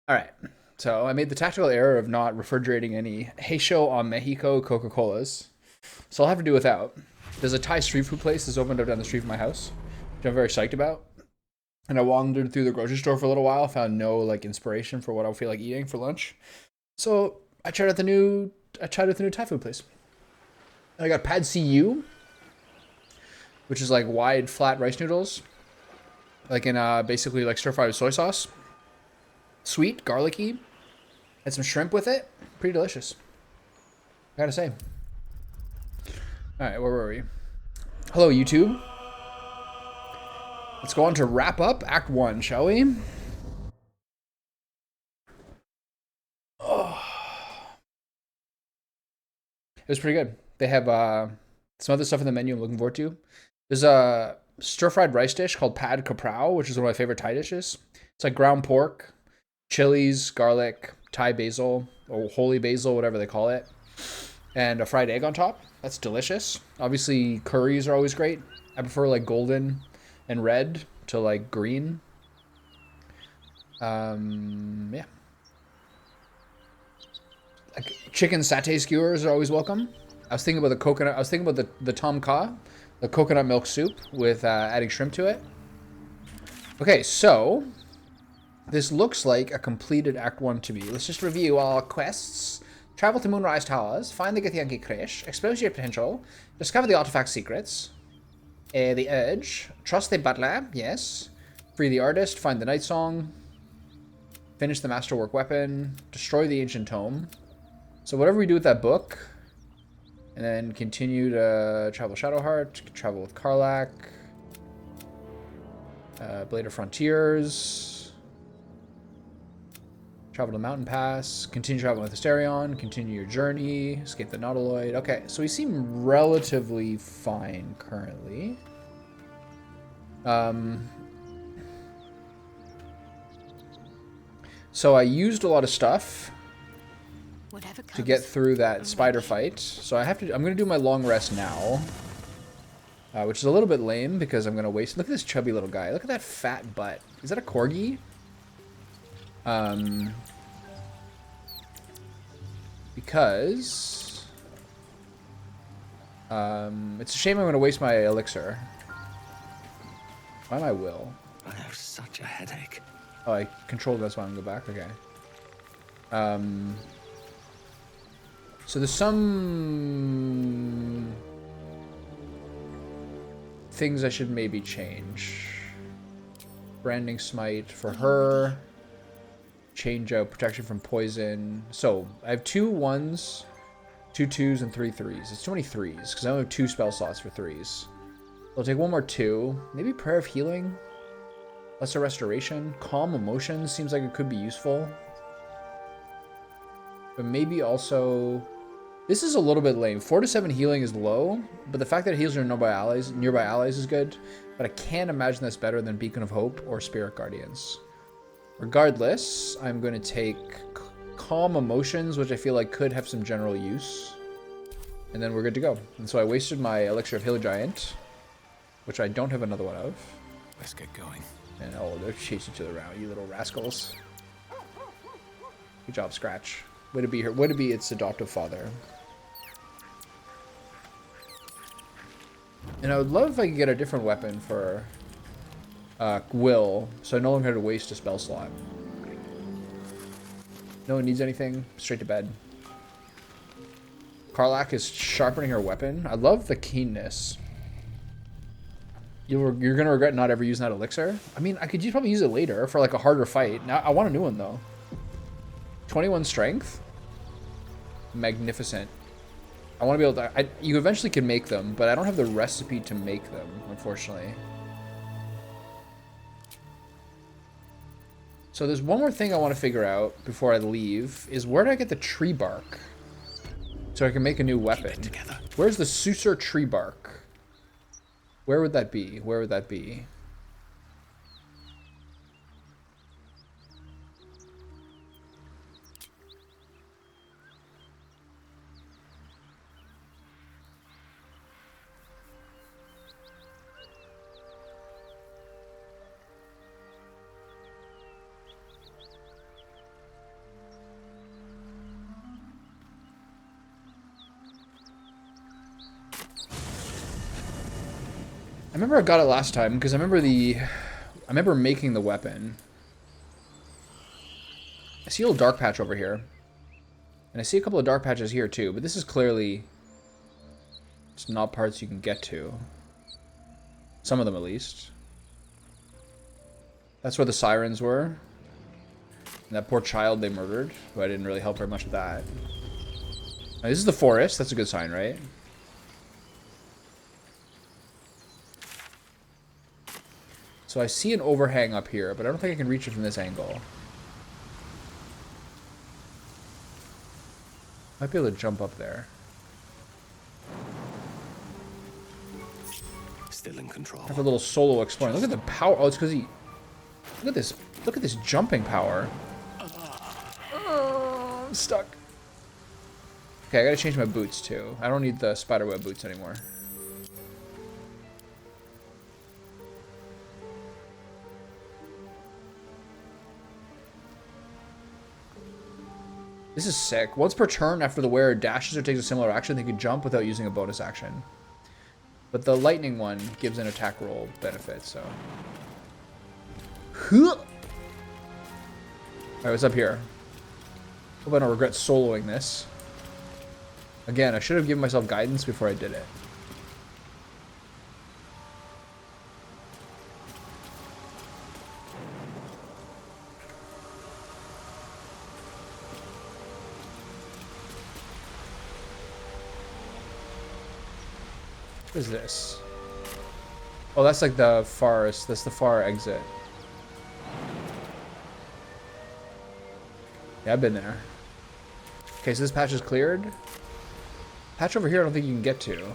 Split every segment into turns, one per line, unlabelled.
All right. So I made the tactical error of not refrigerating any Heisho on Mexico Coca-Colas. So I'll have to do without. There's a Thai street food place that's opened up down the street from my house, which I'm very psyched about. And I wandered through the grocery store for a little while, found no like inspiration for what I'll feel like eating for lunch. So I tried out the new Thai food place. And I got Pad CU, which is like wide flat rice noodles, like in basically like stir fried with soy sauce. Sweet, garlicky. Had some shrimp with it. Pretty delicious. I gotta say. All right, where were we? Hello, YouTube. Let's go on to wrap up Act 1, shall we? Oh. It was pretty good. They have some other stuff in the menu I'm looking forward to. There's a stir-fried rice dish called Pad Kaprao, which is one of my favorite Thai dishes. It's like ground pork, chilies, garlic, Thai basil, or holy basil, whatever they call it, and a fried egg on top. That's delicious. Obviously, curries are always great. I prefer like golden and red to like green. Yeah. Like chicken satay skewers are always welcome. I was thinking about the coconut. I was thinking about the tom kha, the coconut milk soup with adding shrimp to it. Okay, so this looks like a completed Act 1 to me. Let's just review all quests. Travel to Moonrise Towers, find the Githyanki Creche, expose your potential, discover the artifact secrets, the Urge, trust the butler, yes, free the artist, find the night song, finish the masterwork weapon, destroy the ancient tome. So whatever we do with that book, and then continue to travel Shadowheart, travel with Karlach, Blade of Frontiers, travel to Mountain Pass, continue traveling with Asterion, continue your journey, escape the Nautiloid. Okay, so we seem relatively fine currently. So I used a lot of stuff to get through that spider fight. So I'm gonna do my long rest now. Which is a little bit lame because I'm gonna waste. Look at this chubby little guy. Look at that fat butt. Is that a corgi? Because it's a shame I'm gonna waste my elixir. By my will.
I have such a headache.
Oh, I controlled. That's why I'm gonna go back. Okay. So there's some things I should maybe change. Branding smite for her. Change out protection from poison. So I have 2 1s, 2 2s, and 3 3s. It's too many 3s because I only have 2 spell slots for 3s. So I'll take 1 more 2. Maybe Prayer of Healing. Lesser Restoration. Calm Emotions seems like it could be useful. But maybe also... This is a little bit lame. 4 to 7 healing is low, but the fact that it heals your nearby allies is good. But I can't imagine that's better than Beacon of Hope or Spirit Guardians. Regardless, I'm going to take Calm Emotions, which I feel like could have some general use. And then we're good to go. And so I wasted my Elixir of Hill Giant, which I don't have another one of.
Let's get going.
And oh, they're chasing each other around, you little rascals. Good job, Scratch. Way to be here. Way to be its adoptive father. And I would love if I could get a different weapon for Will, so I no longer have to waste a spell slot. No one needs anything. Straight to bed. Karlach is sharpening her weapon. I love the keenness. You're gonna regret not ever using that elixir. I mean, I could probably use it later for like a harder fight. Now I want a new one though. 21 strength. Magnificent. I want to be able to... you eventually can make them, but I don't have the recipe to make them, unfortunately. So there's one more thing I want to figure out before I leave, is where do I get the tree bark? So I can make a new weapon. Where's the Susur tree bark? Where would that be? Where would that be? I remember I got it last time because I remember making the weapon. I see a little dark patch over here. And I see a couple of dark patches here too, but this is clearly just not parts you can get to. Some of them at least. That's where the sirens were. And that poor child they murdered, but I didn't really help very much with that. Now, this is the forest. That's a good sign, right? So I see an overhang up here, but I don't think I can reach it from this angle. Might be able to jump up there.
Still in control.
Have a little solo exploring. Look at the power. Oh, it's because he... Look at this. Look at this jumping power. Oh, I'm stuck. Okay, I gotta change my boots too. I don't need the spiderweb boots anymore. This is sick. Once per turn, after the wearer dashes or takes a similar action, they can jump without using a bonus action. But the lightning one gives an attack roll benefit, so... Alright, what's up here? Hope I don't regret soloing this. Again, I should have given myself guidance before I did it. What is this? Oh, that's like the forest. That's the far exit. Yeah, I've been there. Okay, so this patch is cleared. Patch over here I don't think you can get to.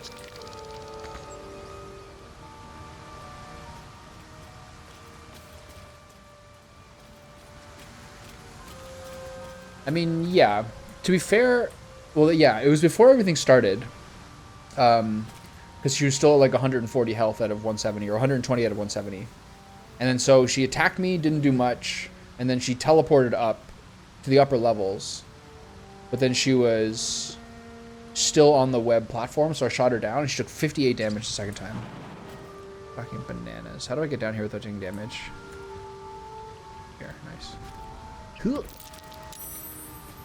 I mean, yeah. To be fair, well, yeah, it was before everything started. Because she was still at like 140 health out of 170, or 120 out of 170. And then so she attacked me, didn't do much, and then she teleported up to the upper levels. But then she was still on the web platform, so I shot her down, and she took 58 damage the second time. Fucking bananas. How do I get down here without taking damage? Here, nice. Cool.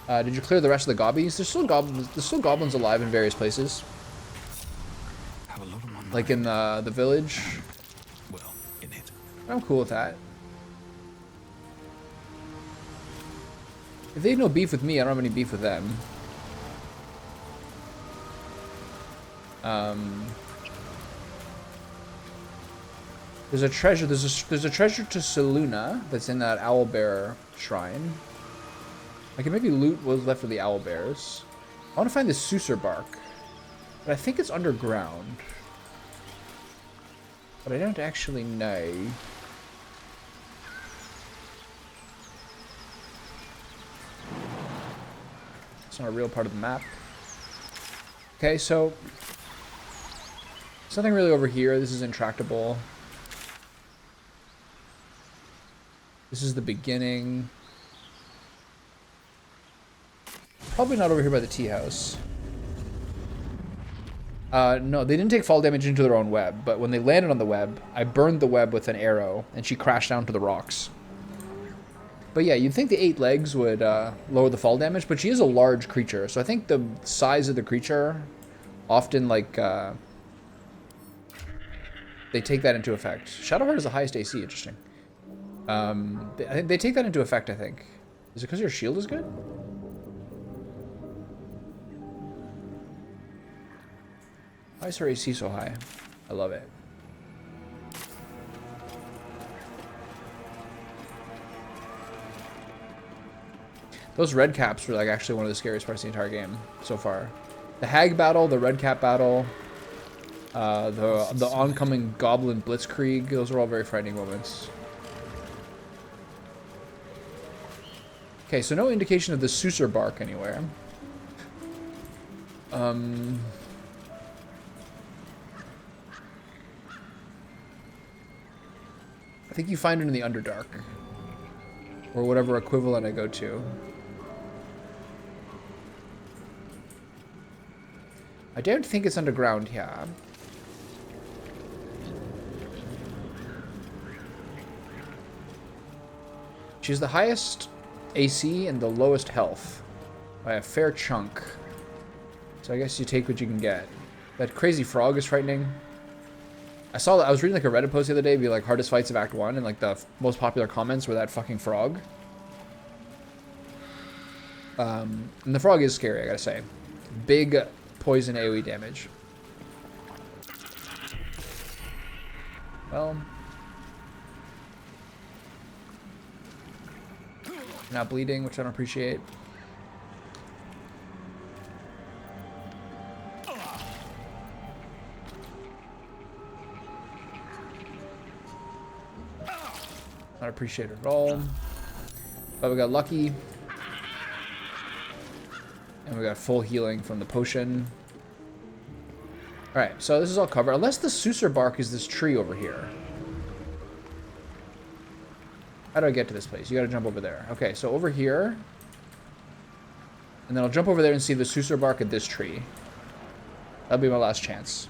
Did you clear the rest of the gobbies? There's still goblins alive in various places. Like in the village.
Well, in it.
I'm cool with that. If they have no beef with me, I don't have any beef with them. There's a treasure. There's a treasure to Seluna that's in that owlbear shrine. I can maybe loot what's left of the owlbears. I want to find the Susur bark, but I think it's underground. But I don't actually know. It's not a real part of the map. Okay, so there's nothing really over here. This is intractable. This is the beginning. Probably not over here by the tea house. No, they didn't take fall damage into their own web, but when they landed on the web, I burned the web with an arrow, and she crashed down to the rocks. But yeah, you'd think the 8 legs would lower the fall damage, but she is a large creature, so I think the size of the creature often, like, they take that into effect. Shadowheart is the highest AC, interesting. I think they take that into effect, I think. Is it because your shield is good? Why is her AC so high? I love it. Those red caps were like actually one of the scariest parts of the entire game so far. The hag battle, the red cap battle, the oncoming goblin blitzkrieg, those are all very frightening moments. Okay, so no indication of the Susur bark anywhere. I think you find it in the Underdark. Or whatever equivalent I go to. I don't think it's underground here. She's the highest AC and the lowest health by a fair chunk. So I guess you take what you can get. That crazy frog is frightening. I saw that. I was reading like a Reddit post the other day, be like hardest fights of Act 1, and like the most popular comments were that fucking frog. And the frog is scary, I gotta say. Big poison AoE damage. Well, not bleeding, which I don't appreciate. Not appreciated at all. But we got lucky. And we got full healing from the potion. Alright, so this is all covered. Unless the Susur bark is this tree over here. How do I get to this place? You gotta jump over there. Okay, so over here. And then I'll jump over there and see the Susur bark at this tree. That'll be my last chance.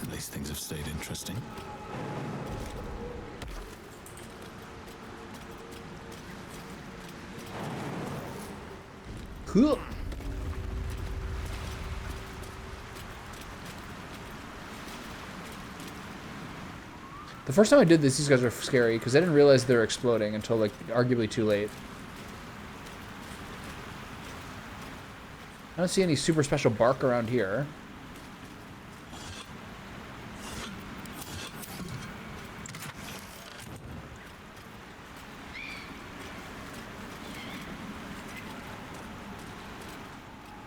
At least things have stayed interesting.
Cool. The first time I did this, these guys were scary because I didn't realize they were exploding until like arguably too late. I don't see any super special bark around here.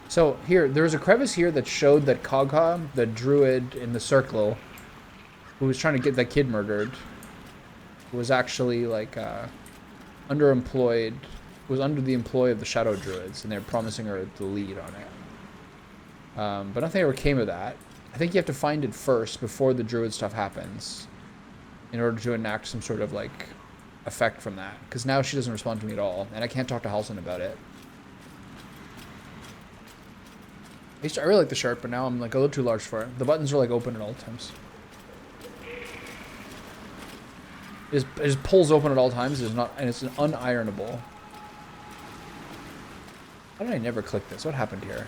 So here, there was a crevice here that showed that Kogha, the druid in the circle, who was trying to get that kid murdered, was actually like underemployed, was under the employ of the shadow druids, and they're promising her the lead on it. But nothing ever came of that. I think you have to find it first before the druid stuff happens, in order to enact some sort of like effect from that. Because now she doesn't respond to me at all, and I can't talk to Halsin about it. I really like the shirt, but now I'm like a little too large for it. The buttons are like open at all times. It just pulls open at all times. It's not, and it's an unironable. How did I never click this? What happened here?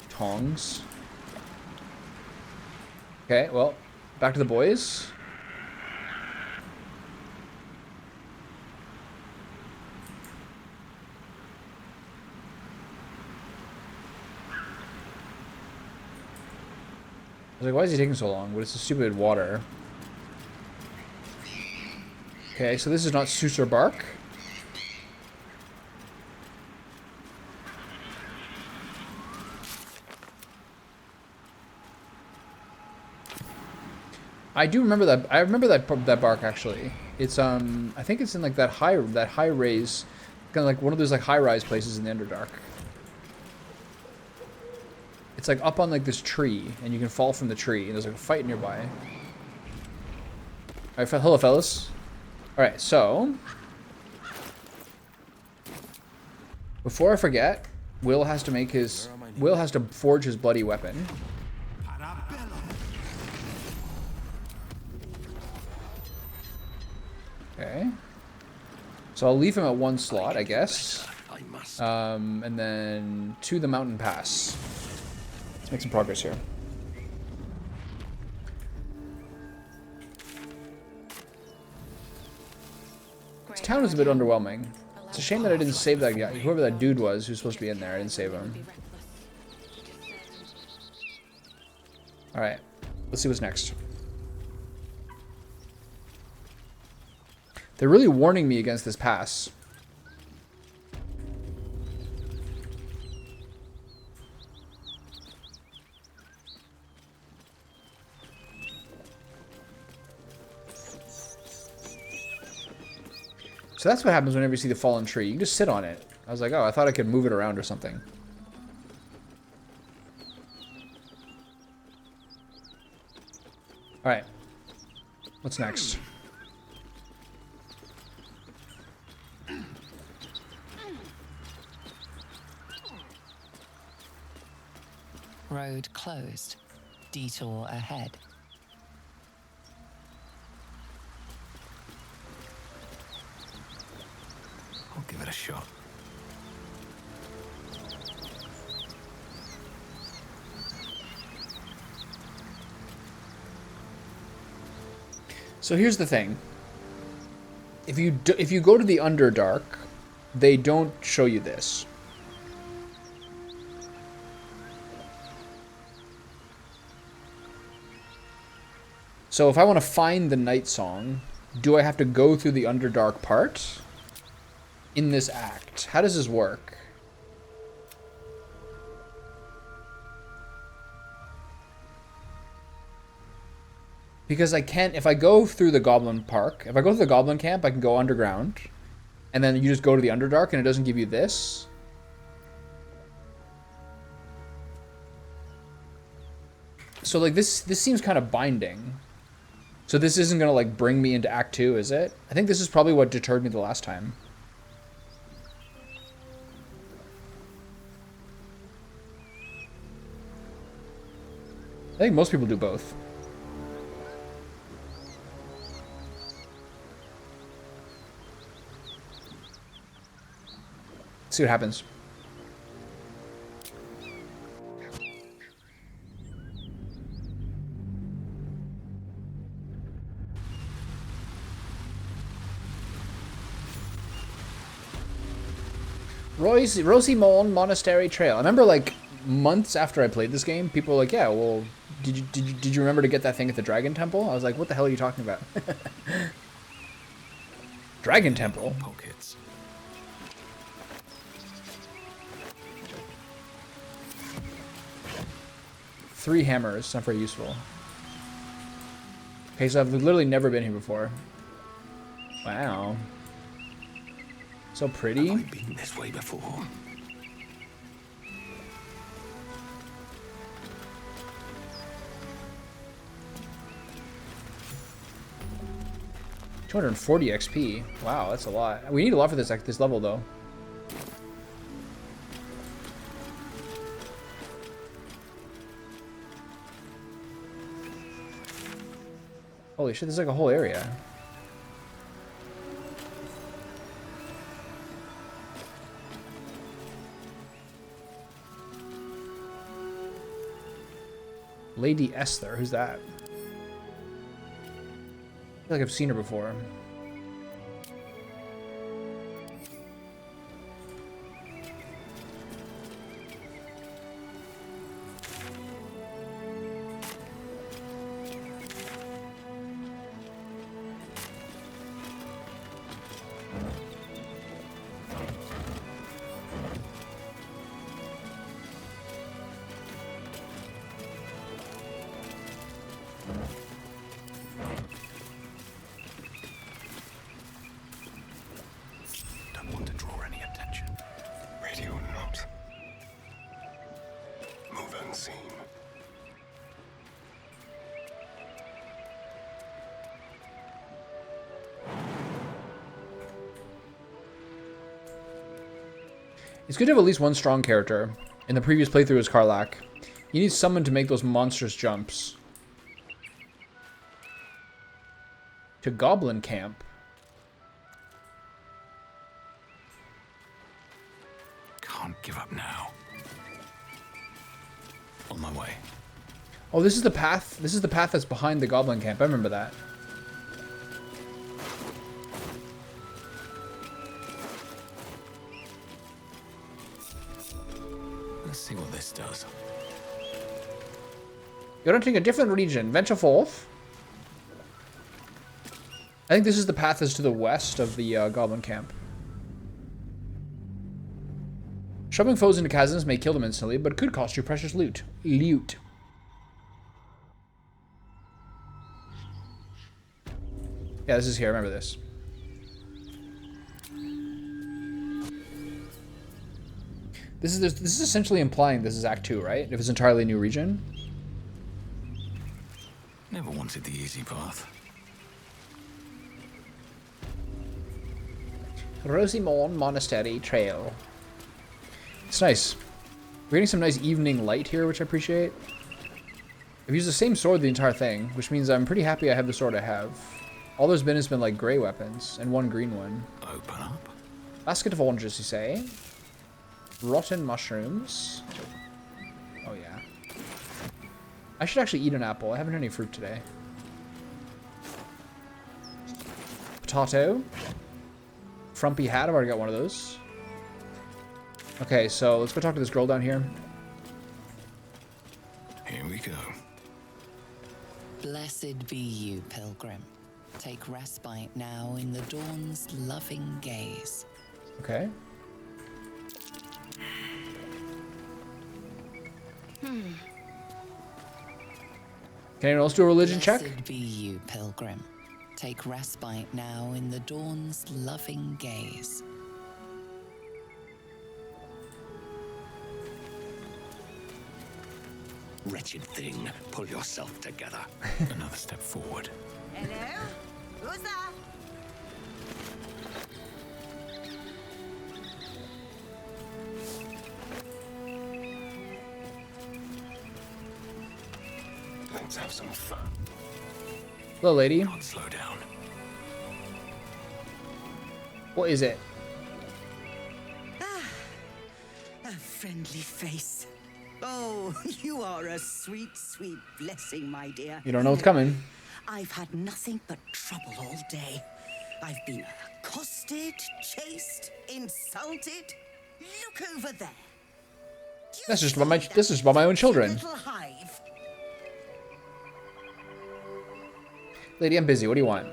Tongs. Okay, well, back to the boys. I was like, why is he taking so long? But it's a stupid water. Okay, so this is not Susur bark. I do remember that. I remember that bark actually. It's I think it's in like that high raise, kind of like one of those like high rise places in the Underdark. It's like up on like this tree, and you can fall from the tree, and there's like a fight nearby. Alright, hello fellas. Alright, so before I forget, Will has to forge his bloody weapon. Okay. So I'll leave him at one slot, I guess. And then to the mountain pass. Let's make some progress here. This town is a bit underwhelming. It's a shame that I didn't save that guy. Whoever that dude was who's supposed to be in there, I didn't save him. Alright. Let's see what's next. They're really warning me against this pass. So that's what happens whenever you see the fallen tree. You can just sit on it. I was like, oh, I thought I could move it around or something. Alright. What's next?
Road closed. Detour ahead.
I'll give it a shot.
So here's the thing. If you go to the Underdark, they don't show you this. So if I want to find the Night Song, do I have to go through the Underdark part in this act? How does this work? Because I can't, if I go through the Goblin Park, if I go to the Goblin Camp, I can go underground. And then you just go to the Underdark and it doesn't give you this. So like this seems kind of binding. So this isn't going to like bring me into Act 2, is it? I think this is probably what deterred me the last time. I think most people do both. Let's see what happens. Rosimon Monastery Trail. I remember like months after I played this game, people were like, "Yeah, well, did you remember to get that thing at the Dragon Temple?" I was like, "What the hell are you talking about?" Dragon Temple.
Pockets.
Three hammers. Not very useful. Okay, so I've literally never been here before. Wow. So pretty.
Have I been this way before?
$240 XP. Wow, that's a lot. We need a lot for this level though. Holy shit, there's like a whole area. Lady Esther, who's that? I feel like I've seen her before.
Don't want to draw any attention.
Radio note. Move unseen.
It's good to have at least one strong character. In the previous playthrough was Karlach. You need someone to make those monstrous jumps. To Goblin Camp.
Can't give up now. On my way.
Oh, this is the path. This is the path that's behind the Goblin Camp. I remember that.
Let's see what this does.
You're entering a different region. Venture forth. I think this is the path that's to the west of the Goblin Camp. Shoving foes into chasms may kill them instantly, but could cost you precious loot. Loot. Yeah, this is here. I remember this. This is essentially implying this is Act 2, right? If it's entirely a new region.
Never wanted the easy path.
Rosimon Monastery Trail. It's nice. We're getting some nice evening light here, which I appreciate. I've used the same sword the entire thing, which means I'm pretty happy I have the sword I have. All there's been has been like gray weapons and one green one.
Open up.
Basket of oranges, you say? Rotten mushrooms. Oh yeah. I should actually eat an apple. I haven't had any fruit today. Potato. Frumpy hat. I've already got one of those. Okay, so let's go talk to this girl down here.
Here we go.
Blessed be you, pilgrim. Take respite now in the dawn's loving gaze.
Okay. Can anyone else do a religion check?
Blessed be you, pilgrim. Take respite now in the dawn's loving gaze.
Wretched thing, pull yourself together.
Another step forward.
Hello? Who's there?
Let's have some fun.
Hello, lady.
Can't slow down.
What is it?
A friendly face. Oh, you are a sweet, sweet blessing, my dear.
You don't know what's coming.
I've had nothing but trouble all day. I've been accosted, chased, insulted. Look over there. Do you
That's just
see
about my
that
this is about my own children.
little hive?
Lady, I'm busy. What do you want?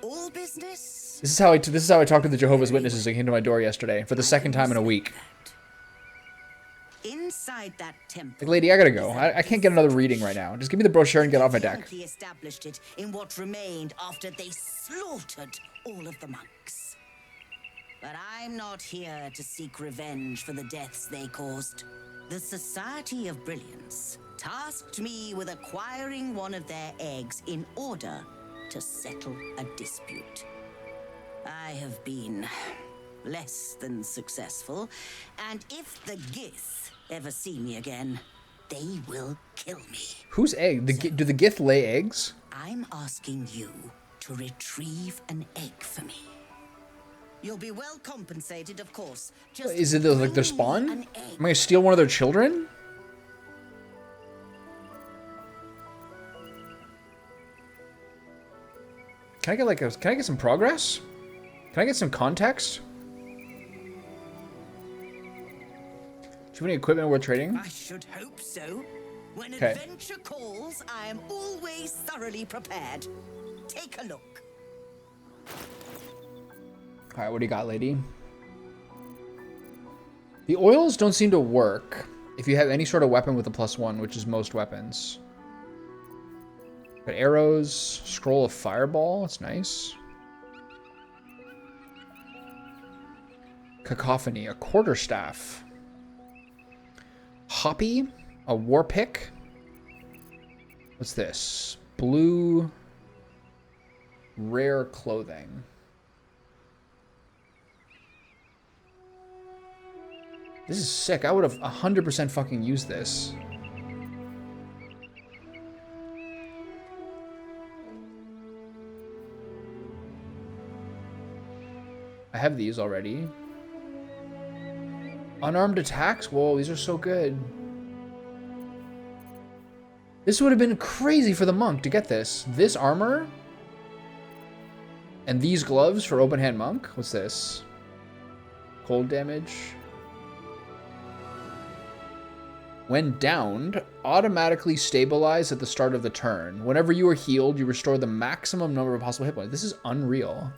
All business?
This is how I talked to the Jehovah's Witnesses that came to my door yesterday for the second time in a week.
Inside that temple.
Like, lady, I gotta go. I can't get another reading right now. Just give me the brochure and get off my deck.
Githyanki established it in what remained after they slaughtered all of the monks. But I'm not here to seek revenge for the deaths they caused. The Society of Brilliance tasked me with acquiring one of their eggs in order to settle a dispute. I have been less than successful, and if the Gith ever see me again, they will kill me.
Whose egg? Do the Gith lay eggs?
I'm asking you to retrieve an egg for me. You'll be well compensated, of course. Just
Is it like their
bring me
spawn?
an egg.
Am I gonna steal one of their children? Can I get can I get some progress? Can I get some context? Do you have any equipment worth trading?
I should hope so. When
Okay.
adventure calls, I am always thoroughly prepared. Take a look.
Alright, what do you got, lady? The oils don't seem to work if you have any sort of weapon with a +1, which is most weapons. Got arrows, scroll of fireball, that's nice. Cacophony, a quarterstaff. Hoppy, a war pick. What's this? Blue rare clothing. This is sick. I would have 100% fucking used this. I have these already. Unarmed attacks? Whoa, these are so good. This would have been crazy for the monk to get this. This armor? And these gloves for open hand monk? What's this? Cold damage. When downed, automatically stabilize at the start of the turn. Whenever you are healed, you restore the maximum number of possible hit points. This is unreal.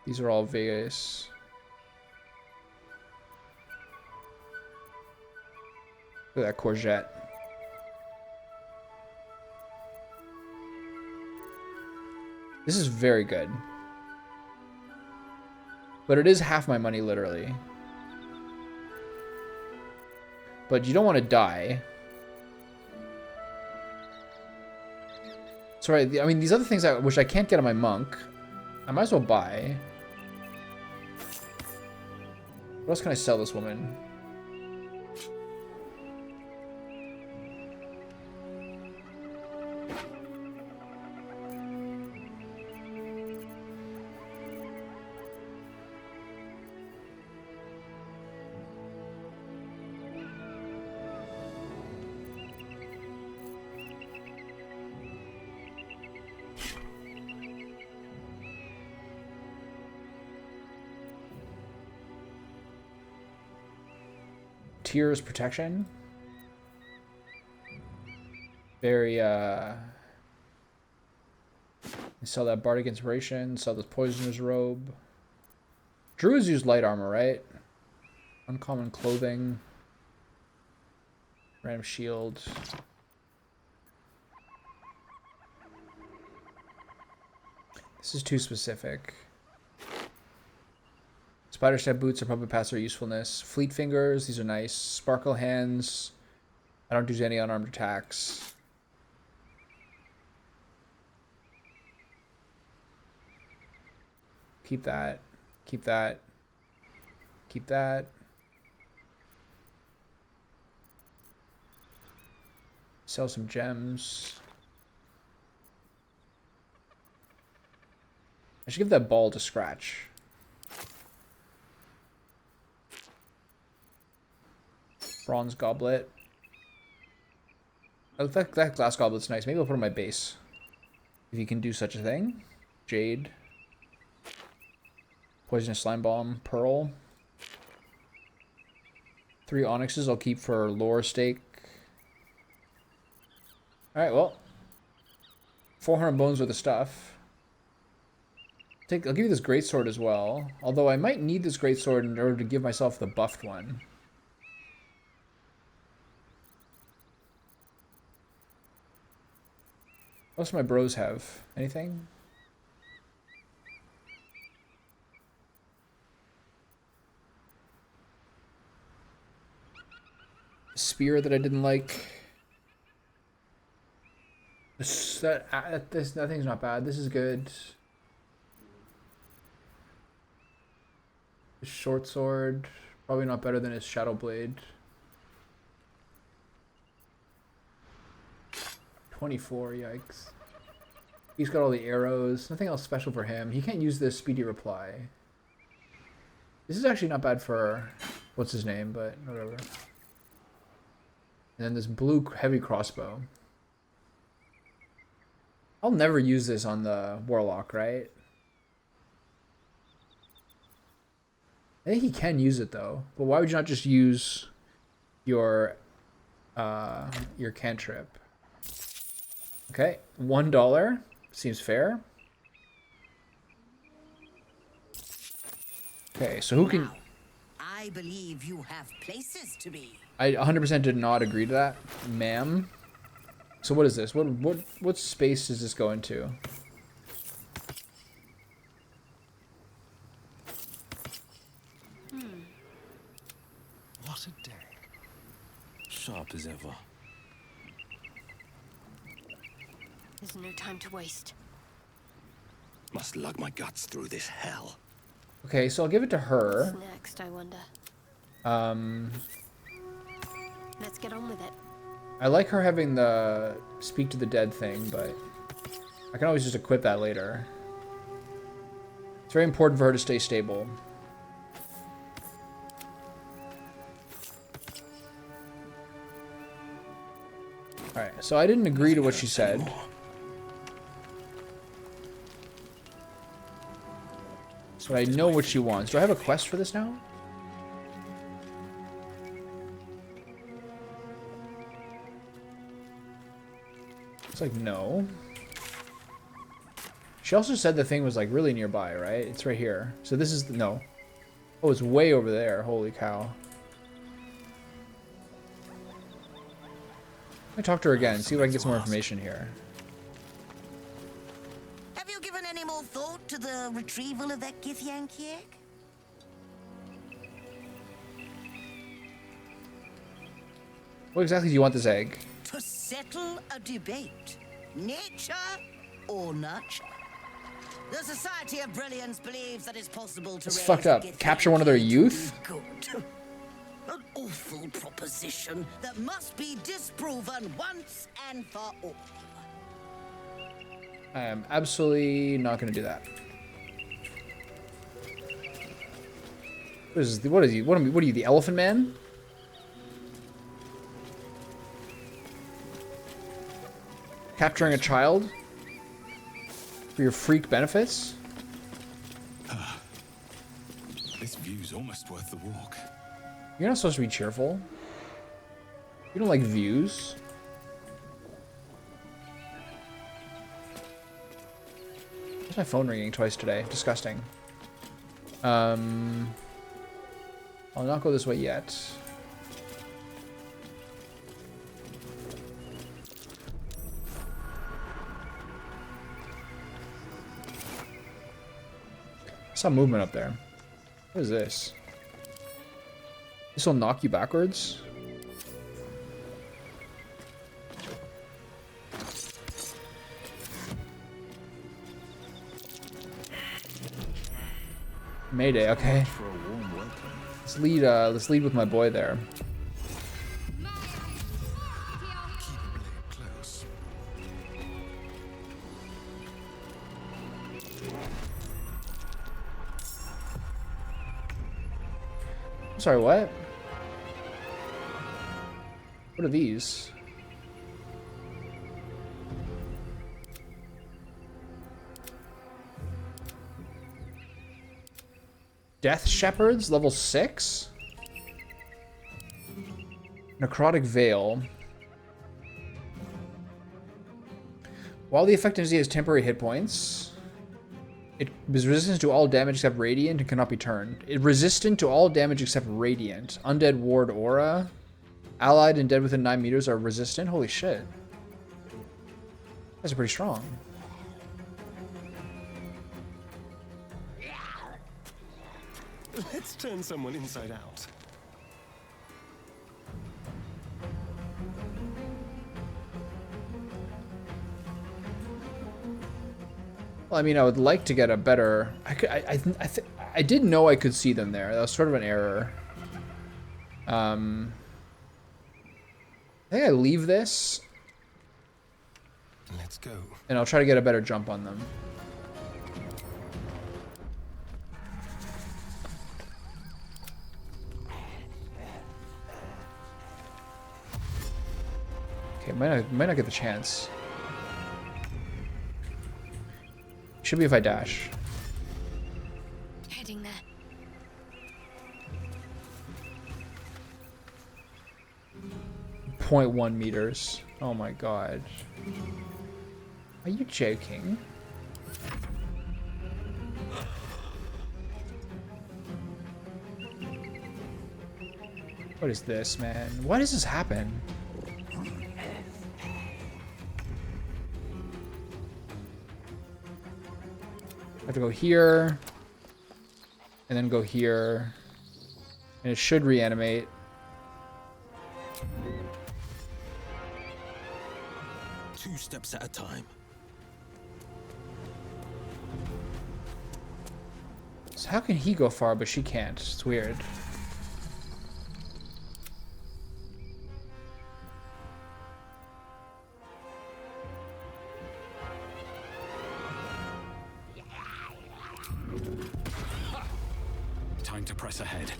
These are all Vegas. Look at that courgette. This is very good. But it is half my money, literally. But you don't want to die. Sorry, I mean, these other things which I can't get on my monk, I might as well buy. What else can I sell this woman? Tears protection. Very sell that bardic inspiration, sell this poisoner's robe. Druids use light armor, right? Uncommon clothing. Random shield. This is too specific. Spider step boots are probably past their usefulness. Fleet fingers, these are nice. Sparkle hands. I don't do any unarmed attacks. Keep that. Keep that. Keep that. Sell some gems. I should give that ball to Scratch. Bronze goblet. Oh, that glass goblet's nice. Maybe I'll put it on my base. If you can do such a thing. Jade. Poisonous slime bomb. Pearl. 3 onyxes I'll keep for lore stake. Alright, well. 400 bones worth of stuff. I'll give you this greatsword as well. Although I might need this greatsword in order to give myself the buffed one. What else do my bros have? Anything? A spear that I didn't like. That thing's not bad. This is good. His short sword, probably not better than his shadow blade. 24, yikes. He's got all the arrows. Nothing else special for him. He can't use this speedy reply. This is actually not bad for what's his name, but whatever. And then this blue heavy crossbow. I'll never use this on the warlock, right? I think he can use it though. But why would you not just use your cantrip? Okay, $1 seems fair. Okay, so who can?
Now, I believe you have places to be.
I 100% did not agree to that, ma'am. So what is this? What space does this go into?
What a day. Sharp as ever.
There's no time to waste.
Must lug my guts through this hell.
Okay, so I'll give it to her.
What's next, I wonder? Let's get on with it.
I like her having the speak to the dead thing, but I can always just equip that later. It's very important for her to stay stable. Alright, so I didn't agree to what she said. So I know what she wants. Do I have a quest for this now? It's like, no. She also said the thing was like really nearby, right? It's right here. So this is, no. Oh, it's way over there. Holy cow. Let me talk to her again, see if I can get some more information here.
Have you given any more thought to the retrieval of that Githyanki egg?
What exactly do you want this egg?
To settle a debate. Nature or nurture? The Society of Brilliance believes that it's possible to
That's
raise
fucked up.
Githyanki
Capture one of their
to
youth?
be good. An awful proposition that must be disproven once and for all.
I am absolutely not going to do that. What is he? What are you, the Elephant Man? Capturing a child for your freak benefits?
This view's almost worth the walk.
You're not supposed to be cheerful. You don't like views. Where's my phone ringing twice today? Disgusting. I'll not go this way yet. I saw movement up there. What is this? This will knock you backwards? Mayday, okay.
For a warm welcome.
Let's lead with my boy there.
Keep it close.
Sorry, what? What are these? Death Shepherds, level 6? Necrotic Veil. While the effect has temporary hit points, it is resistant to all damage except radiant and cannot be turned. It resistant to all damage except radiant. Undead Ward Aura. Allied and dead within 9 meters are resistant. Holy shit. That's pretty strong.
Let's turn someone inside out.
Well, I mean, I would like to get a better. I did know I could see them there. That was sort of an error. I think I leave this,
Let's go.
and I'll try to get a better jump on them. Okay, might not get the chance. Should be if I dash.
Heading there.
.1 meters. Oh my god. Are you joking? What is this, man? Why does this happen? I have to go here, and then go here, and it should reanimate.
Two steps at a time.
So how can he go far, but she can't? It's weird.
Time to press ahead.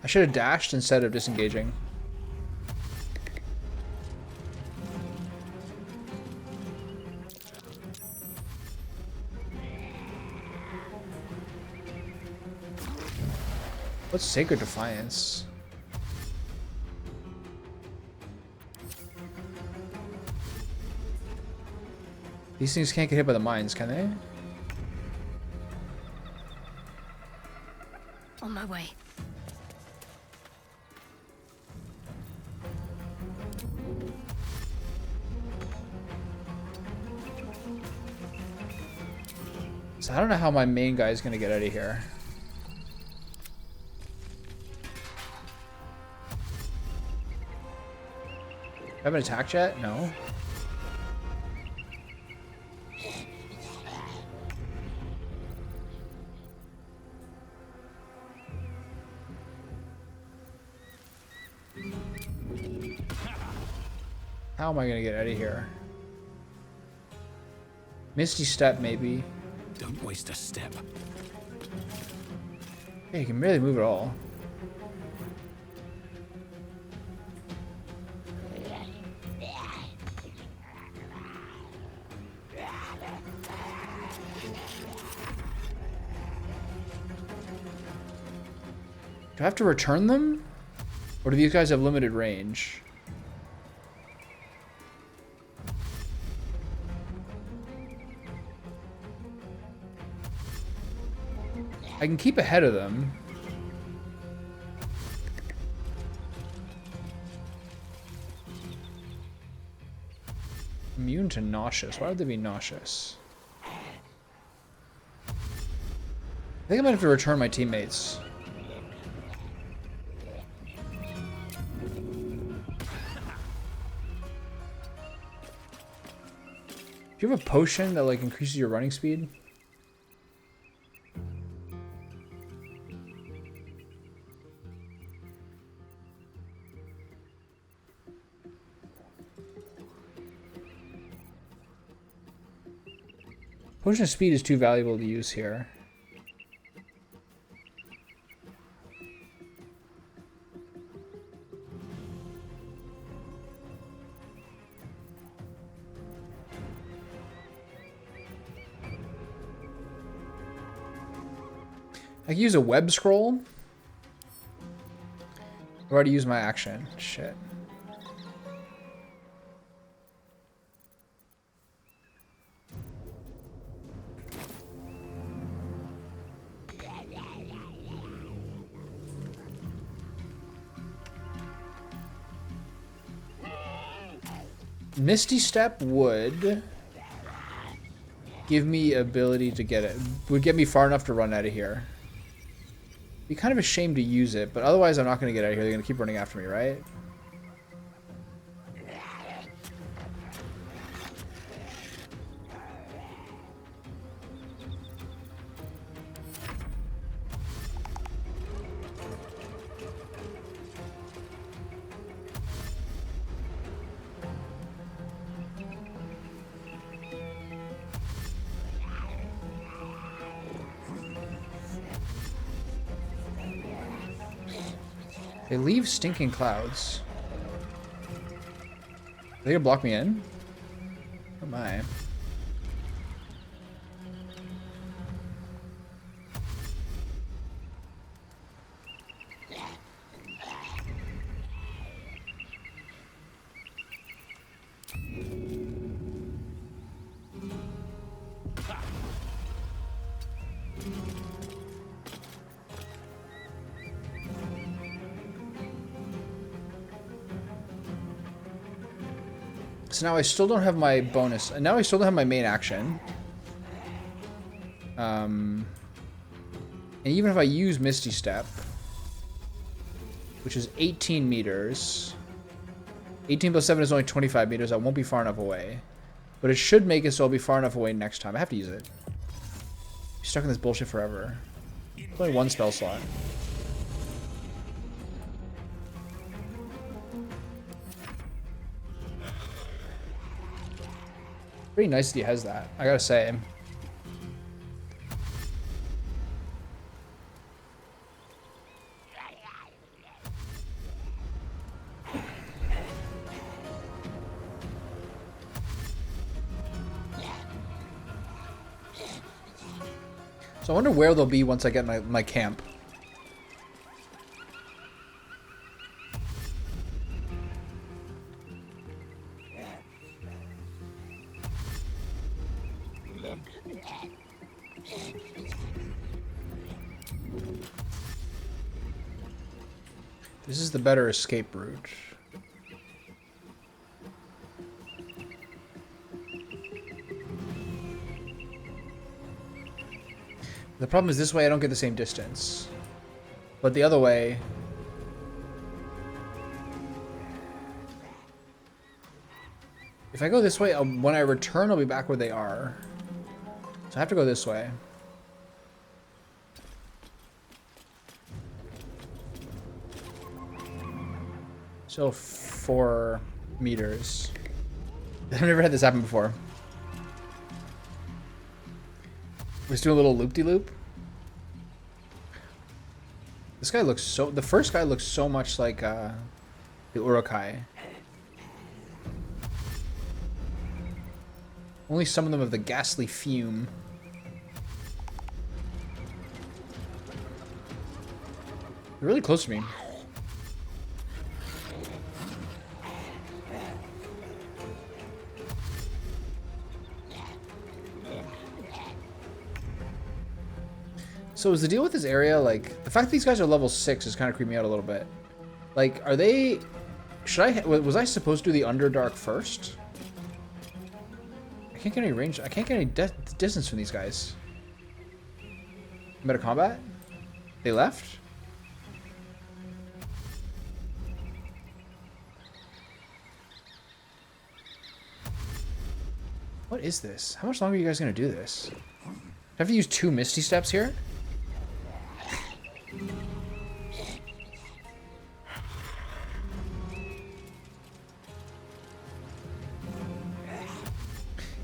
I should have dashed instead of disengaging. What's Sacred Defiance? These things can't get hit by the mines, can they?
On my way.
So I don't know how my main guy is gonna get out of here. Have an attack yet? No. How am I gonna get out of here? Misty Step, maybe.
Don't waste a step.
Yeah, you can barely move at all. Do I have to return them? Or do these guys have limited range? I can keep ahead of them. Immune to nauseous. Why would they be nauseous? I think I might have to return my teammates. Do you have a potion that like increases your running speed? Potion of speed is too valuable to use here. I can use a web scroll. I've already used my action. Shit. Misty Step would give me ability to get it. Would get me far enough to run out of here. Be kind of a shame to use it, but otherwise I'm not going to get out of here. They're going to keep running after me, right? They leave stinking clouds. Are they gonna block me in? Oh my. So now I still don't have my bonus. And now I still don't have my main action. And even if I use Misty Step, which is 18 meters. 18 plus 7 is only 25 meters. I won't be far enough away. But it should make it so I'll be far enough away next time. I have to use it. Be stuck in this bullshit forever. There's only one spell slot. Pretty nice that he has that, I gotta say. So I wonder where they'll be once I get my camp. This is the better escape route. The problem is this way I don't get the same distance. But the other way... If I go this way, when I return, I'll be back where they are. So I have to go this way. So 4 meters. I've never had this happen before. Let's do a little loop-de-loop. This guy looks so... The first guy looks so much like the Urukai. Only some of them have the ghastly fume. They're really close to me. So is the deal with this area, like, the fact that these guys are level 6 is kind of creeping me out a little bit. Like, are they... was I supposed to do the Underdark first? I can't get any range. I can't get any distance from these guys. Better combat? They left? What is this? How much longer are you guys going to do this? Do I have to use 2 Misty Steps here?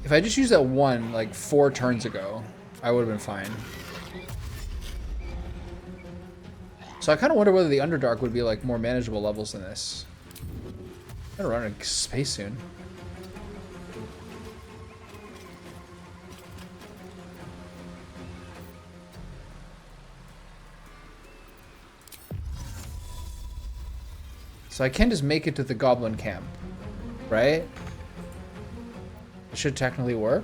If I just used that one, like, 4 turns ago, I would have been fine. So I kind of wonder whether the Underdark would be, like, more manageable levels than this. I'm gonna run out of space soon. So I can just make it to the Goblin Camp, right? It should technically work.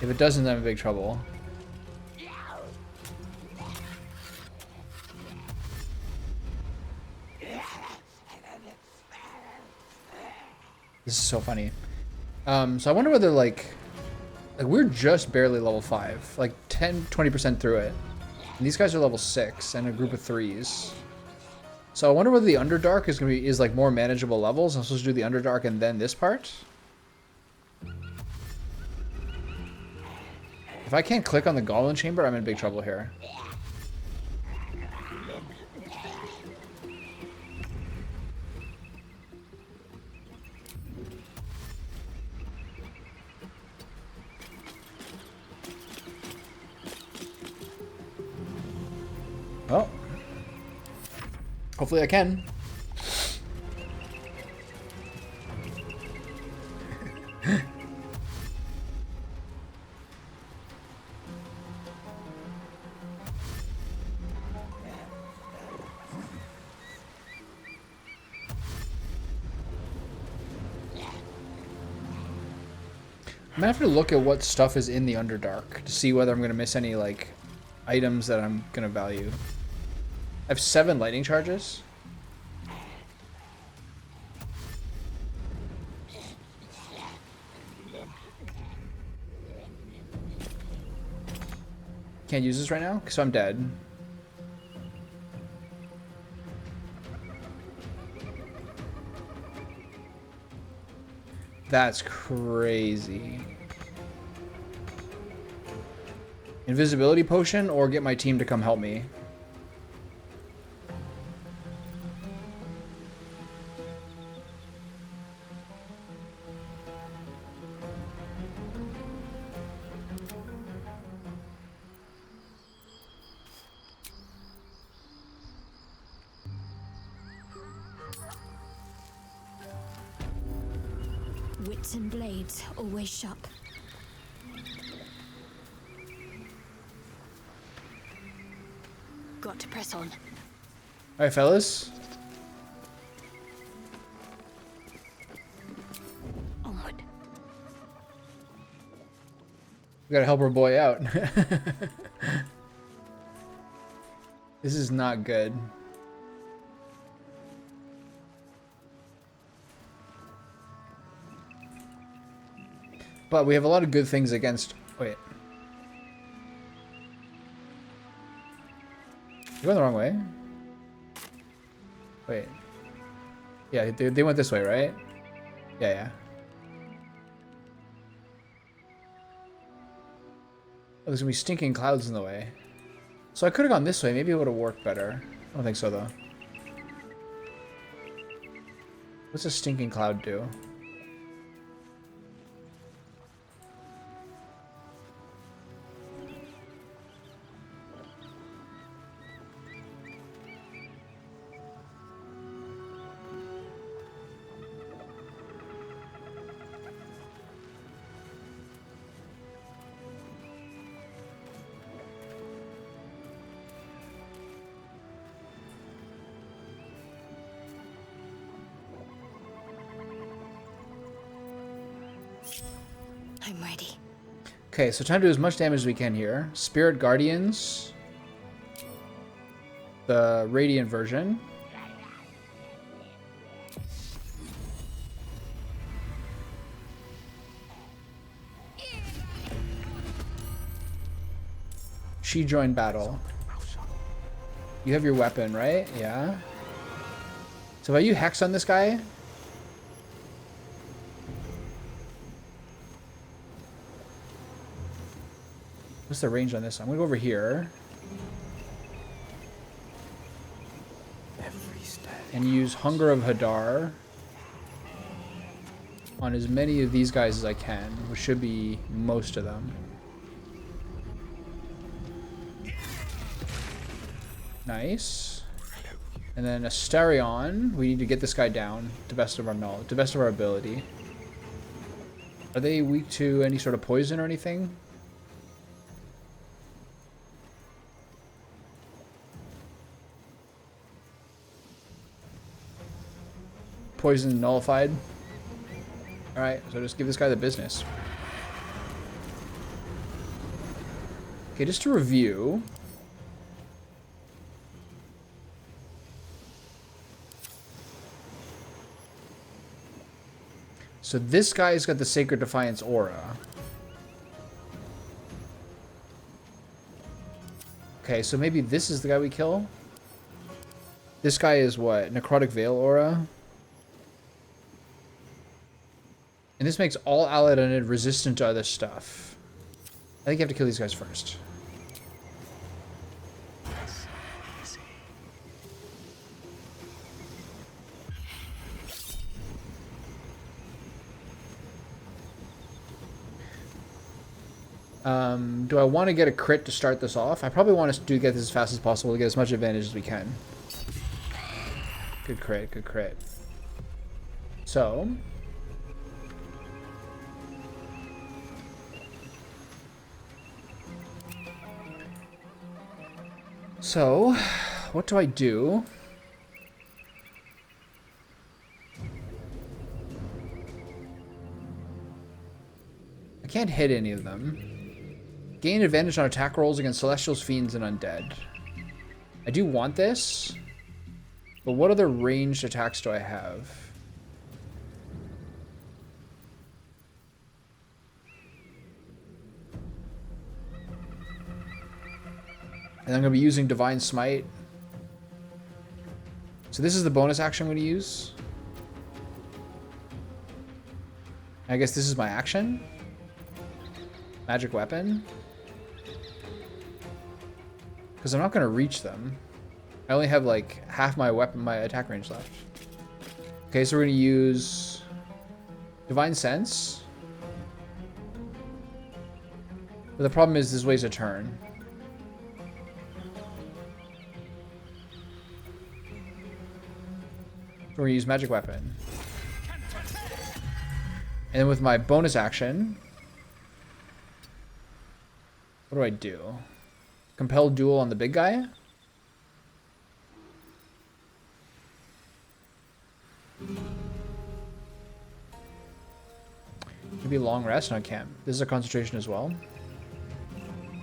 If it doesn't, I'm in big trouble. This is so funny. So I wonder whether, like we're just barely level 5, like 10-20% through it. And these guys are level 6 and a group of 3s. So I wonder whether the Underdark is like more manageable levels. I'm supposed to do the Underdark and then this part. If I can't click on the Goblin Chamber, I'm in big trouble here. Oh. Hopefully I can. I'm gonna have to look at what stuff is in the Underdark to see whether I'm gonna miss any, like, items that I'm gonna value. I have 7 lightning charges. Can't use this right now because I'm dead. That's crazy. Invisibility potion or get my team to come help me.
Wits and blades always sharp. Got to press on.
Alright, fellas.
Onward.
We gotta help our boy out. This is not good. But we have a lot of good things against... Wait. You're going the wrong way? Wait. Yeah, they went this way, right? Yeah, yeah. Oh, there's gonna be stinking clouds in the way. So I could have gone this way. Maybe it would have worked better. I don't think so, though. What's a stinking cloud do?
I'm ready.
Okay, so time to do as much damage as we can here. Spirit Guardians. The Radiant version. She joined battle. You have your weapon, right? Yeah. So if I use Hex on this guy... What's the range on this? I'm gonna go over here. And use Hunger of Hadar on as many of these guys as I can, which should be most of them. Nice. And then Asterion, we need to get this guy down to best of our knowledge, to best of our ability. Are they weak to any sort of poison or anything? Poison nullified. Alright, so just give this guy the business. Okay, just to review. So this guy's got the Sacred Defiance aura. Okay, so maybe this is the guy we kill? This guy is what? Necrotic Veil aura? And this makes all allied undead resistant to other stuff. I think you have to kill these guys first. Do I want to get a crit to start this off? I probably want to get this as fast as possible to get as much advantage as we can. Good crit, good crit. So... what do I do? I can't hit any of them. Gain advantage on attack rolls against Celestials, Fiends, and Undead. I do want this, but what other ranged attacks do I have? And I'm going to be using Divine Smite. So this is the bonus action I'm going to use. I guess this is my action. Magic Weapon. Because I'm not going to reach them. I only have like half my attack range left. Okay, so we're going to use Divine Sense. But the problem is this wastes a turn. We're going to use Magic Weapon. And then with my bonus action, what do I do? Compel Duel on the big guy? Maybe Long Rest? No, I can't. This is a concentration as well.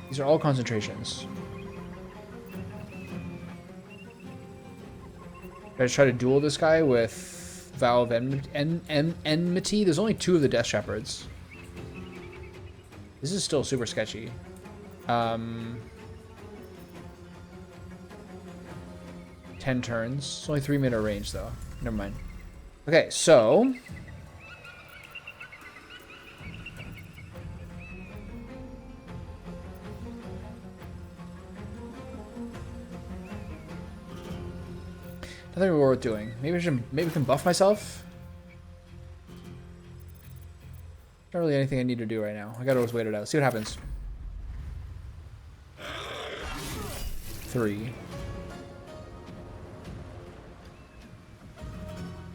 These are all concentrations. I try to duel this guy with Vow of Enmity. There's only 2 of the Death Shepherds. This is still super sketchy. 10 turns. It's only 3-minute range though. Never mind. Okay, so Nothing worth doing. Maybe I can buff myself. Not really anything I need to do right now. I gotta always wait it out. See what happens. 3.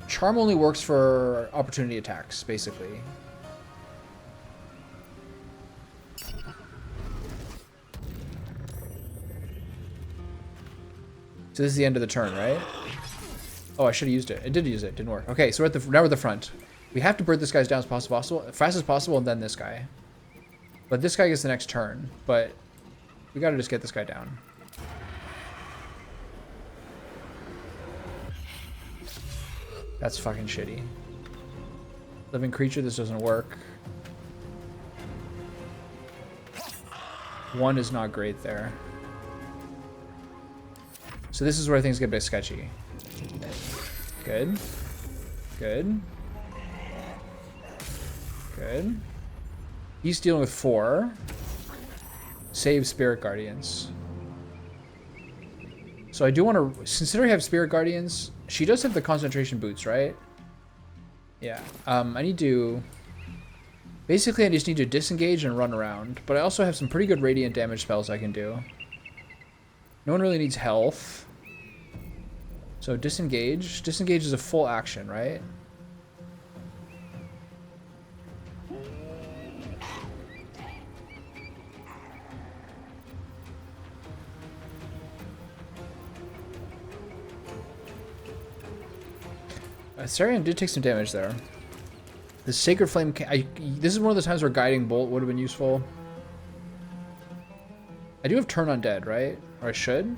Charm only works for opportunity attacks, basically. So this is the end of the turn, right? Oh, I should have used it. I did use it. Didn't work. Okay, so now we're at the front. We have to burn this guy down as fast as possible, and then this guy. But this guy gets the next turn. But we gotta just get this guy down. That's fucking shitty. Living creature, this doesn't work. 1 is not great there. So this is where things get a bit sketchy. Good. Good. Good. He's dealing with 4. Save Spirit Guardians. So I do want to, considering I have Spirit Guardians, she does have the concentration boots, right? Yeah. I need to, basically I just need to disengage and run around, but I also have some pretty good radiant damage spells I can do. No one really needs health. So disengage. Disengage is a full action, right? Sarian did take some damage there. The Sacred Flame... this is one of the times where Guiding Bolt would have been useful. I do have Turn Undead, right? Or I should?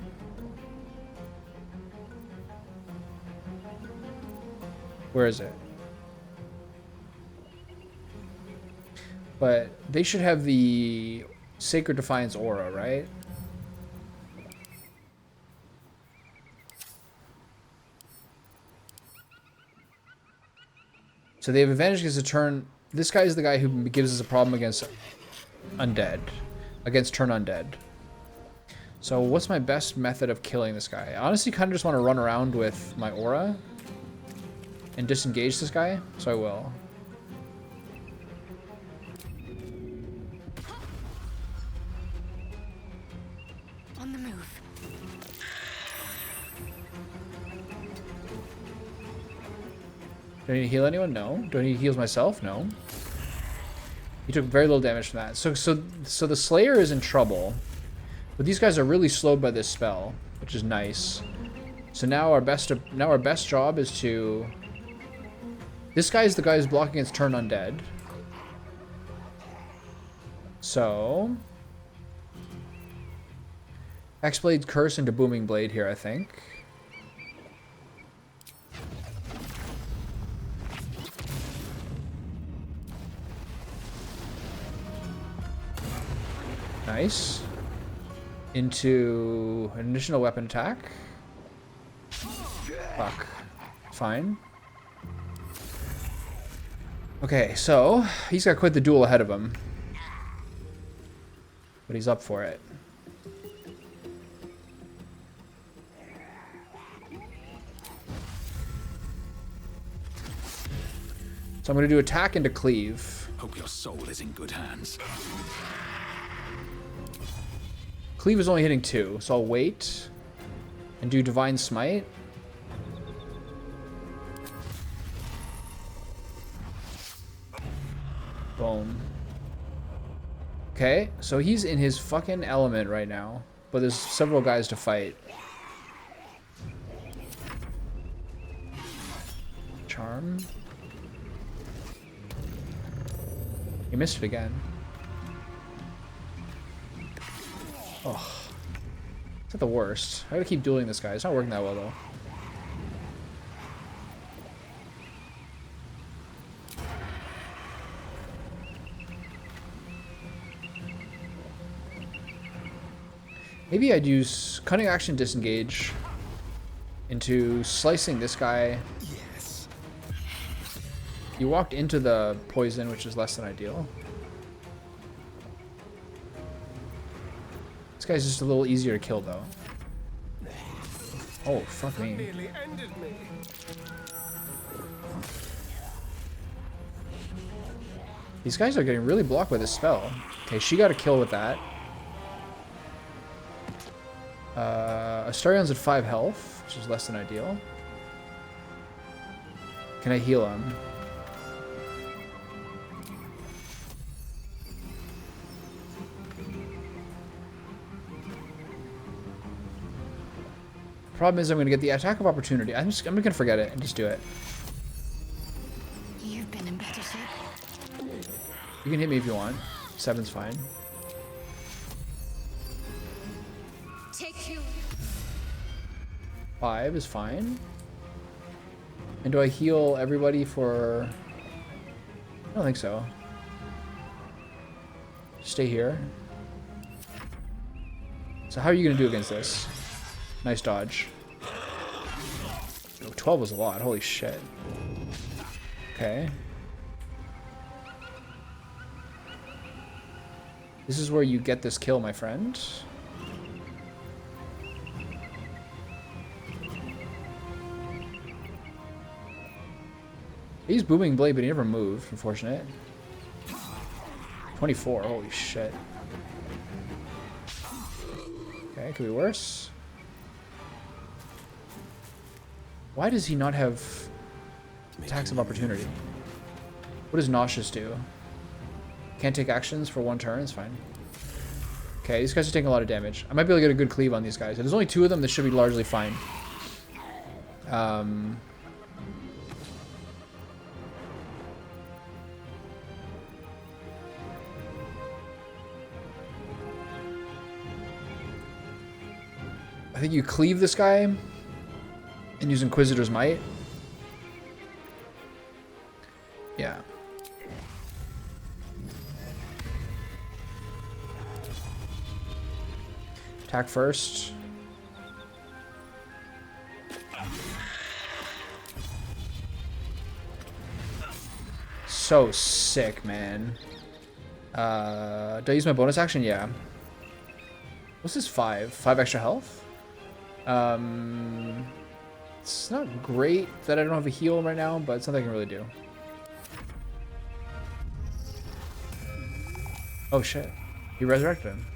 Where is it? But they should have the Sacred Defiance aura, right? So they have advantage against a turn. This guy is the guy who gives us a problem against undead. Against turn undead. So what's my best method of killing this guy? I honestly kind of just want to run around with my aura and disengage this guy, so I will.
On the move.
Do I need to heal anyone? No. Do I need to heal myself? No. He took very little damage from that. So the Slayer is in trouble. But these guys are really slowed by this spell, which is nice. So now our best job is to... This guy is the guy who's blocking against turn undead. So... Hexblade Curse into Booming Blade here, I think. Nice. Into an additional weapon attack. Fuck. Fine. Okay, so he's got quite the duel ahead of him. But he's up for it. So I'm going to do attack into cleave.
Hope your soul is in good hands.
Cleave is only hitting 2, so I'll wait and do Divine Smite. Boom. Okay, so he's in his fucking element right now, but there's several guys to fight. Charm. He missed it again. Oh. It's not the worst. I gotta keep dueling this guy. It's not working that well, though. Maybe I'd use Cunning Action Disengage into slicing this guy.
Yes.
You walked into the poison, which is less than ideal. This guy's just a little easier to kill, though. Oh, fuck me.
Nearly ended me.
These guys are getting really blocked by this spell. Okay, she got a kill with that. Astarion's at 5 health, which is less than ideal. Can I heal him? Problem is I'm going to get the attack of opportunity. I'm going to forget it and just do it.
You've been in better shape.
You can hit me if you want. 7's fine.
Take you.
5 is fine. And do I heal everybody for... I don't think so. Stay here. So how are you going to do against this? Nice dodge. Oh, 12 was a lot. Holy shit. Okay. This is where you get this kill, my friend. He's booming blade, but he never moved. Unfortunate. 24. Holy shit. Okay, could be worse. Why does he not have attacks of opportunity? What does Nauseous do? Can't take actions for 1 turn. It's fine. Okay, these guys are taking a lot of damage. I might be able to get a good cleave on these guys. If there's only 2 of them, this should be largely fine. I think you cleave this guy and use Inquisitor's Might. Yeah. Attack first. So sick, man. Do I use my bonus action? Yeah. What's this 5? 5 extra health? It's not great that I don't have a heal right now, but it's something I can really do. Oh shit. He resurrected him.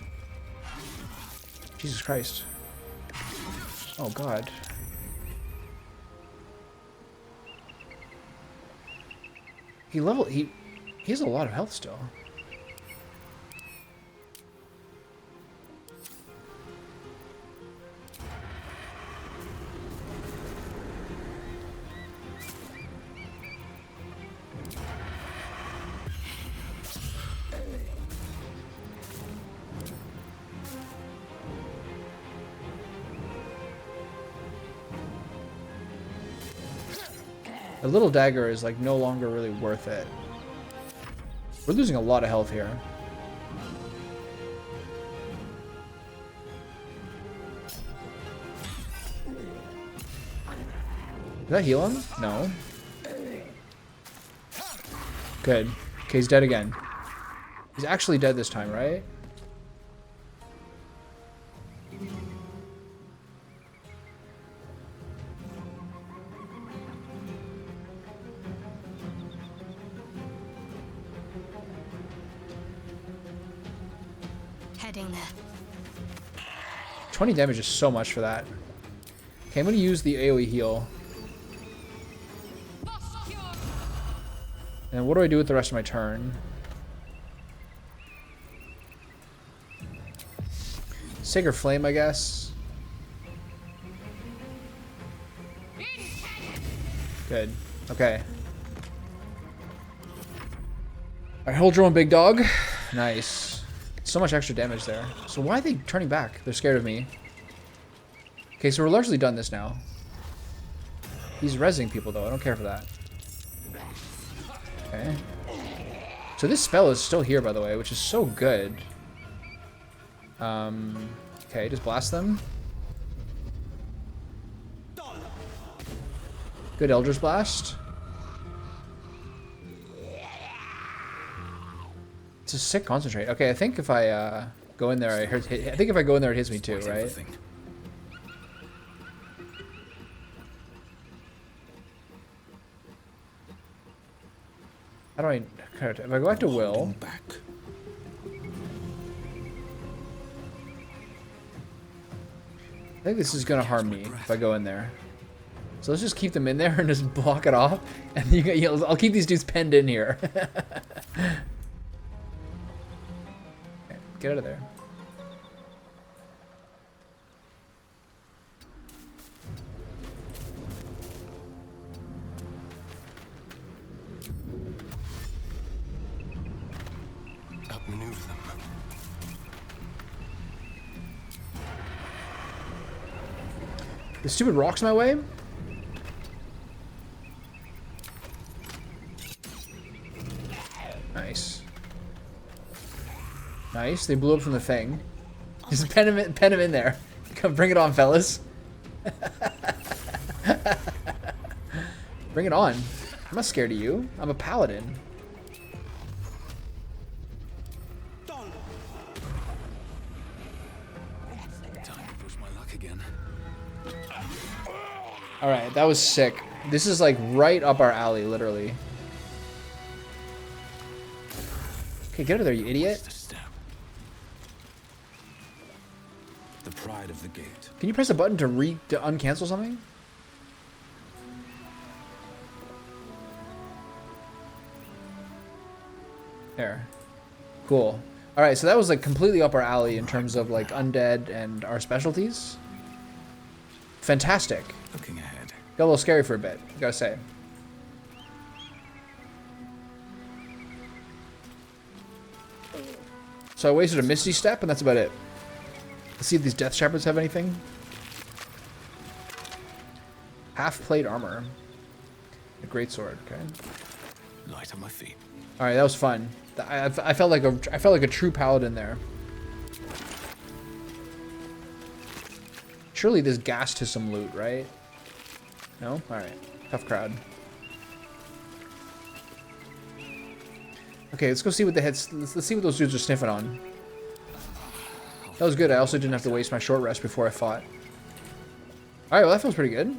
Jesus Christ. Oh god. He has a lot of health still. A little dagger is like no longer really worth it. We're losing a lot of health here. Did that heal him? No. Good. Okay, he's dead again. He's actually dead this time, right?
Heading there.
20 damage is so much for that. Okay, I'm going to use the AoE heal. And what do I do with the rest of my turn? Sacred Flame, I guess. Good. Okay. Alright, hold your own, big dog. Nice. So much extra damage there. So why are they turning back? They're scared of me. Okay, so we're largely done this now. He's rezzing people, though. I don't care for that. Okay. So this spell is still here, by the way, which is so good. Okay, just blast them. Good Eldritch Blast. It's a sick concentrate. Okay, I think if I go in there, I think if I go in there, it hits me too, right? How do I... If I go back to Will...
Holding back.
I think this is going to harm me if I go in there. So let's just keep them in there and just block it off. And I'll keep these dudes penned in here. Okay, get out of there.
Outmaneuver them.
The stupid rock's in my way? Nice. Nice. They blew up from the thing. Just pen him in there. Come, bring it on, fellas. Bring it on. I'm not scared of you. I'm a paladin.
Time to push my luck again.
Alright, that was sick. This is like right up our alley, literally. Okay, get out of there, you idiot.
Just a step. The pride of the gate.
Can you press a button to uncancel something? There. Cool. Alright, so that was like completely up our alley in terms of like undead and our specialties. Fantastic.
Looking ahead.
Got a little scary for a bit, gotta say. So I wasted a Misty Step, and that's about it. Let's see if these Death Shepherds have anything. Half-plate armor. A great sword, okay.
Light on my feet.
Alright, that was fun. I felt like a true paladin there. Surely this gas to some loot, right? No? Alright. Tough crowd. Okay, let's go see what the heads. Let's see what those dudes are sniffing on. That was good. I also didn't have to waste my short rest before I fought. Alright, well that feels pretty good.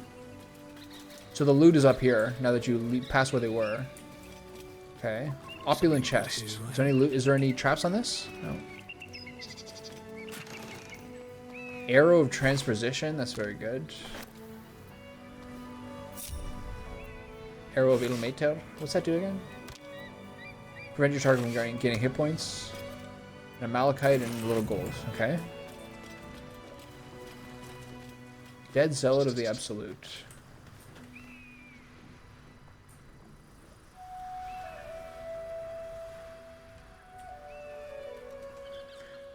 So the loot is up here, now that you pass where they were. Okay. Opulent chest. Is there any loot? Is there any traps on this? No. Arrow of transposition. That's very good. Arrow of Illuminator. What's that do again? Prevent your target from gaining hit points. And a malachite and a little gold. Okay. Dead Zealot of the Absolute.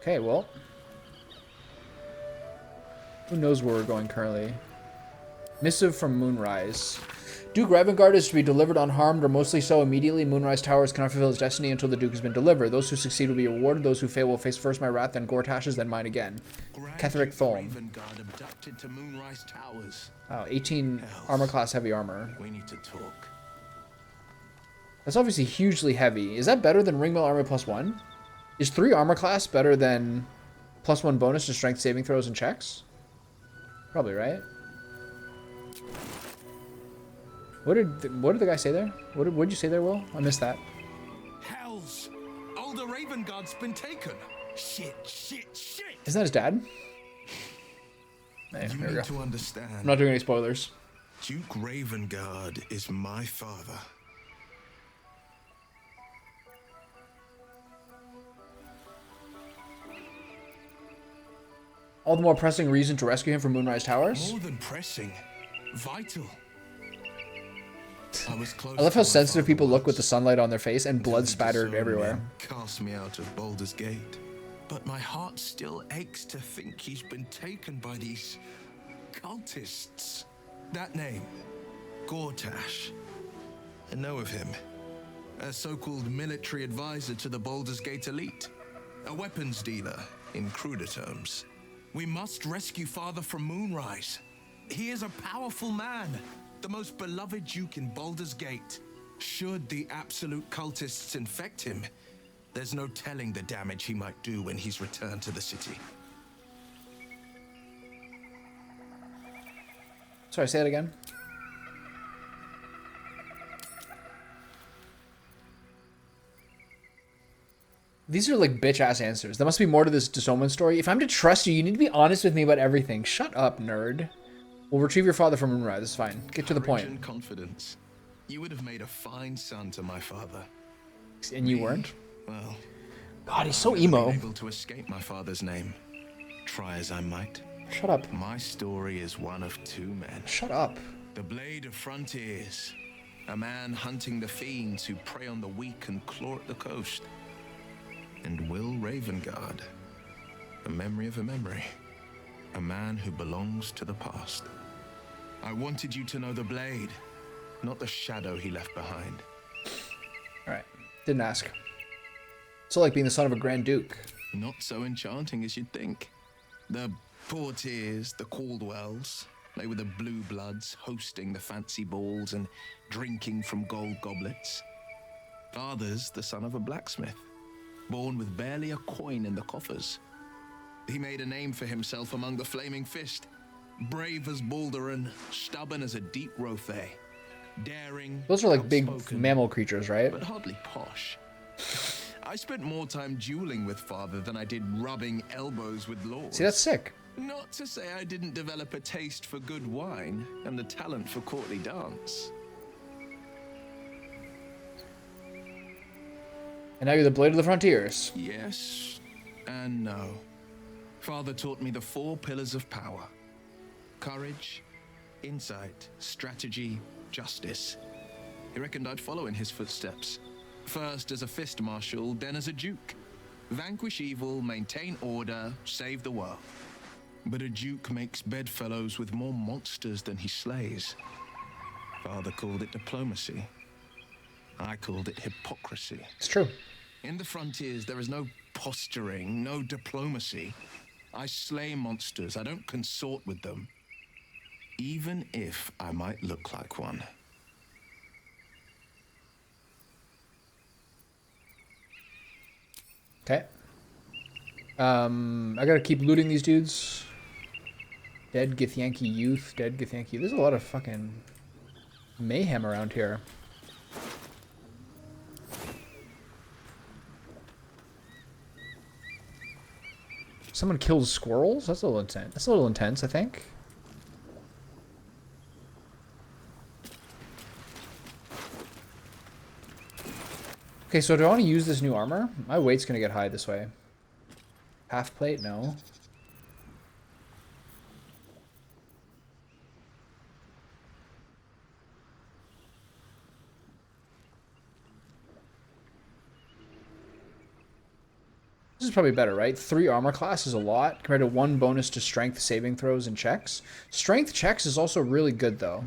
Okay, well. Who knows where we're going currently? Missive from Moonrise. Duke Ravengard is to be delivered unharmed, or mostly so immediately. Moonrise Towers cannot fulfill his destiny until the Duke has been delivered. Those who succeed will be rewarded. Those who fail will face first my wrath, then Gortash's, then mine again. Ketheric Thulm.
Ravengard abducted to Moonrise Towers.
Oh, 18 armor class heavy armor.
We need to talk.
That's obviously hugely heavy. Is that better than Ringmail Armor +1? Is 3 armor class better than +1 bonus to strength saving throws and checks? Probably, right? What did the guy say there? What did you say there, Will? I missed that.
Hells! Older Ravengard's been taken. Shit, shit, shit!
Isn't that his dad? Hey,
You
there we
need
go.
to understand.
I'm not doing any spoilers.
Duke Ravengard is my father.
All the more pressing reason to rescue him from Moonrise Towers.
More than pressing, vital. I was close
I love
to
how
my
sensitive
father
people look with
once,
the sunlight on their face and
until
blood
the
spattered
Discern
everywhere.
men cast me out of Baldur's Gate. But my heart still aches to think he's been taken by these cultists. That name, Gortash. I know of him. A so-called military advisor to the Baldur's Gate elite. A weapons dealer, in cruder terms. We must rescue Father from Moonrise. He is a powerful man, the most beloved Duke in Baldur's Gate. Should the absolute cultists infect him, there's no telling the damage he might do when he's returned to the city.
Sorry, say it again. These are like bitch ass answers. There must be more to this Disomen story. If I'm to trust you, you need to be honest with me about everything. Shut up, nerd. We'll retrieve your father from Moonrise. It's fine. Get to the
Courage
point.
and confidence. You would have made a fine son to my father.
And you weren't?
Well,
God, he's so
never
emo.
been able to escape my father's name. Try as I might.
Shut up.
My story is one of two men.
Shut up.
The Blade of Frontiers. A man hunting the fiends who prey on the weak and claw at the coast. And Will Ravengard. A memory of a memory. A man who belongs to the past. I wanted you to know the Blade, not the shadow he left behind.
Alright. Didn't ask. It's like being the son of a Grand Duke.
Not so enchanting as you'd think. The Portiers, the Caldwells, they were the blue bloods hosting the fancy balls and drinking from gold goblets. Father's the son of a blacksmith, born with barely a coin in the coffers. He made a name for himself among the Flaming Fist, brave as Baldur and stubborn as a deep Rothe. Daring,
Those are like big
outspoken,
mammal creatures, right?
but hardly posh. I spent more time dueling with father than I did rubbing elbows with lords.
See, that's sick.
Not to say I didn't develop a taste for good wine and the talent for courtly dance.
And now you're the Blade of the Frontiers.
Yes and no. Father taught me the 4 pillars of power. Courage, insight, strategy, justice. He reckoned I'd follow in his footsteps. First as a fist marshal, then as a duke. Vanquish evil, maintain order, save the world. But a duke makes bedfellows with more monsters than he slays. Father called it diplomacy. I called it hypocrisy.
It's true.
In the Frontiers, there is no posturing, no diplomacy. I slay monsters, I don't consort with them. Even if I might look like one.
Okay. I gotta keep looting these dudes. Dead Githyanki youth, dead Githyanki. There's a lot of fucking mayhem around here. Someone kills squirrels? That's a little intense. That's a little intense, I think. Okay, so do I want to use this new armor? My weight's gonna get high this way. Half plate? No. This is probably better, right? 3 armor class is a lot compared to 1 bonus to strength saving throws and checks. Strength checks is also really good, though.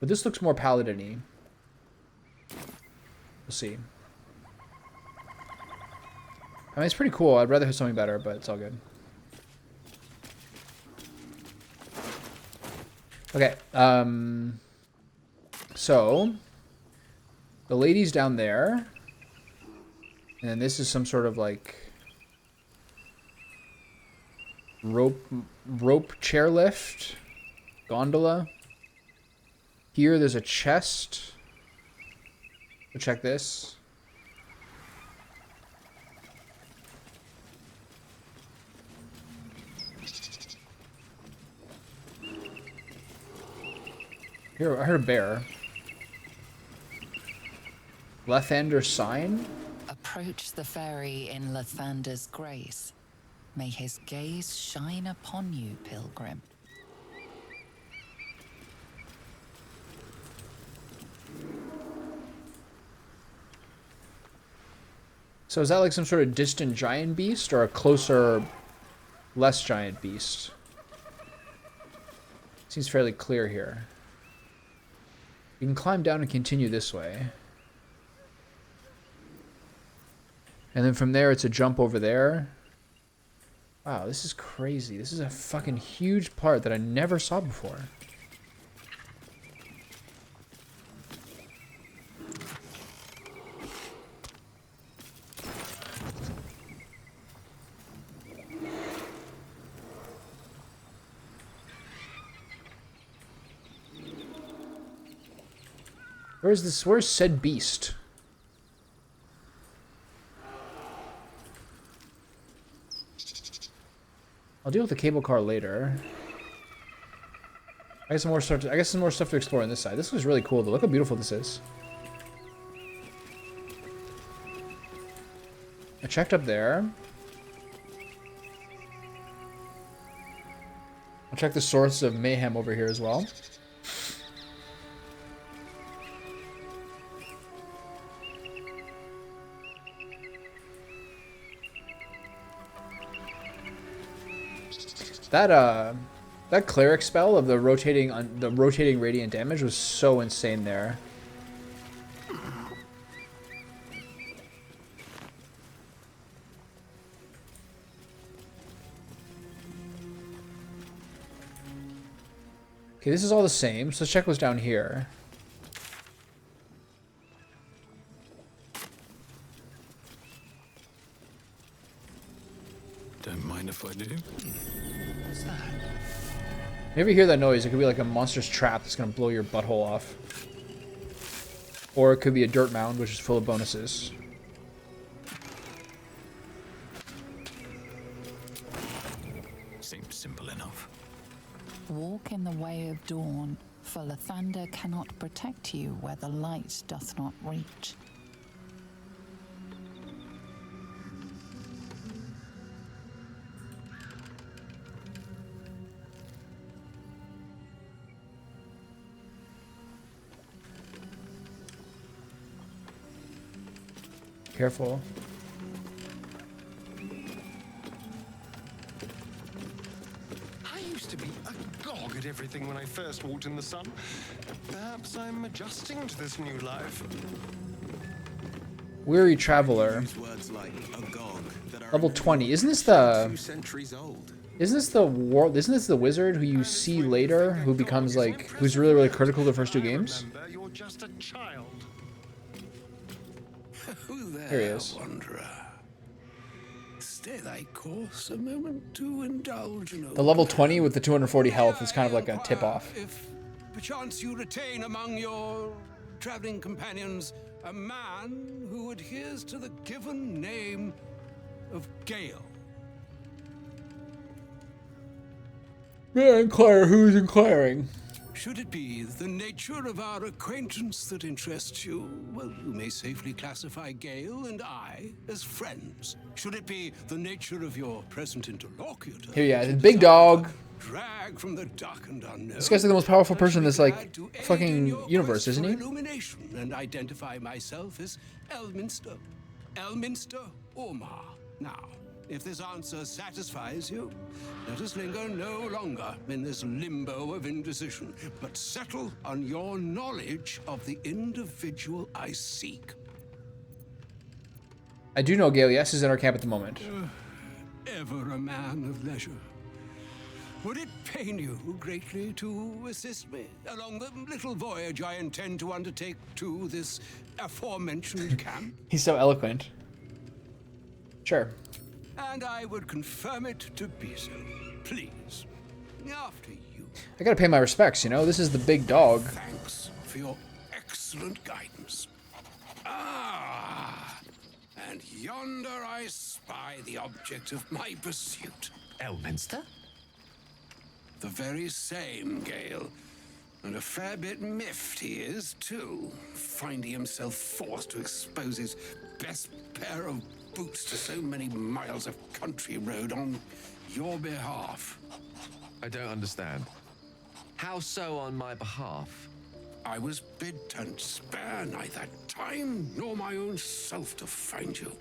But this looks more paladin-y. We'll see. I mean, it's pretty cool. I'd rather have something better, but it's all good. Okay. So, the lady's down there. And then this is some sort of like rope chairlift gondola. Here there's a chest. We'll check this. Here I heard a bear. Lathander sign?
Approach the fairy in Lathander's grace. May his gaze shine upon you, pilgrim.
So is that like some sort of distant giant beast or a closer, less giant beast? Seems fairly clear here. You can climb down and continue this way. And then from there, it's a jump over there. Wow, this is crazy. This is a fucking huge part that I never saw before. Where's this? Where's said beast? I'll deal with the cable car later. I guess some more stuff. I guess some more stuff to explore on this side. This was really cool though. Look how beautiful this is. I checked up there. I'll check the source of mayhem over here as well. That cleric spell of the rotating radiant damage was so insane there. Okay, this is all the same, so let's check what's down here.
Don't mind if I do.
What's that?
Whenever you hear that noise, it could be like a monster's trap that's gonna blow your butthole off. Or it could be a dirt mound, which is full of bonuses.
Seems simple enough.
Walk in the way of dawn, for Lathander cannot protect you where the light doth not reach.
Careful.
I used to be agog at everything when I first walked in the sun. Perhaps I'm adjusting to this new life.
Weary Traveler.
Use words like agog that are
Level
only
20. Isn't this the
2 centuries old.
isn't this the wizard who you see later who becomes like who's really, really critical the first two games?
Remember, you're just a child.
Who there,
Here he is.
wanderer? Stay thy course a moment to indulge in
The level 20 with the 240 health is kind of like a tip off.
If perchance you retain among your traveling companions a man who adheres to the given name of Gale.
May I inquire who's inquiring?
Should it be the nature of our acquaintance that interests you, well, you may safely classify Gale and I as friends. Should it be the nature of your present interlocutor?
Here, yeah,
that
the
you
big
desire
dog.
to Drag from the dark and unknown.
This guy's like the most powerful person in this like
Glad to aid in
fucking
your
universe,
quest
isn't
for
he?
Illumination and identify myself as Elminster. Elminster Ormar. Now, if this answer satisfies you, let us linger no longer in this limbo of indecision, but settle on your knowledge of the individual I seek.
I do know Gale, yes, is in our camp at the moment.
Ever a man of leisure. Would it pain you greatly to assist me along the little voyage I intend to undertake to this aforementioned camp?
He's so eloquent. Sure.
And I would confirm it to be so. Please. After you.
I gotta pay my respects, you know? This is the big dog.
Thanks for your excellent guidance. Ah! And yonder I spy the object of my pursuit.
Elminster?
The very same, Gale. And a fair bit miffed he is, too, finding himself forced to expose his best pair of boots to so many miles of country road on your behalf.
I don't understand. How so on my behalf?
I was bid and spare neither time nor my own self to find you.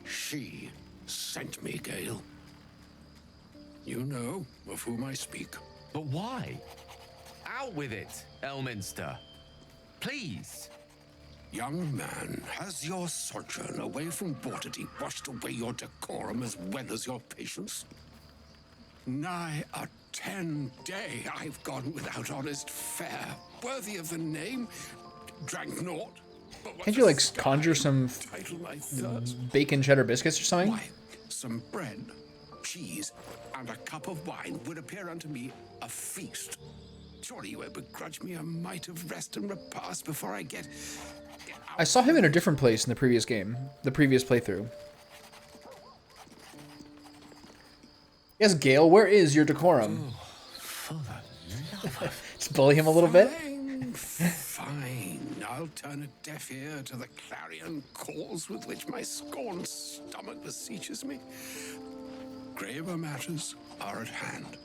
She sent me, Gale. You know of whom I speak.
But why? Out with it, Elminster. Please.
Young man, has your sojourn away from Bortity washed away your decorum as well as your patience? Nigh a 10-day I've gone without honest fare, worthy of the name, drank naught. But what
Can't you, like,
the sky
conjure some
title my thirst?
bacon cheddar biscuits or something?
Why, some bread, cheese, and a cup of wine would appear unto me a feast. Surely you won't begrudge me a mite of rest and repast before I get...
I saw him in a different place in the previous game, the previous playthrough. Yes, Gale, where is your decorum? Just bully him a little bit.
Fine. I'll turn a deaf ear to the clarion calls with which my scorned stomach beseeches me. Graver matters are at hand.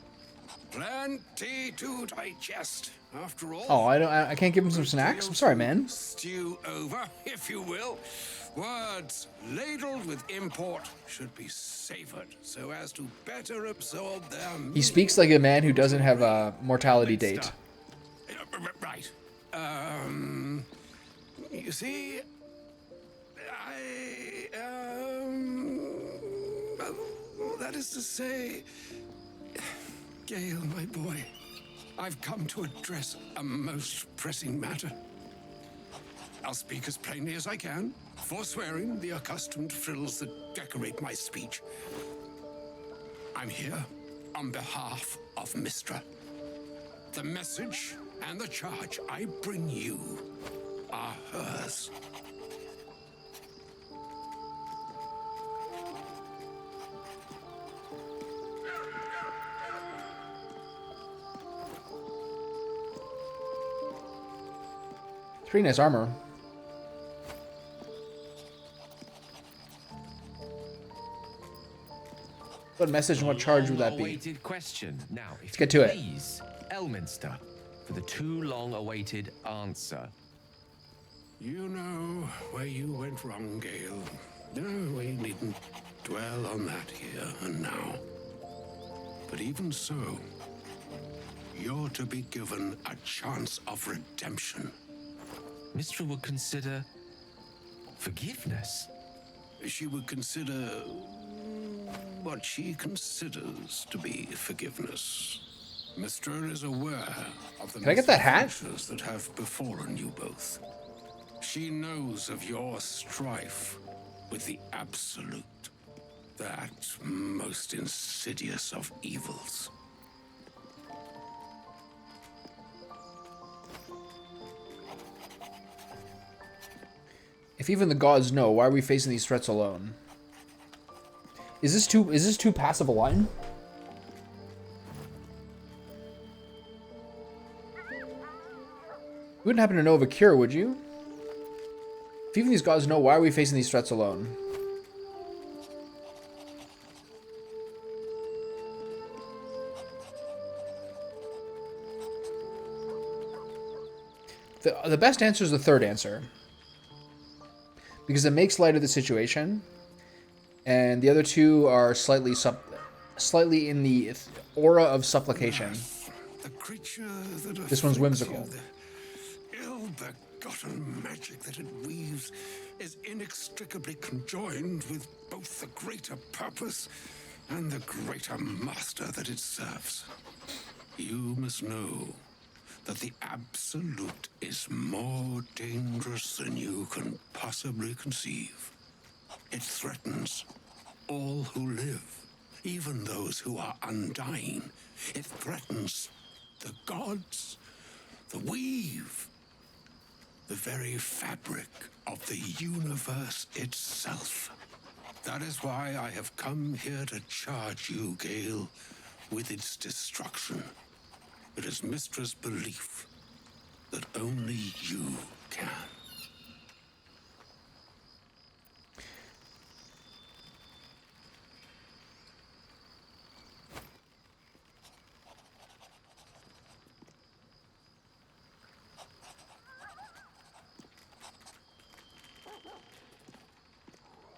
Plenty to digest, after all.
Oh, I can't give him some snacks? I'm sorry, man.
Stew over, if you will. Words ladled with import should be savored so as to better absorb their
He speaks like a man who doesn't have a mortality date.
Right. You see, that is to say, Gale, my boy, I've come to address a most pressing matter. I'll speak as plainly as I can, forswearing the accustomed frills that decorate my speech. I'm here on behalf of Mystra. The message and the charge I bring you are hers.
Pretty nice armor. What message and what charge would that be?
Long-awaited question. Now, if
Let's get to it.
please, Elminster, for the too long-awaited answer.
You know where you went wrong, Gale. No, we needn't dwell on that here and now. But even so, you're to be given a chance of redemption.
Mystra would consider forgiveness.
She would consider what she considers to be forgiveness. Mystra is aware of the
Can I get that hat?
misadventures that have befallen you both. She knows of your strife with the Absolute, that most insidious of evils.
If even the gods know, why are we facing these threats alone? Is this too passive a line? You wouldn't happen to know of a cure, would you? If even these gods know, why are we facing these threats alone? The best answer is the third answer. Because it makes light of the situation. And the other two are slightly in the aura of supplication.
The creature that
This one's
afflicts you,
whimsical.
the ill-begotten magic that it weaves is inextricably conjoined with both the greater purpose and the greater master that it serves. You must know that the Absolute is more dangerous than you can possibly conceive. It threatens all who live, even those who are undying. It threatens the gods, the weave, the very fabric of the universe itself. That is why I have come here to charge you, Gale, with its destruction. It is Mystra's belief that only you can.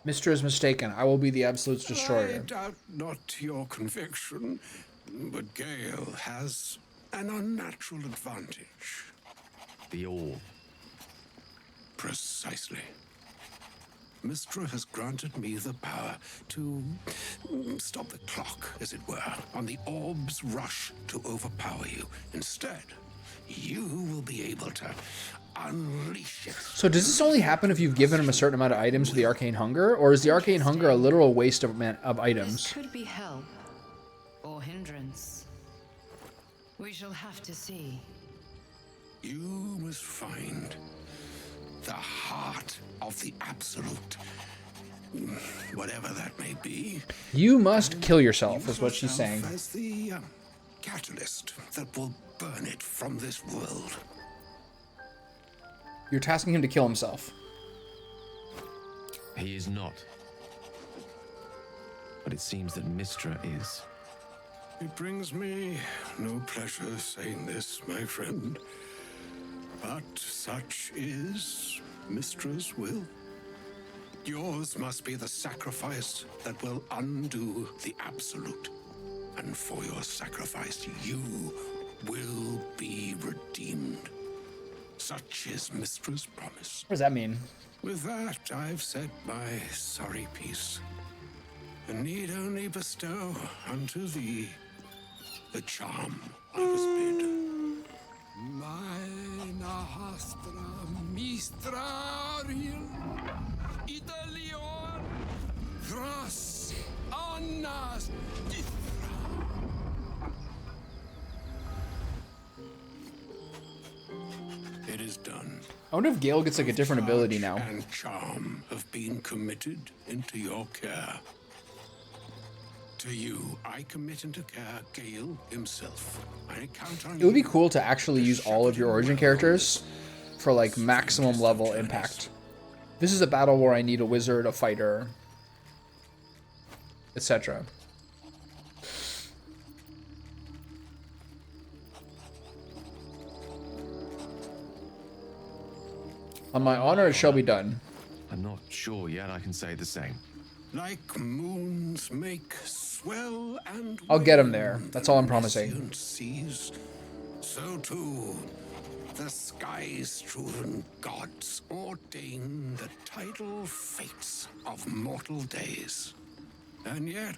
Mystra is mistaken. I will be the Absolute's
I
destroyer.
doubt not your conviction, but Gale has an unnatural advantage.
The all.
Precisely. Mystra has granted me the power to stop the clock, as it were, on the orb's rush to overpower you. Instead, you will be able to unleash it.
So does this only happen if you've given him a certain amount of items with the Arcane Hunger? Or is the Arcane Hunger a literal waste of items?
This could be help or hindrance. We shall have to see.
You must find the heart of the Absolute Whatever that may be.
You must kill yourself, is what she's saying.
As the catalyst that will burn it from this world.
You're tasking him to kill himself.
He is not. But it seems that Mystra is.
It brings me no pleasure saying this, my friend. But such is Mystra's will. Yours must be the sacrifice that will undo the absolute. And for your sacrifice, you will be redeemed. Such is Mystra's promise.
What does that mean?
With that, I've said my sorry piece, and need only bestow unto thee the charm I was bid. Mina hastra mistrariel Italion Thras Annas It is done.
I wonder if Gale gets like a different ability now.
And charm have been committed into your care. To you, I commit into care Gale himself. I count on
It would be cool to actually use all of your origin characters for like maximum level impact. This is a battle where I need a wizard, a fighter, etc. On my honor, it shall be done.
I'm not sure yet I can say the same.
Like moons make swell and
I'll get him there. That's all I'm promising.
Seas, so too the sky-strewn gods ordain the tidal fates of mortal days. And yet,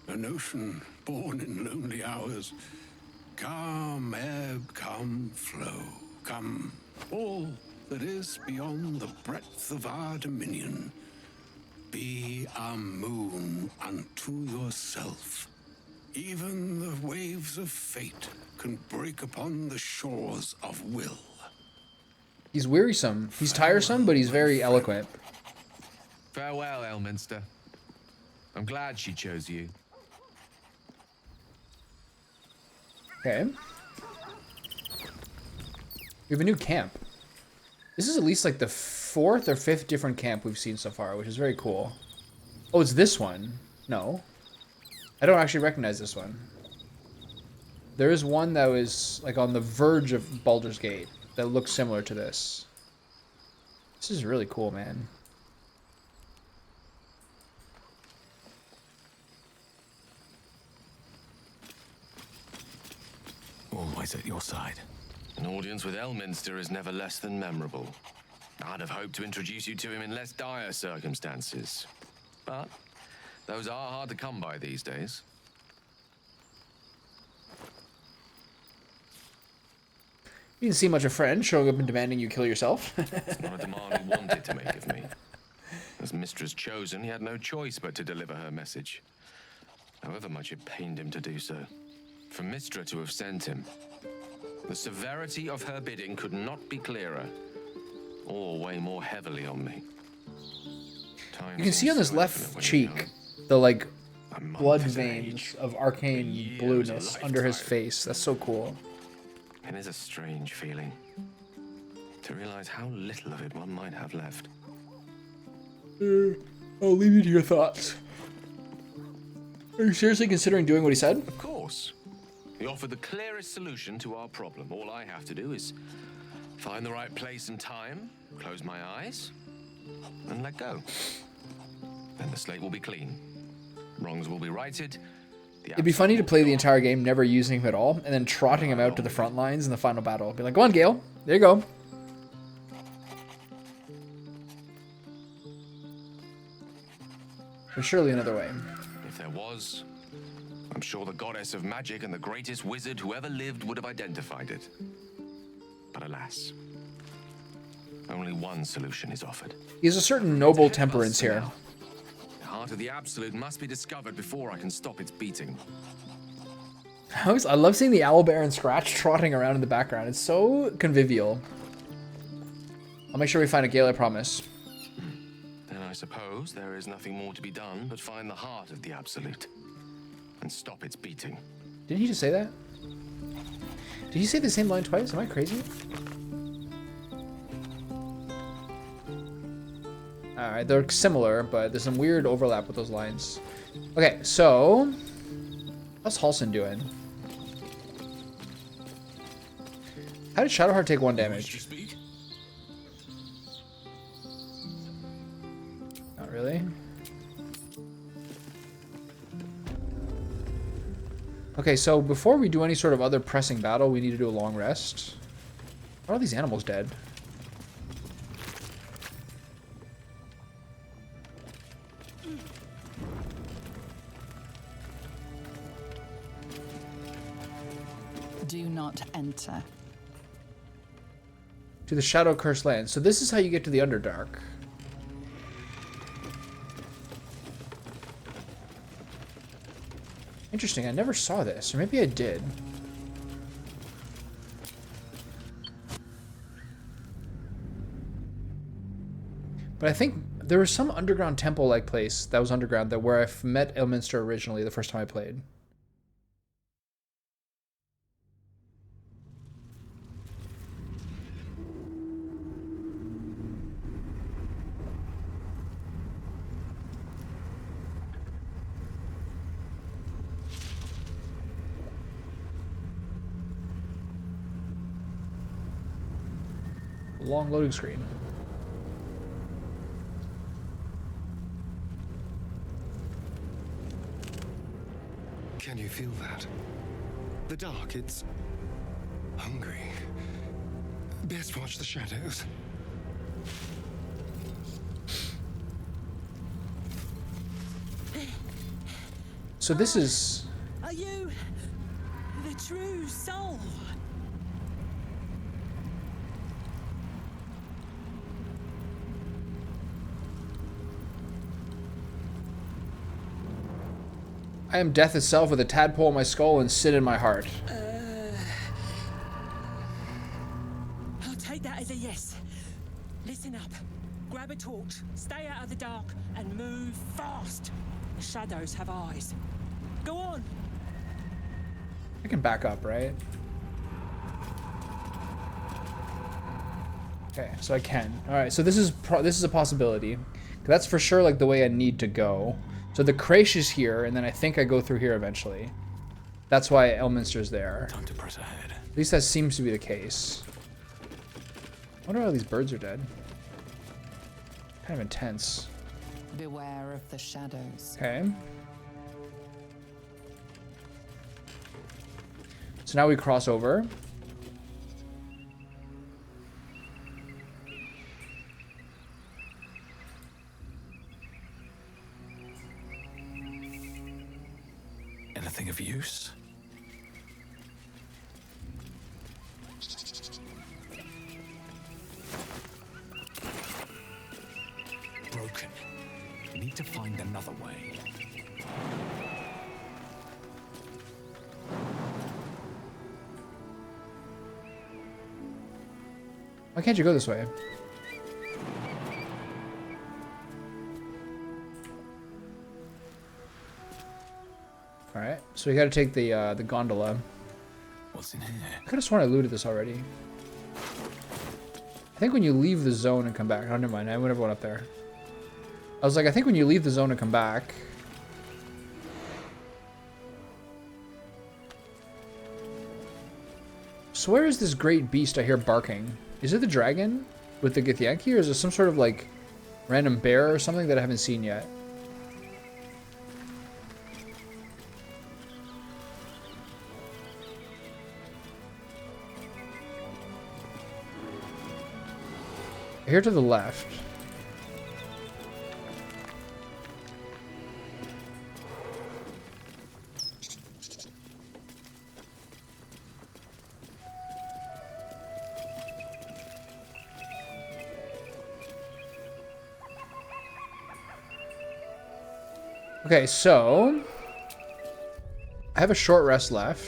an ocean born in lonely hours, come ebb, come flow, come all that is beyond the breadth of our dominion. Be a moon unto yourself. Even the waves of fate can break upon the shores of will.
He's wearisome. He's tiresome, but he's very eloquent.
Farewell, Elminster. I'm glad she chose you.
Okay. We have a new camp. This is at least like the 4th or 5th different camp we've seen so far, which is very cool. Oh, it's this one. No. I don't actually recognize this one. There is one that was like on the verge of Baldur's Gate that looks similar to this. This is really cool, man.
Always at your side.
An audience with Elminster is never less than memorable. I'd have hoped to introduce you to him in less dire circumstances. But those are hard to come by these days.
You didn't seem much a friend, showing up and demanding you kill yourself.
It's not a demand he wanted to make of me. As Mistress chosen, he had no choice but to deliver her message. However much it pained him to do so. For Mystra to have sent him, the severity of her bidding could not be clearer, or weigh more heavily on me.
You can see on his left cheek the like blood veins of arcane blueness under his face. That's so cool.
It is a strange feeling to realize how little of it one might have left.
I'll leave you to your thoughts. Are you seriously considering doing what he said?
Of course. He offered the clearest solution to our problem. All I have to do is find the right place and time, close my eyes, and let go. Then the slate will be clean. Wrongs will be righted.
It'd be funny to play the entire game never using him at all, and then trotting him out to the front lines in the final battle. Be like, go on, Gale. There you go. There's surely another way.
If there was, I'm sure the goddess of magic and the greatest wizard who ever lived would have identified it. But alas, only one solution is offered.
He has a certain noble temperance here.
The heart of the absolute must be discovered before I can stop its beating.
I love seeing the owlbear and Scratch trotting around in the background. It's so convivial. I'll make sure we find a Gale, I promise.
Then I suppose there is nothing more to be done but find the heart of the Absolute and stop its beating.
Didn't he just say that? Did he say the same line twice? Am I crazy? Alright, they're similar, but there's some weird overlap with those lines. Okay, so... how's Halsin doing? How did Shadowheart take 1 damage? Not really. Okay, so before we do any sort of other pressing battle, we need to do a long rest. Are all these animals dead?
Do not enter.
To the Shadow Cursed Land. So this is how you get to the Underdark. Interesting, I never saw this. Or maybe I did. But I think there was some underground temple-like place that was underground that where I met Elminster originally the first time I played. Long loading screen.
Can you feel that? The dark, it's hungry. Best watch the shadows.
So this is...
Are you the true soul?
I am death itself with a tadpole in my skull and sit in my heart.
I'll take that as a yes. Listen up. Grab a torch, stay out of the dark, and move fast. The shadows have eyes. Go on.
I can back up, right? Okay, so I can. All right, so this is a possibility. That's for sure like the way I need to go. So the Creche is here, and then I think I go through here eventually. That's why Elminster's there.
Time to press ahead.
At least that seems to be the case. I wonder how these birds are dead. Kind of intense.
Beware of the shadows.
Okay. So now we cross over.
Anything of use? Broken. Need to find another way.
Why can't you go this way? All right, so we got to take the gondola.
What's in here?
I could have sworn I looted this already. I think when you leave the zone and come back. Oh, never mind. I never went up there. I was like, I think when you leave the zone and come back. So where is this great beast I hear barking? Is it the dragon with the Githyanki, or is it some sort of like random bear or something that I haven't seen yet? Here to the left. Okay, so I have a short rest left.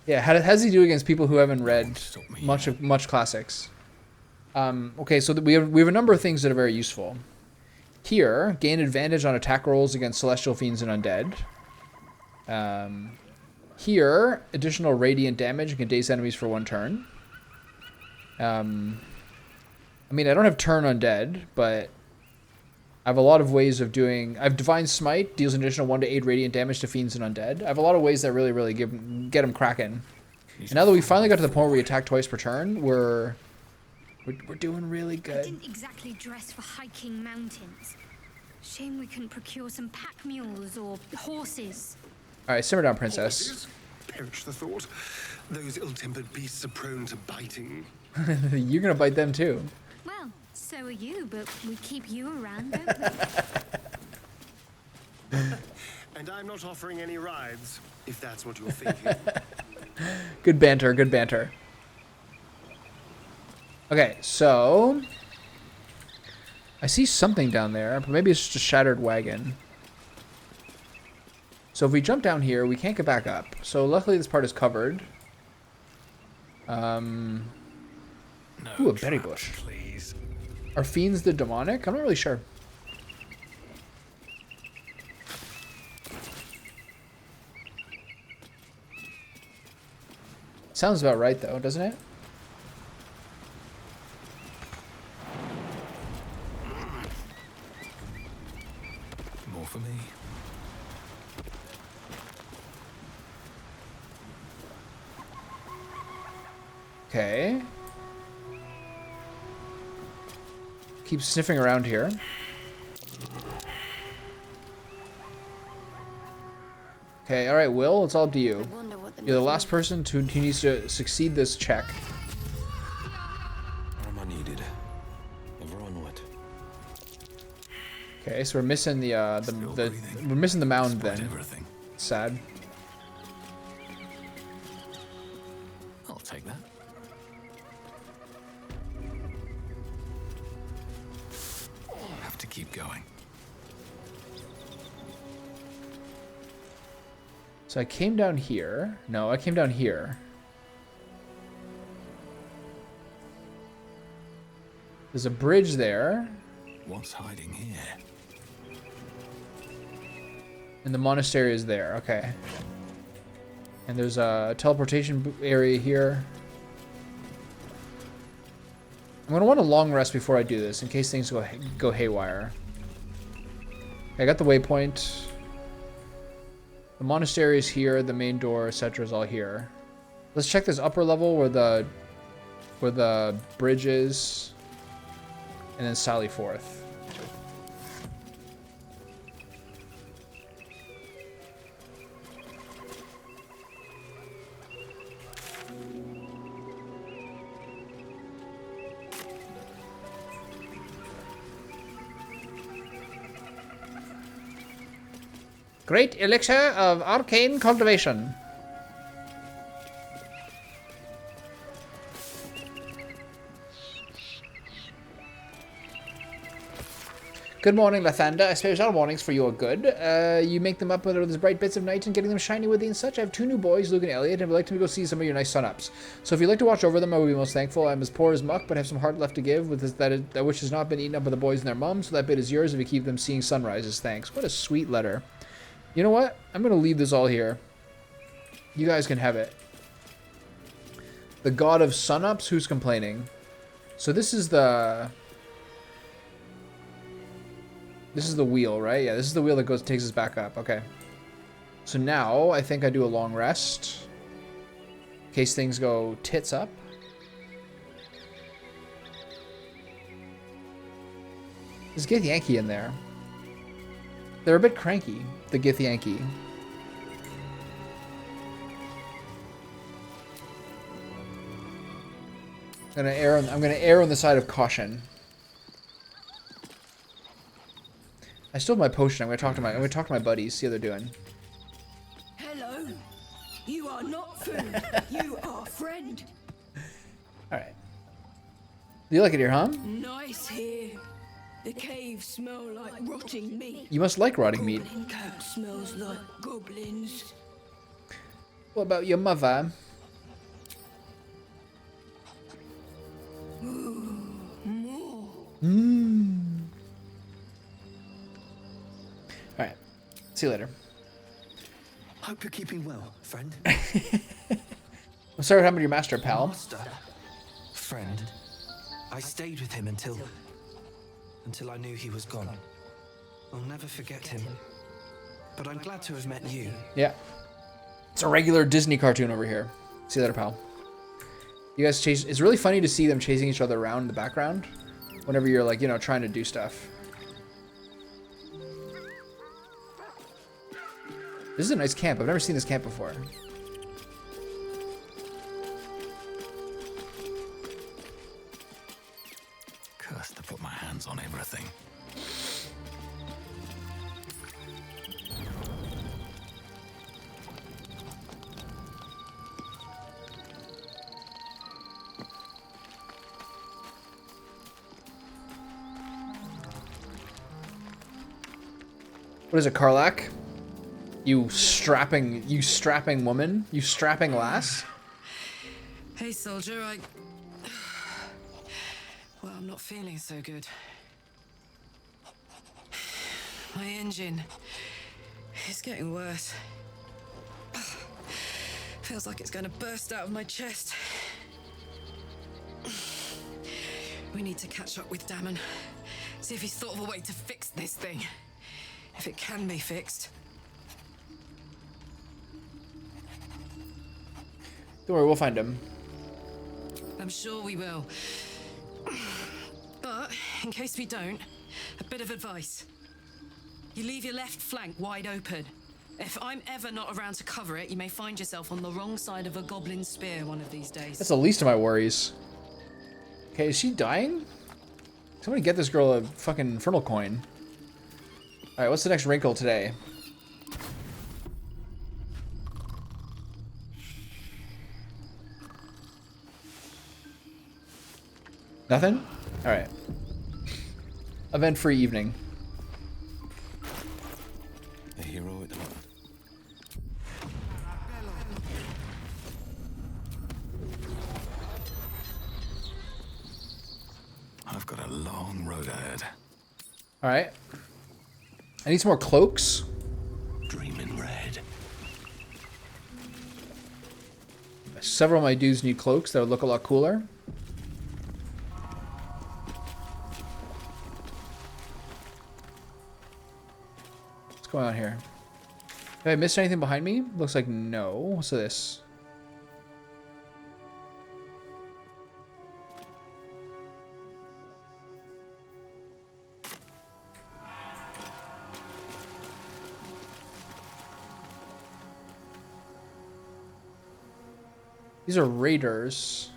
Yeah, how does he do against people who haven't read much classics? Okay, so we have a number of things that are very useful. Here, gain advantage on attack rolls against celestial fiends and undead. Here, additional radiant damage and can daze enemies for 1 turn. I mean, I don't have turn undead, but I have a lot of ways of doing... I have Divine Smite, deals an additional 1 to 8 radiant damage to fiends and undead. I have a lot of ways that really get them cracking. And now that we finally got to the point where we attack twice per turn, we're doing really good.
I didn't exactly dress for hiking mountains. Shame we couldn't procure some pack mules or horses.
Alright, simmer down, princess.
Horses? Perish the thought. Those ill-tempered beasts are prone to biting.
You're gonna bite them too.
Well, so are you, but we keep you around, don't we?
And I'm not offering any rides, if that's what you're thinking.
Good banter, good banter. Okay, so... I see something down there, but maybe it's just a shattered wagon. So if we jump down here, we can't get back up. So luckily this part is covered. Ooh, a berry bush.
Please.
Are fiends the demonic? I'm not really sure. Sounds about right though, doesn't it?
More for me.
Okay. Keep sniffing around here. Okay, alright, Will, it's all up to you. You're the last person who needs to succeed this check.
Armor needed. Ever onward.
Okay, so we're missing we're missing the mound then.
Everything.
Sad.
I'll take that. Have to keep going.
So I came down here. No, I came down here. There's a bridge there.
What's hiding here?
And the monastery is there. Okay. And there's a teleportation area here. I'm going to want a long rest before I do this in case things go haywire. Okay, I got the waypoint. The monastery is here, the main door, etc. is all here. Let's check this upper level where the bridge is, and then sally forth. Great elixir of arcane cultivation. Good morning, Lathander. I suppose all mornings for your good. You make them up with those bright bits of night and getting them shiny with thee and such. I have 2 new boys, Luke and Elliot, and would like to go see some of your nice sun-ups. So if you'd like to watch over them, I would be most thankful. I'm as poor as muck, but have some heart left to give, with that which has not been eaten up by the boys and their mums, so that bit is yours if you keep them seeing sunrises. Thanks. What a sweet letter. You know what? I'm going to leave this all here. You guys can have it. The god of sun-ups? Who's complaining? So this is the... This is the wheel, right? Yeah, this is the wheel that takes us back up. Okay. So now, I think I do a long rest. In case things go tits up. There's Githyanki in there. They're a bit cranky, the Githyanki. I'm gonna err on the side of caution. I still have my potion. I'm gonna talk to my buddies, see how they're doing.
Hello. You are not food. You are friend.
Alright. Do you like it here, huh?
Nice here. The caves smell like rotting meat.
You must like rotting meat.
Goblin coat smells like goblins.
What about your mother? Alright. See you later.
Hope you're keeping well, friend.
I'm sorry what happened to your master, pal.
Master? Friend. I stayed with him until I knew he was gone. I'll never forget him. But I'm glad to have met you.
Yeah. It's a regular Disney cartoon over here. See you later, pal. You guys chase. It's really funny to see them chasing each other around in the background whenever you're like, you know, trying to do stuff. This is a nice camp. I've never seen this camp before.
Cursed to put my hands on everything.
What is it, Karlak? You strapping woman? You strapping lass?
Hey, soldier, well, I'm not feeling so good. My engine is getting worse. Feels like it's going to burst out of my chest. We need to catch up with Damon. See if he's thought of a way to fix this thing. If it can be fixed.
Don't worry, we'll find him.
I'm sure we will. But, in case we don't, a bit of advice. You leave your left flank wide open. If I'm ever not around to cover it, you may find yourself on the wrong side of a goblin spear one of these days.
That's the least of my worries. Okay, is she dying? Somebody get this girl a fucking infernal coin. Alright, what's the next wrinkle today? Nothing? Alright. Event-free evening.
A hero at the moment. I've got a long road ahead.
Alright. I need some more cloaks.
Dreaming red.
Several of my dudes need cloaks that would look a lot cooler. What's going on here? Have I missed anything behind me? Looks like no. What's this? These are raiders.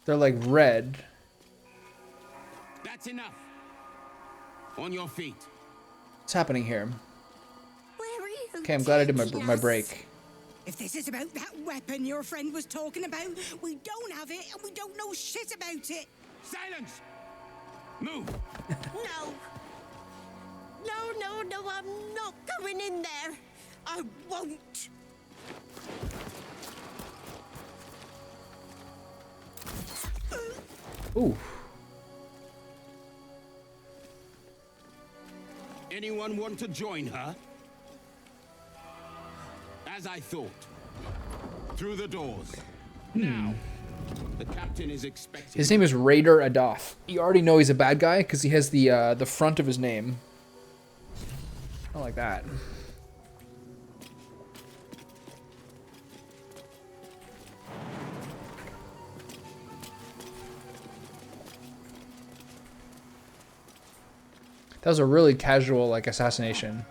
They're like red.
That's enough. On your feet.
What's happening here?
Where are you?
Okay, I'm glad I did my break.
If this is about that weapon your friend was talking about, we don't have it and we don't know shit about it.
Silence! Move!
No! No, I'm not going in there. I won't.
Ooh.
Anyone want to join her? As I thought. Through the doors. Now, the captain is expecting.
His name is Raider Adolf. You already know he's a bad guy because he has the front of his name. I like that. That was a really casual, like, assassination.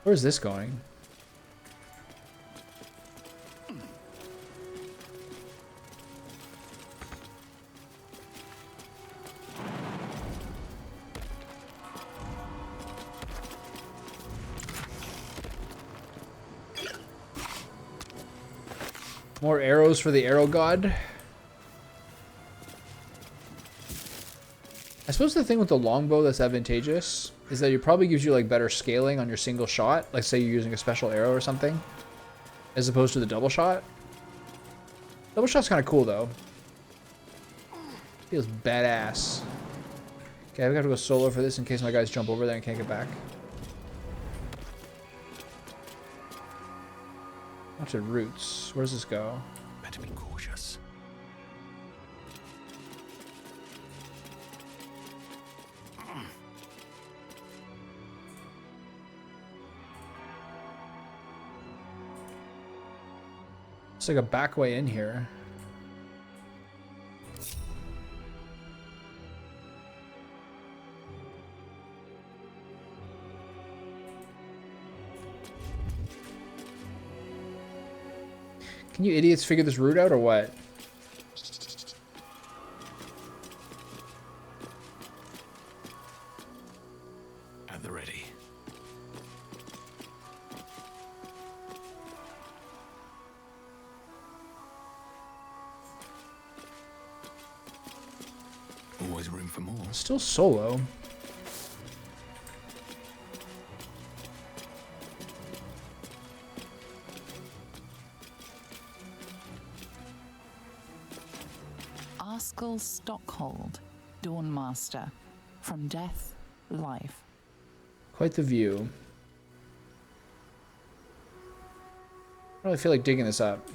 Where's this going? More arrows for the arrow god. I suppose the thing with the longbow that's advantageous is that it probably gives you like better scaling on your single shot. Like say you're using a special arrow or something, as opposed to the double shot. Double shot's kind of cool though. Feels badass. Okay, we got to go solo for this in case my guys jump over there and can't get back. Bunch of roots. Where does this go?
Better be cautious.
It's like a back way in here. Can you idiots figure this route out or what?
At the ready. Always room for more.
Still solo.
Askell Stockhold, Dawnmaster. From death, life.
Quite the view. I don't really feel like digging this up.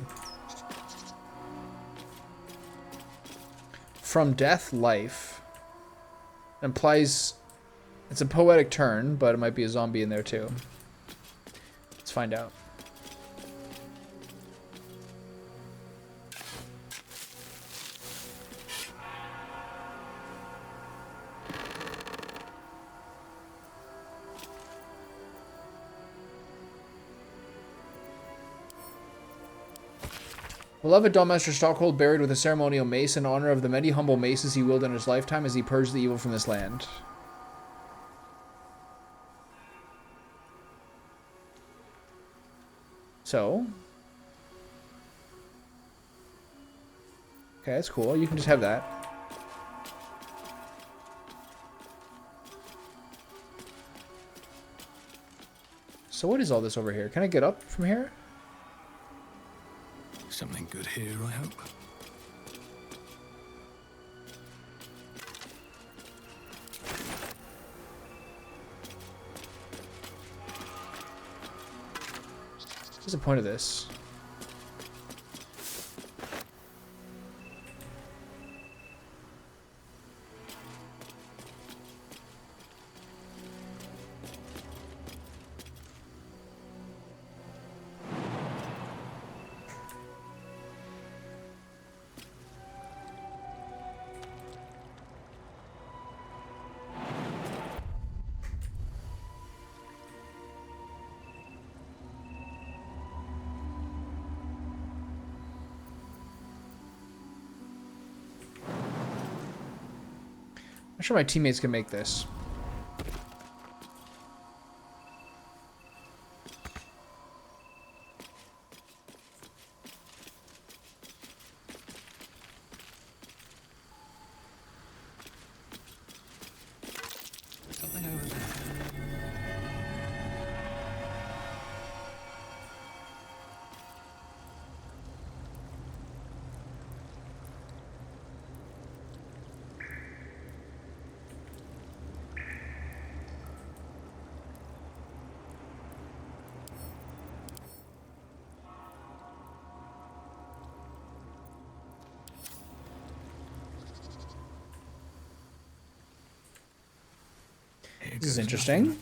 From death, life. Implies it's a poetic turn, but it might be a zombie in there too. Let's find out. Beloved Dawnmaster Stockhold buried with a ceremonial mace in honor of the many humble maces he wielded in his lifetime as he purged the evil from this land. So. Okay, that's cool. You can just have that. So what is all this over here? Can I get up from here?
Something good here, I hope.
What's the point of this? I'm sure my teammates can make this.
Something over there.
This is interesting.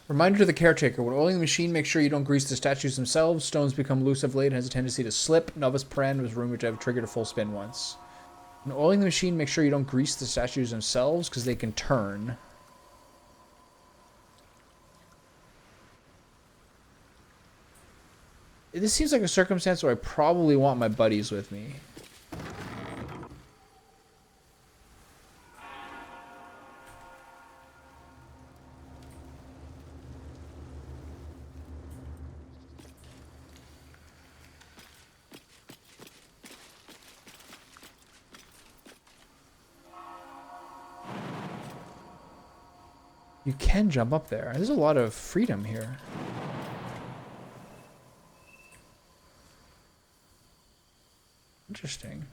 Reminder to the caretaker. When oiling the machine, make sure you don't grease the statues themselves. Stones become loose of late and has a tendency to slip. Novice Paren was rumored to have triggered a full spin once. When oiling the machine, make sure you don't grease the statues themselves because they can turn. This seems like a circumstance where I probably want my buddies with me. You can jump up there. There's a lot of freedom here. Interesting.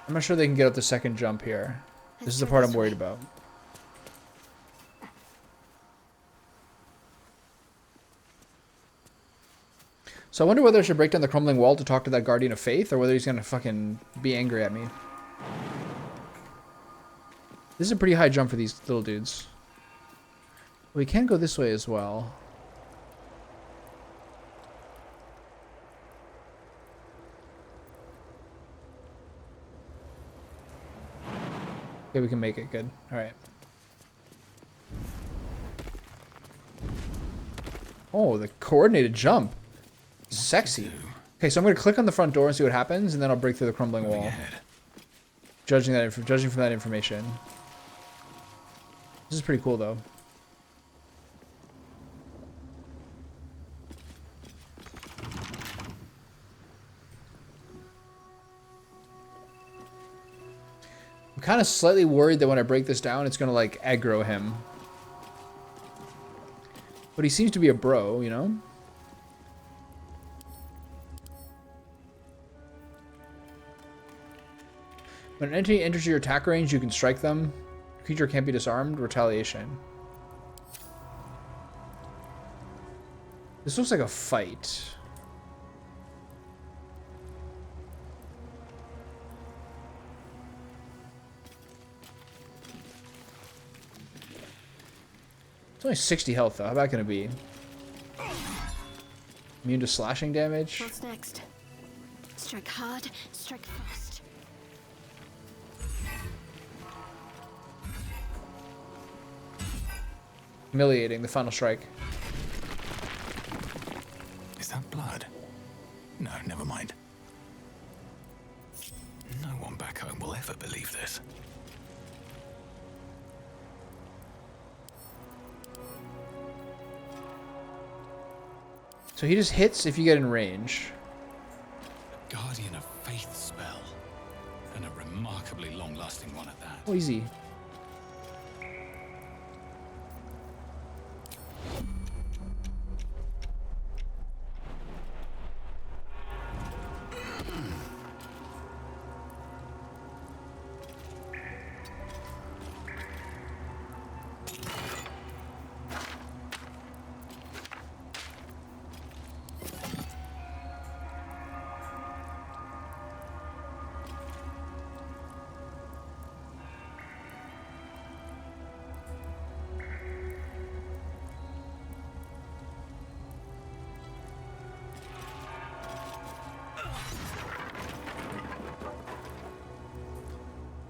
I'm not sure they can get up the second jump here. This is the part I'm worried about. So I wonder whether I should break down the crumbling wall to talk to that Guardian of Faith, or whether he's gonna fucking be angry at me. This is a pretty high jump for these little dudes. We can go this way as well. Okay, we can make it. Good. Alright. Oh, the coordinated jump. Sexy. Okay, so I'm going to click on the front door and see what happens, and then I'll break through the crumbling wall. Judging from that information. This is pretty cool, though. I'm kind of slightly worried that when I break this down, it's going to, like, aggro him. But he seems to be a bro, you know? When an entity enters your attack range, you can strike them. The creature can't be disarmed. Retaliation. This looks like a fight. It's only 60 health, though. How about going to be? Immune to slashing damage?
What's next? Strike hard, strike fast.
Humiliating, the final strike.
Is that blood? No, never mind. No one back home will ever believe this.
So he just hits if you get in range.
Guardian of Faith spell. And a remarkably long-lasting one at that.
Oh, easy.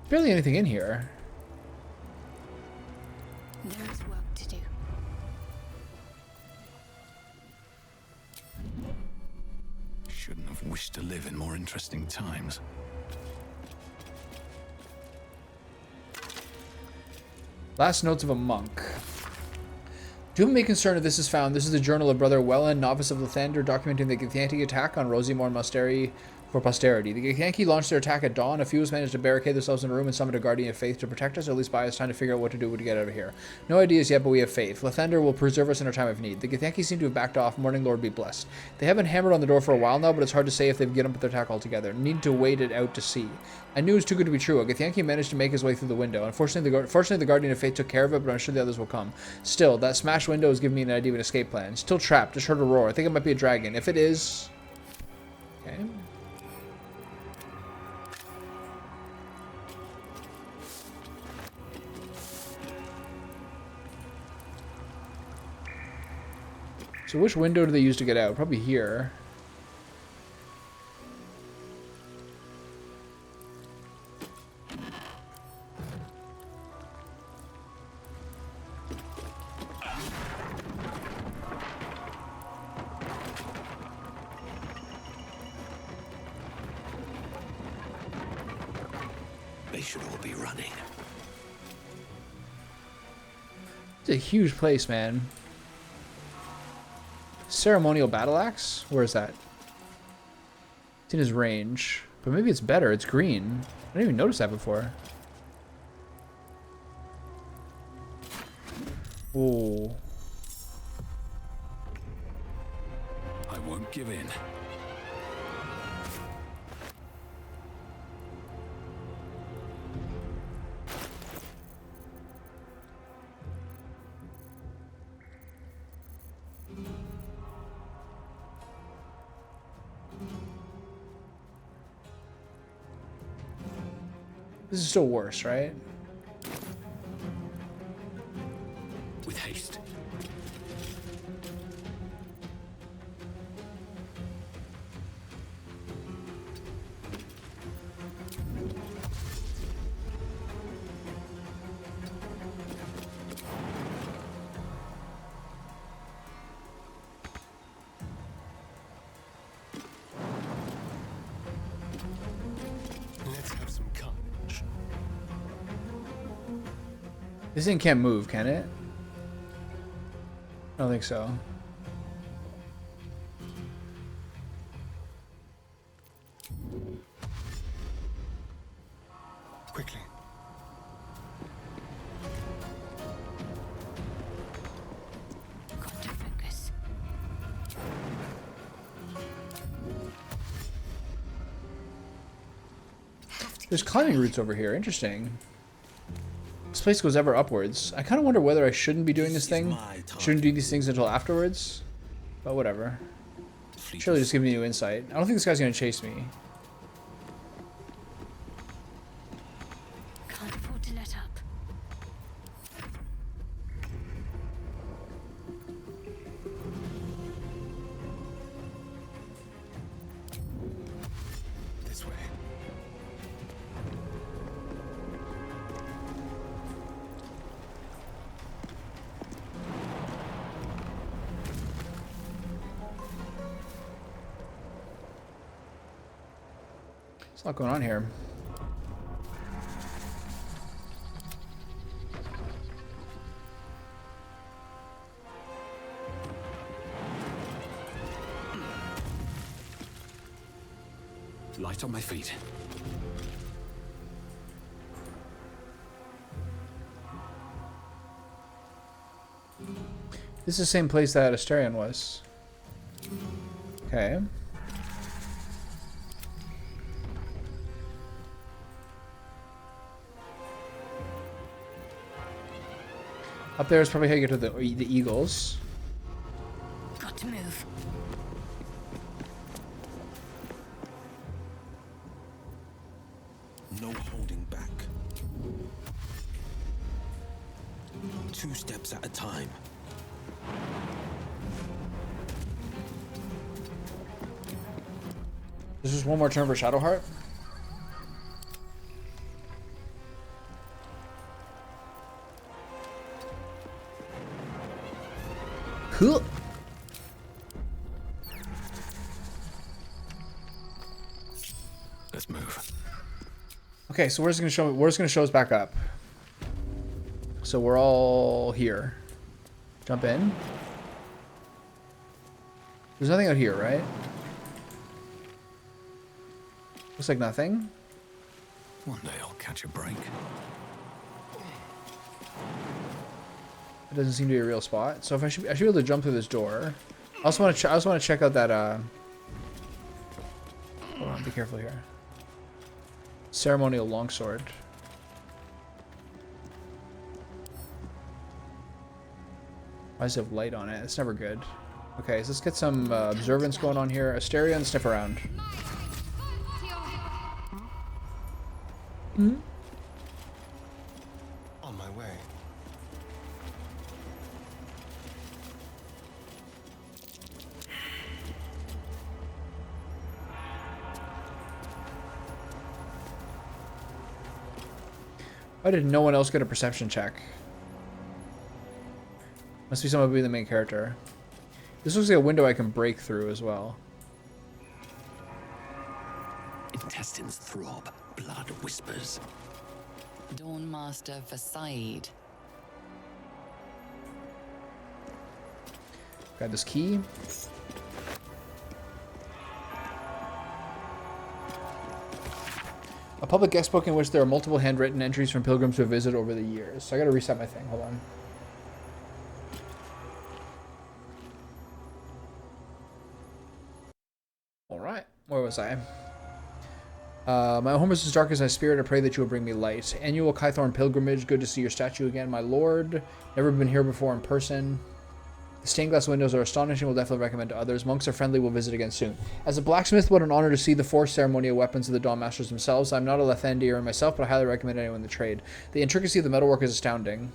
Barely anything in here.
There is work to do.
Shouldn't have wished to live in more interesting times.
Last notes of a monk. To whom may concern if this is found, this is the journal of Brother Welland, novice of Lathander, documenting the Githyanki attack on Rosymore Monastery for posterity. The Githyanki launched their attack at dawn. A few managed to barricade themselves in a room and summoned a Guardian of Faith to protect us, or at least buy us time to figure out what to do to get out of here. No ideas yet, but we have faith. Lathander will preserve us in our time of need. The Githyanki seem to have backed off. Morning Lord be blessed. They haven't hammered on the door for a while now, but it's hard to say if they've given up their attack altogether. Need to wait it out to see. I knew it was too good to be true. A Githyanki managed to make his way through the window. Unfortunately, the Guardian of Faith took care of it, but I'm sure the others will come. Still, that smashed window has given me an idea of an escape plan. Still trapped. Just heard a roar. I think it might be a dragon. If it is... Okay. So which window do they use to get out? Probably here.
they should all be running.
It's a huge place, man. Ceremonial battle axe? Where is that? It's in his range. But maybe it's better. It's green. I didn't even notice that before. Oh.
I won't give in.
This is still worse, right?
With haste.
Let's have some courage.
This thing can't move, can it? I don't think so.
Quickly.
Got to focus.
There's climbing routes over here. Interesting. This place goes ever upwards. I kind of wonder whether I shouldn't be doing this thing. Shouldn't do these things until afterwards. But whatever. Surely just give me new insight. I don't think this guy's going to chase me.
Can't afford to let up.
This way.
There's a lot going on here.
Light on my feet.
This is the same place that Asterion was. Okay. Up there is probably how you get to the eagles.
Got to move.
No holding back. 2 steps at a time.
There's just one more turn for Shadowheart. Cool.
Let's move.
Okay, so where's it gonna show? Where's it gonna show us back up? So we're all here. Jump in. There's nothing out here, right? Looks like nothing.
One day I'll catch a break.
It doesn't seem to be a real spot. So if I should be able to jump through this door. I also want to check out that hold on, be careful here. Ceremonial longsword. Why does it have light on it? It's never good. Okay, so let's get some observance going on here. Asterion, sniff around. Hmm?
On my way.
Why did no one else get a perception check? Must be someone who be the main character. This looks like a window I can break through as well.
Intestines throb, blood whispers.
Dawnmaster Versailles.
Grab this key. A public guest book in which there are multiple handwritten entries from pilgrims who have visited over the years. So I gotta reset my thing. Hold on. Alright. Where was I? My home is as dark as my spirit. I pray that you will bring me light. Annual Kythorn pilgrimage. Good to see your statue again, my lord. Never been here before in person. The stained glass windows are astonishing. Will definitely recommend to others. Monks are friendly. Will visit again soon. As a blacksmith, what an honor to see the forged ceremonial weapons of the Dawn Masters themselves. I'm not a Lathandier myself, but I highly recommend anyone in the trade. The intricacy of the metalwork is astounding.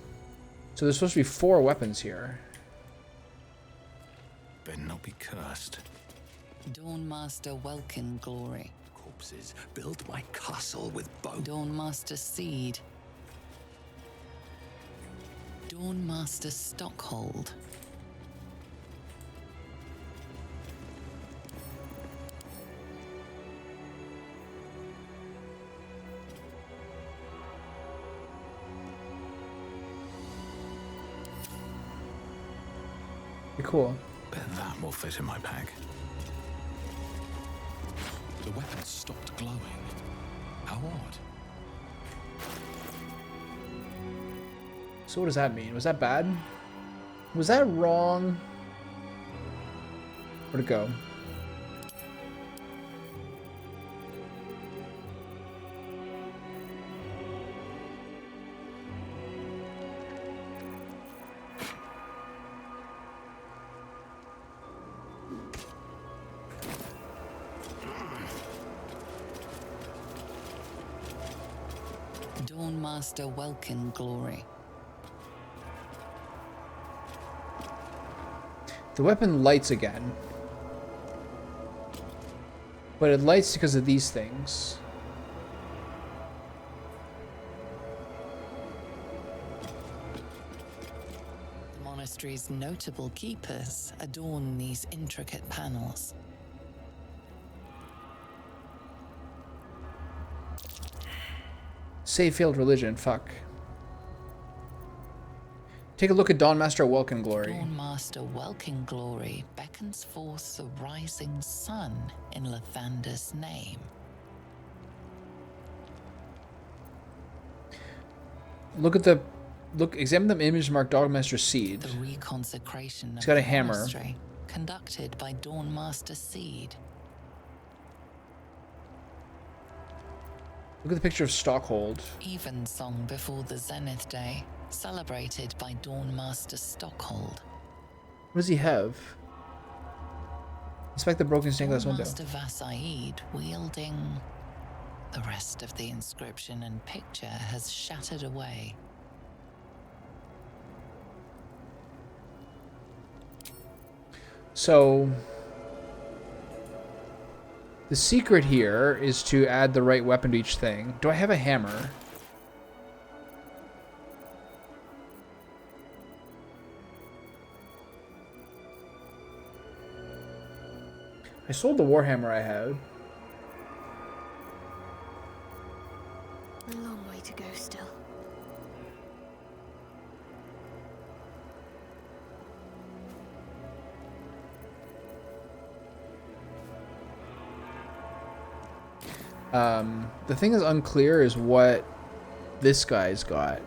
So there's supposed to be 4 weapons here.
Better not be cursed.
Dawnmaster Welkin Glory.
Corpses, build my castle with bone.
Dawnmaster Seed. Dawnmaster Stockhold.
Pretty cool.
Bet that will fit in my pack.
The weapon stopped glowing. How odd.
So what does that mean? Was that bad? Was that wrong? Where'd it go?
Dawnmaster Welkin Glory.
The weapon lights again. But it lights because of these things.
The monastery's notable keepers adorn these intricate panels.
Save failed religion, fuck. Take a look at Dawnmaster Welkin Glory.
Dawnmaster Welkin Glory beckons forth the rising sun in Lathander's name.
Examine the image marked Dogmaster Seed.
The reconsecration
He's
of
got a
the
hammer.
monastery, conducted by Dawnmaster Seed.
Look at the picture of Stockhold.
Evensong before the Zenith Day, celebrated by Dawnmaster Stockhold.
What does he have? Inspect the broken stained glass window.
Dawnmaster Versailles wielding... The rest of the inscription and picture has shattered away.
So... the secret here is to add the right weapon to each thing. Do I have a hammer? I sold the warhammer I had.
A long way to go still.
The thing that's unclear is what this guy's got.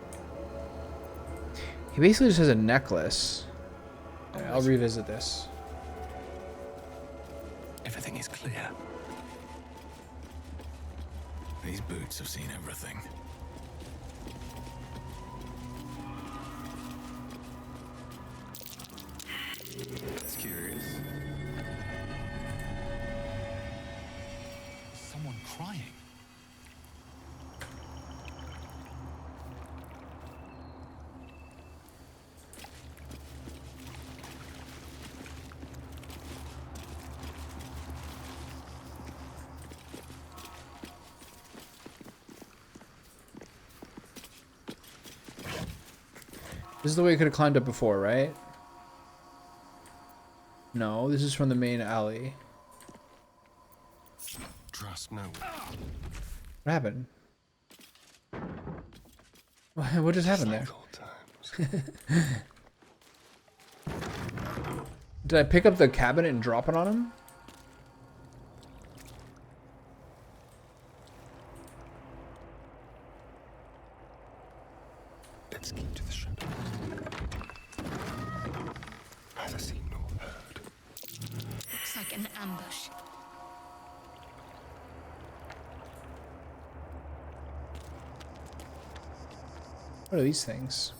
He basically just has a necklace. Alright, I'll revisit this.
Everything is clear. These boots have seen everything.
That's curious. Someone crying.
This is the way I could have climbed up before, right? No, this is from the main alley.
Trust no one.
What happened? What just happened there? Did I pick up the cabinet and drop it on him?
Let's keep to the shadows. Neither seen nor heard.
Looks like an ambush.
What are these things?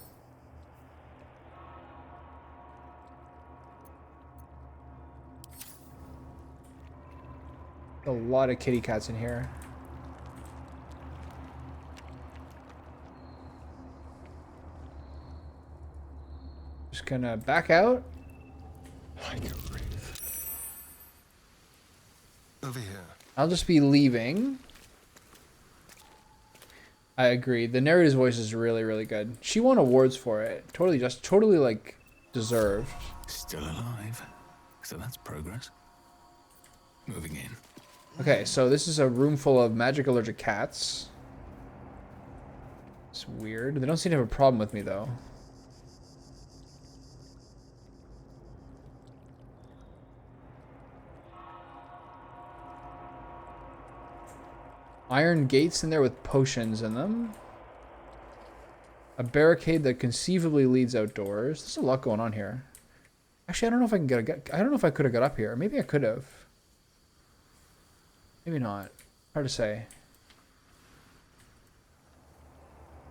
A lot of kitty cats in here. Just gonna back out.
Like a wraith. Over here.
I'll just be leaving. I agree. The narrator's voice is really, really good. She won awards for it. Totally like deserved.
Still alive. So that's progress. Moving in.
Okay, so this is a room full of magic allergic cats. It's weird. They don't seem to have a problem with me though. Iron gates in there with potions in them. A barricade that conceivably leads outdoors. There's a lot going on here. Actually, I don't know if I can I don't know if I could have got up here. Maybe I could have. Maybe not. Hard to say.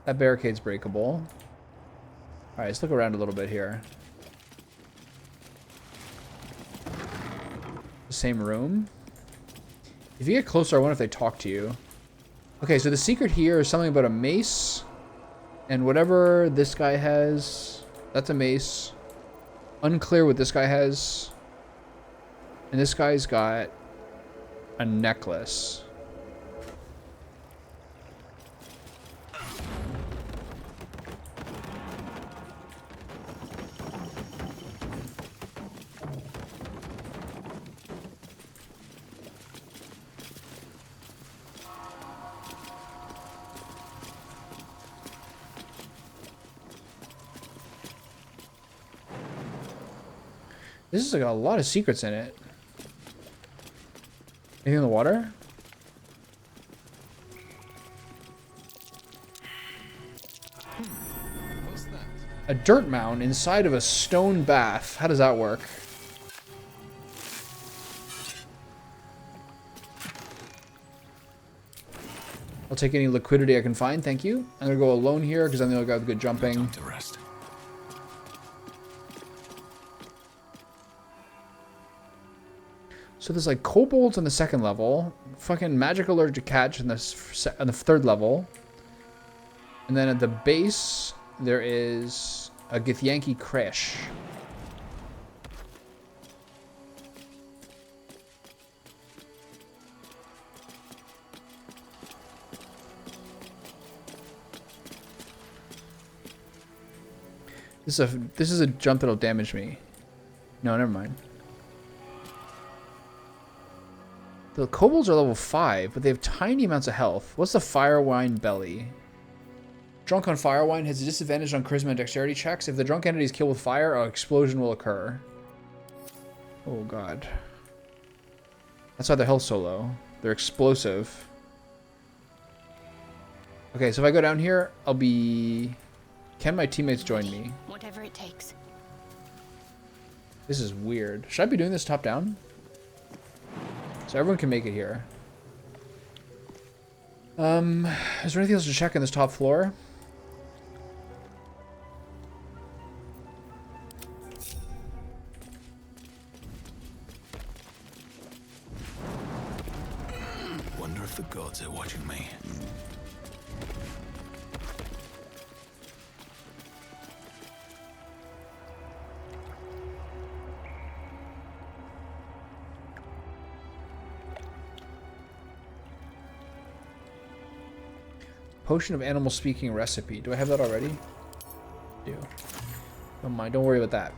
That barricade's breakable. Alright, let's look around a little bit here. The same room. If you get closer, I wonder if they talk to you. Okay, so the secret here is something about a mace. And whatever this guy has, that's a mace. Unclear what this guy has. And this guy's got a necklace. This has got a lot of secrets in it. Anything in the water?
What's that?
A dirt mound inside of a stone bath. How does that work? I'll take any liquidity I can find, thank you. I'm gonna go alone here because I'm the only guy with good jumping.
Time to rest.
So there's like kobolds on the second level, fucking magic allergic catch on the third level, and then at the base there is a Githyanki Creche. This is a jump that'll damage me. No, never mind. The kobolds are level 5, but they have tiny amounts of health. What's the fire wine belly? Drunk on fire wine has a disadvantage on charisma and dexterity checks. If the drunk entity is killed with fire, an explosion will occur. Oh god. That's why their health so low. They're explosive. Okay, so if I go down here, I'll be... Can my teammates join me?
Whatever it takes.
This is weird. Should I be doing this top down? So everyone can make it here. Is there anything else to check on this top floor?
Wonder if the gods are watching me.
Potion of animal speaking recipe. Do I have that already? Do. Don't mind. Don't worry about that.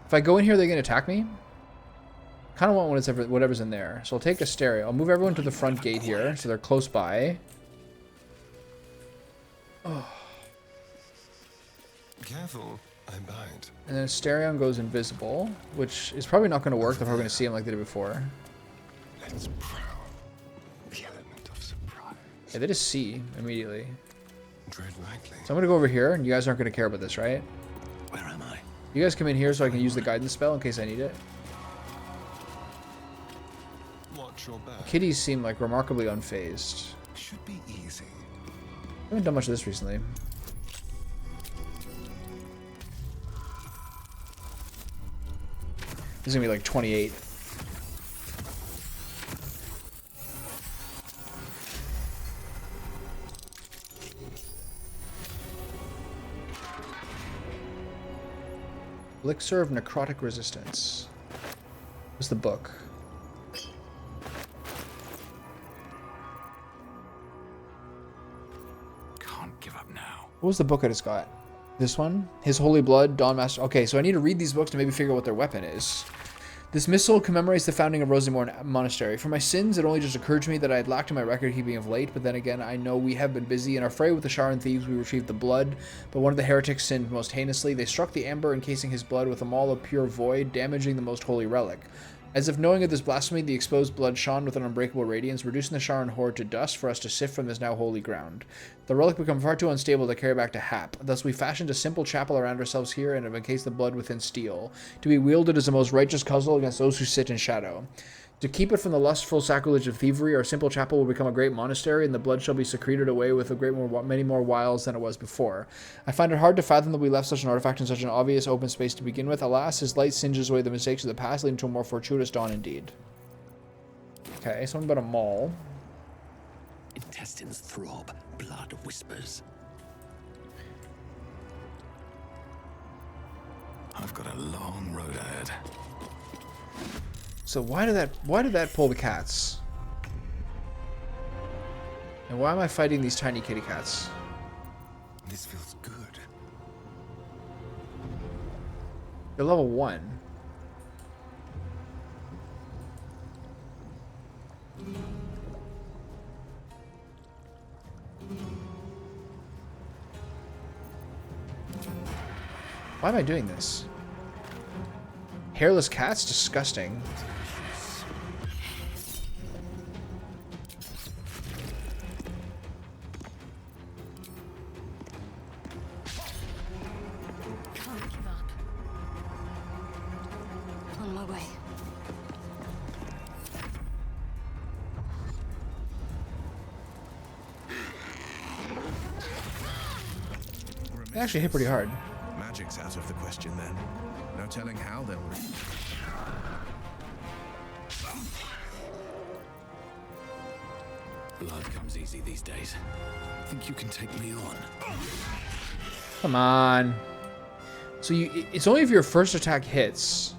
If I go in here, they're gonna attack me. Kind of want whatever's in there. So I'll take a stereo. I'll move everyone to the front gate here, so they're close by. Oh.
Careful, I bite.
And then Asterion goes invisible, which is probably not going to work if we're going to see him like they did before.
Let's prowl. The element of surprise.
Yeah, they just see immediately.
Tread lightly.
So I'm going to go over here, and you guys aren't going to care about this, right?
Where am I?
You guys come in here so I can use the guidance spell in case I need it.
Watch your back.
Kitties seem like remarkably unfazed.
Should be easy.
I haven't done much of this recently. This is gonna be like 28. Elixir of Necrotic Resistance. What's the book?
Can't give up now.
What was the book I just got? This one? His Holy Blood, Dawn Master. Okay, so I need to read these books to maybe figure out what their weapon is. This missal commemorates the founding of Rosemore Monastery. For my sins, it only just occurred to me that I had lacked in my record keeping of late, but then again, I know we have been busy. In our fray with the Sharan thieves, we retrieved the blood, but one of the heretics sinned most heinously. They struck the amber, encasing his blood with a maul of pure void, damaging the most holy relic. As if knowing of this blasphemy, the exposed blood shone with an unbreakable radiance, reducing the Sharan horde to dust for us to sift from this now holy ground. The relic became far too unstable to carry back to Hap. Thus we fashioned a simple chapel around ourselves here and have encased the blood within steel, to be wielded as the most righteous cudgel against those who sit in shadow. To keep it from the lustful sacrilege of thievery, our simple chapel will become a great monastery, and the blood shall be secreted away with many more wiles than it was before. I find it hard to fathom that we left such an artifact in such an obvious open space to begin with. Alas, his light singes away the mistakes of the past, leading to a more fortuitous dawn indeed. Okay, something about a maul.
Intestines throb, blood whispers.
I've got a long road ahead.
So why did that pull the cats? And why am I fighting these tiny kitty cats?
This feels good.
They're level 1. Why am I doing this? Hairless cats? Disgusting.
Can't give up. On my way.
They actually hit pretty hard.
Magic's out of the question then. No telling how they'll...
Blood comes easy these days. Think you can take me on?
Come on. So it's only if your first attack hits.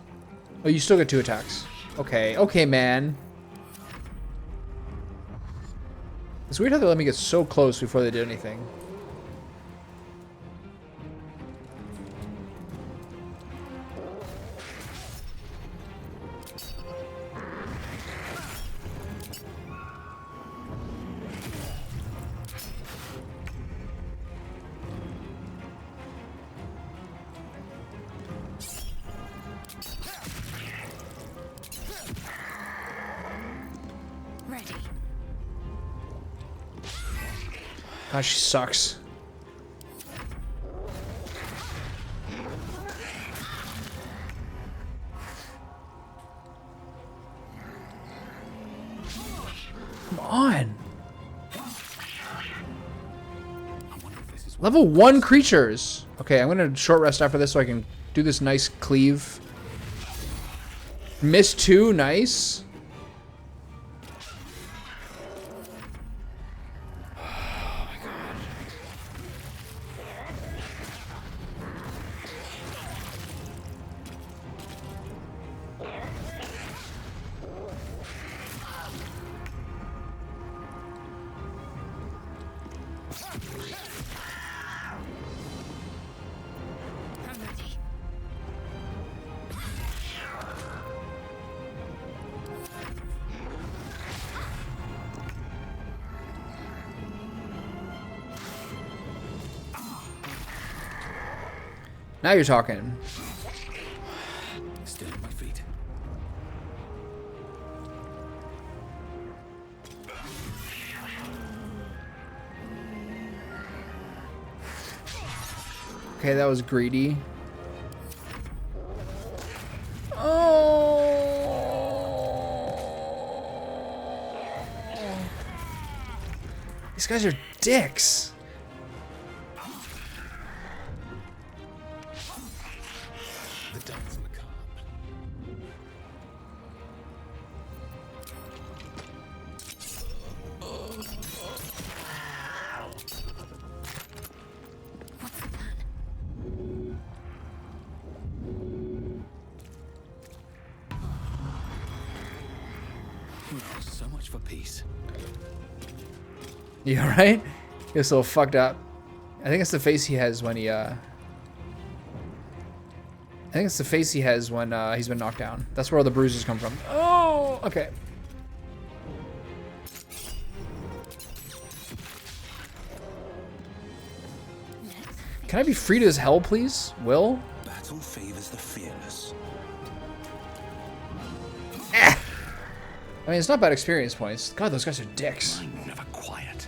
Oh, you still get 2 attacks. Okay, okay, man. It's weird how they let me get so close before they did anything.
Ready.
God, she sucks. Come on. Level 1 creatures. Okay, I'm gonna short rest after this so I can do this nice cleave. Miss 2, nice. Now you're talking.
Still on my feet.
Okay, that was greedy. Oh. These guys are dicks.
The dance macabre. So much for peace.
You alright? He's so fucked up. I think it's the face he has when he, I think it's the face he has when, he's been knocked down. That's where all the bruises come from. Oh, okay. Can I be freed as hell, please? Will?
Battle favors the fearless.
I mean, it's not bad experience points. God, those guys are dicks.
I'm never quiet.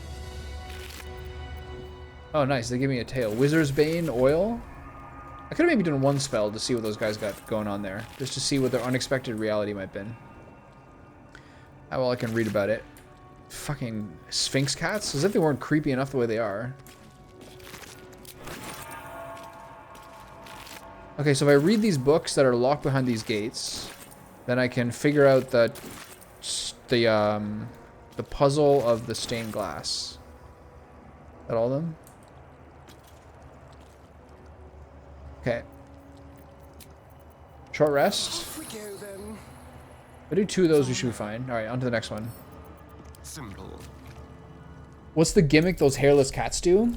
Oh, nice. They give me a tail. Wizard's Bane, oil. I could have maybe done one spell to see what those guys got going on there. Just to see what their unexpected reality might have been. Oh, well, I can read about it. Fucking Sphinx cats? As if they weren't creepy enough the way they are. Okay, so if I read these books that are locked behind these gates, then I can figure out the puzzle of the stained glass. Is that all of them? Okay. Short rest.
Off we go then.
If I do 2 of those, we should be fine. Alright, on to the next one.
Simple.
What's the gimmick those hairless cats do?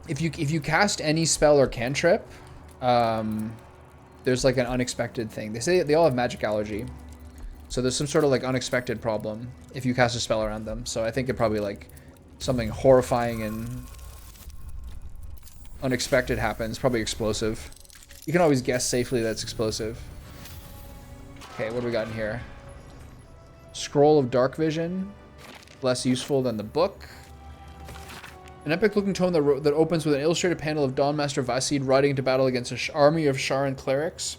If you cast any spell or cantrip, there's like an unexpected thing. They say they all have magic allergy. So there's some sort of like unexpected problem if you cast a spell around them. So I think it probably like something horrifying and unexpected happens. Probably explosive. You can always guess safely that's explosive. Okay, what do we got in here? Scroll of Dark Vision. Less useful than the book. An epic-looking tome that opens with an illustrated panel of Dawnmaster Vasid riding into battle against an army of Sharan clerics.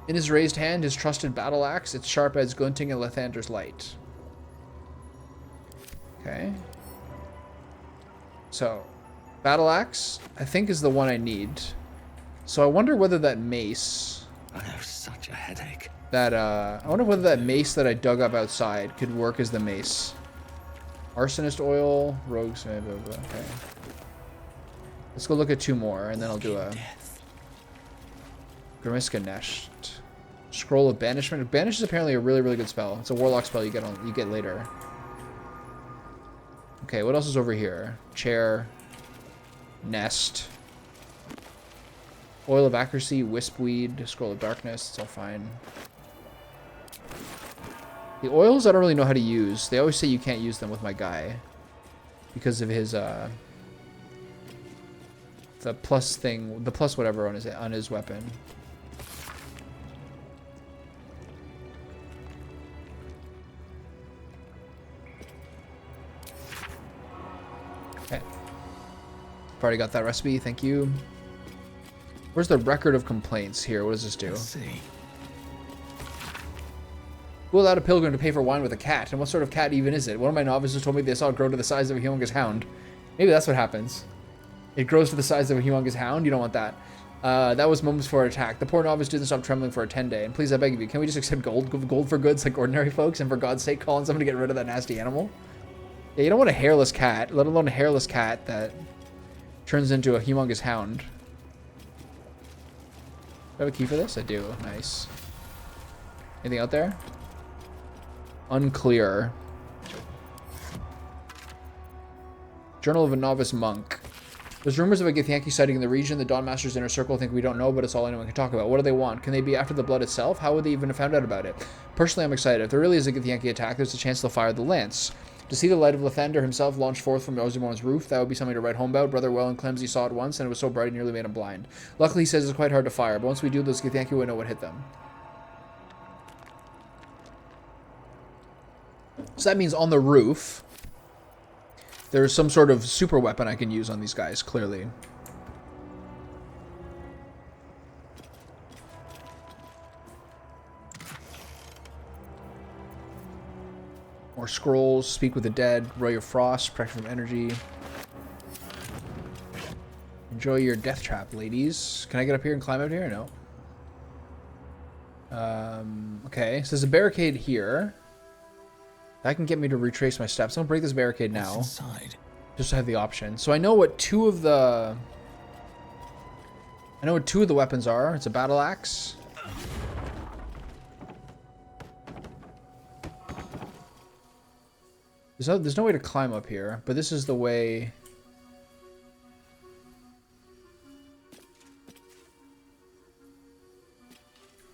In his raised hand, his trusted battle axe, its sharp edge glinting in Lathander's light. Okay. So, battle axe, I think, is the one I need. So I wonder whether that mace...
I have such a headache.
I wonder whether that mace that I dug up outside could work as the mace. Arsonist oil, rogues, blah, blah, blah. Okay. Let's go look at 2 more, and then I'll do a Grimiska Nest. Scroll of Banishment. Banish is apparently a really, really good spell. It's a warlock spell you get later. Okay, what else is over here? Chair, Nest, Oil of Accuracy, Wispweed, Scroll of Darkness. It's all fine. The oils I don't really know how to use. They always say you can't use them with my guy because of his the plus thing, the plus whatever on his weapon. Okay. Already got that recipe. Thank you. Where's the record of complaints here? What does this do?
Let's see.
Who allowed a pilgrim to pay for wine with a cat? And what sort of cat even is it? One of my novices told me they saw it grow to the size of a humongous hound. Maybe that's what happens. It grows to the size of a humongous hound? You don't want that. That was moments before attack. The poor novice didn't stop trembling for a 10-day. And please, I beg of you, can we just accept gold for goods like ordinary folks? And for God's sake, call on someone to get rid of that nasty animal? Yeah, you don't want a hairless cat, let alone a hairless cat that turns into a humongous hound. Do I have a key for this? I do. Nice. Anything out there? Unclear. Journal of a Novice Monk. There's rumors of a Githyanki sighting in the region. The Dawnmaster's inner circle think we don't know, but it's all anyone can talk about. What do they want? Can they be after the blood itself? How would they even have found out about it? Personally, I'm excited. If there really is a Githyanki attack, there's a chance they'll fire the lance. To see the light of Lathander himself launch forth from Ozimone's roof, that would be something to write home about. Brother Well and Clemsy saw it once, and it was so bright it nearly made him blind. Luckily, he says it's quite hard to fire, but once we do, those Githyanki will know what hit them. So that means on the roof, there's some sort of super weapon I can use on these guys, clearly. More scrolls, speak with the dead, ray of frost, protection from energy. Enjoy your death trap, ladies. Can I get up here and climb up here? No. Okay, so there's a barricade here. That can get me to retrace my steps. I'm gonna break this barricade now.
Inside?
Just to have the option. So I know what two of the weapons are. It's a battle axe. There's no way to climb up here, but this is the way.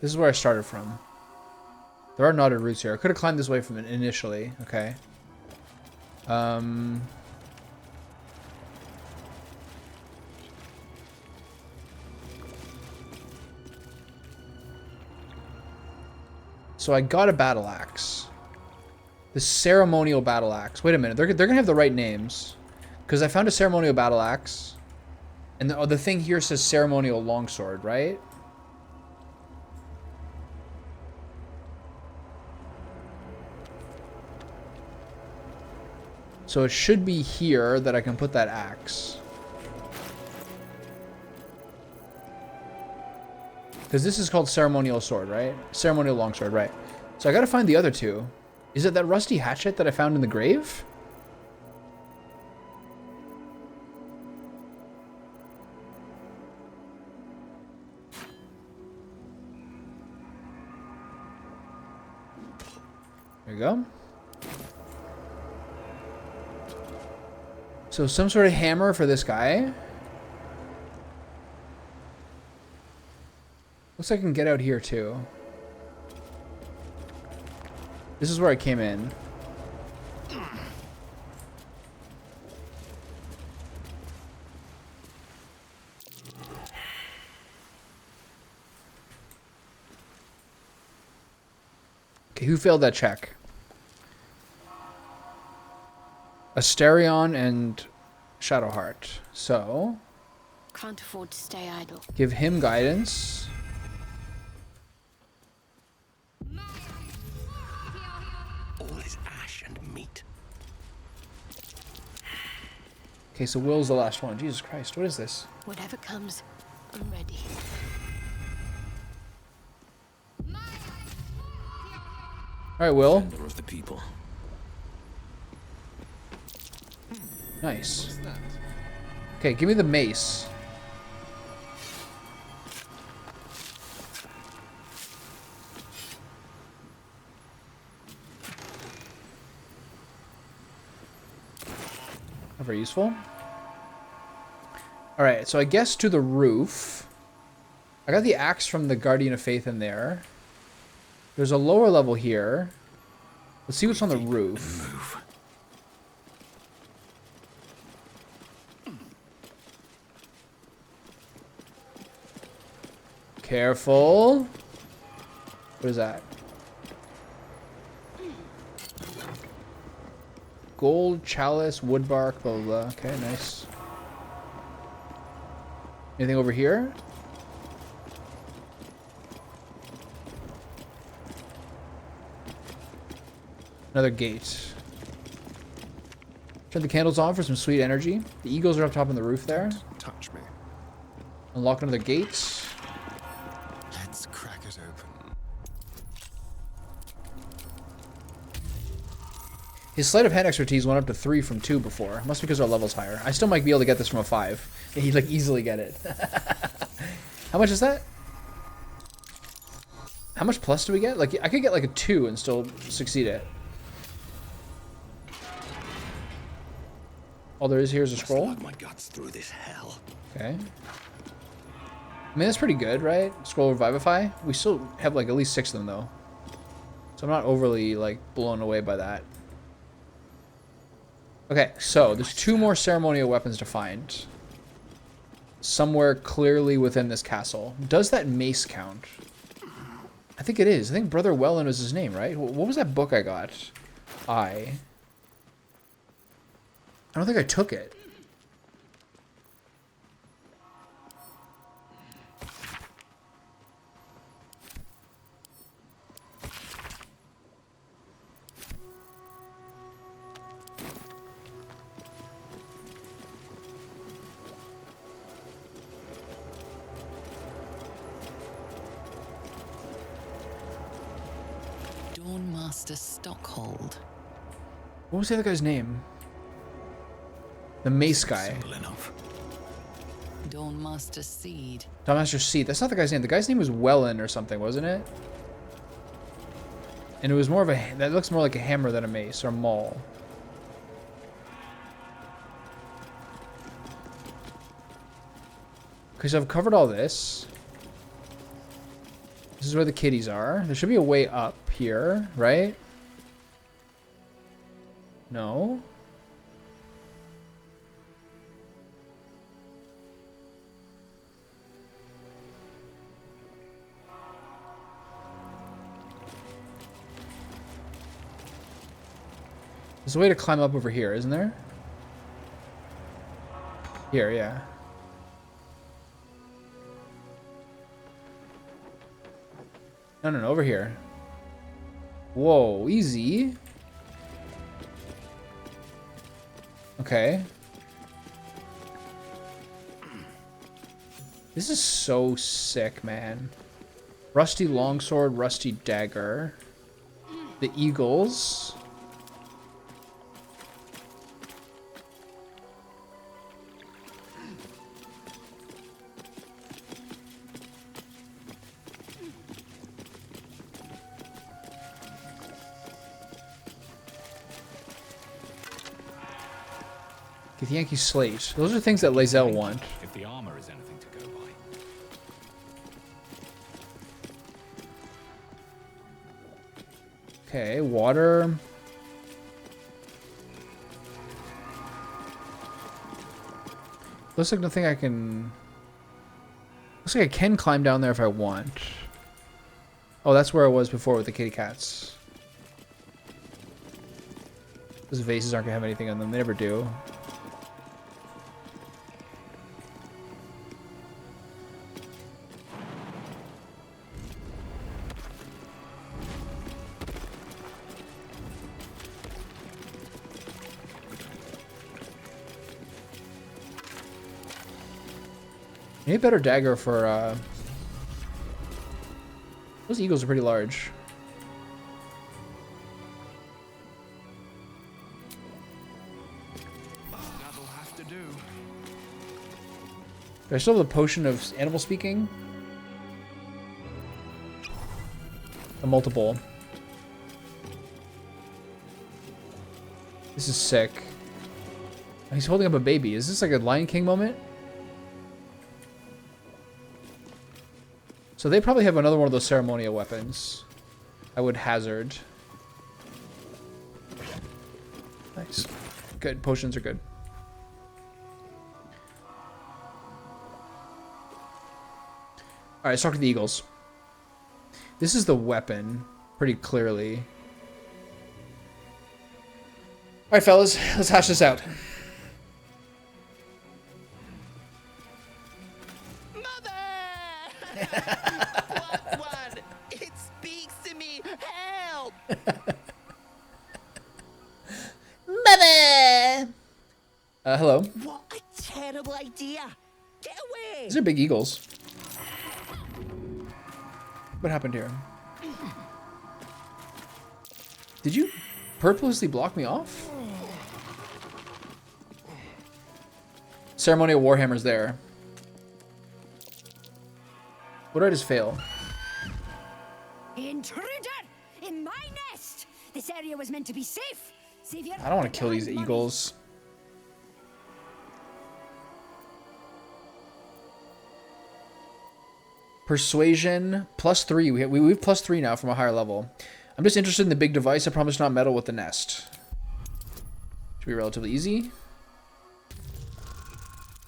This is where I started from. There are knotted roots here. I could have climbed this way from it initially. Okay. So I got a battle axe. The ceremonial battle axe. Wait a minute. They're gonna have the right names, because I found a ceremonial battle axe, and the thing here says ceremonial longsword, right? So it should be here that I can put that axe. Because this is called ceremonial sword, right? Ceremonial longsword, right? So I gotta find the other two. Is it that rusty hatchet that I found in the grave? There you go. So some sort of hammer for this guy. Looks like I can get out here too. This is where I came in. Okay, who failed that check? Asterion and Shadowheart. So,
Can't afford to stay idle.
give him guidance.
All is ash and meat.
Okay, so Will's the last one. Jesus Christ, what is this?
Whatever comes, I'm ready.
All right, Will.
Defender of the people.
Nice. Okay, give me the mace. Not very useful. Alright, so I guess to the roof. I got the axe from the Guardian of Faith in there. There's a lower level here. Let's see what's on the roof. Careful. What is that? Gold, chalice, wood bark, blah, blah, blah. Okay, nice. Anything over here? Another gate. Turn the candles on for some sweet energy. The eagles are up top on the roof there.
Touch me.
Unlock another gate.
Let's crack it open.
His sleight of hand expertise went up to 3 from 2 before. Must be because our level's higher. I still might be able to get this from a 5. And he'd like easily get it. How much is that? How much plus do we get? Like I could get like a 2 and still succeed it. All there is here is a scroll.
My guts through this hell.
Okay. I mean, that's pretty good, right? Scroll Revivify. We still have like at least 6 of them though. So I'm not overly like blown away by that. Okay, so there's 2 more ceremonial weapons to find. Somewhere clearly within this castle. Does that mace count? I think it is. I think Brother Welland was his name, right? What was that book I got? I don't think I took it.
Dawnmaster Stockhold.
What was the other guy's name? The mace guy.
Simple enough.
Dawnmaster Seed.
Dawnmaster Seed. That's not the guy's name. The guy's name was Welland or something, wasn't it? And it was more of a... That looks more like a hammer than a mace or a maul. Okay, so I've covered all this. This is where the kitties are. There should be a way up here, right? No. There's a way to climb up over here, isn't there? Here, yeah. No, over here. Whoa, easy. Okay. This is so sick, man. Rusty longsword, rusty dagger. The eagles. Githyanki slate. Those are things that Lae'zel want.
If the armor is anything to go by.
Okay, water. Looks like nothing I can... Looks like I can climb down there if I want. Oh, that's where I was before with the kitty cats. Those vases aren't gonna have anything on them. They never do. Need a better dagger for, those eagles are pretty large.
That'll have to do.
Do I still have the potion of animal speaking? A multiple. This is sick. He's holding up a baby. Is this like a Lion King moment? So they probably have another one of those ceremonial weapons. I would hazard. Nice. Good. Potions are good. Alright, let's talk to the eagles. This is the weapon, pretty clearly. Alright, fellas. Let's hash this out.
What one? It speaks to me. Help!
Mother! Hello.
What a terrible idea! Get away!
These are big eagles. What happened here? Did you purposely block me off? Ceremonial Warhammer's there. What did I just fail?
Intruder! In my nest! This area was meant to be safe. Save your
I don't want to kill these eagles. Persuasion +3. We have +3 now from a higher level. I'm just interested in the big device. I promise not meddle with the nest. Should be relatively easy.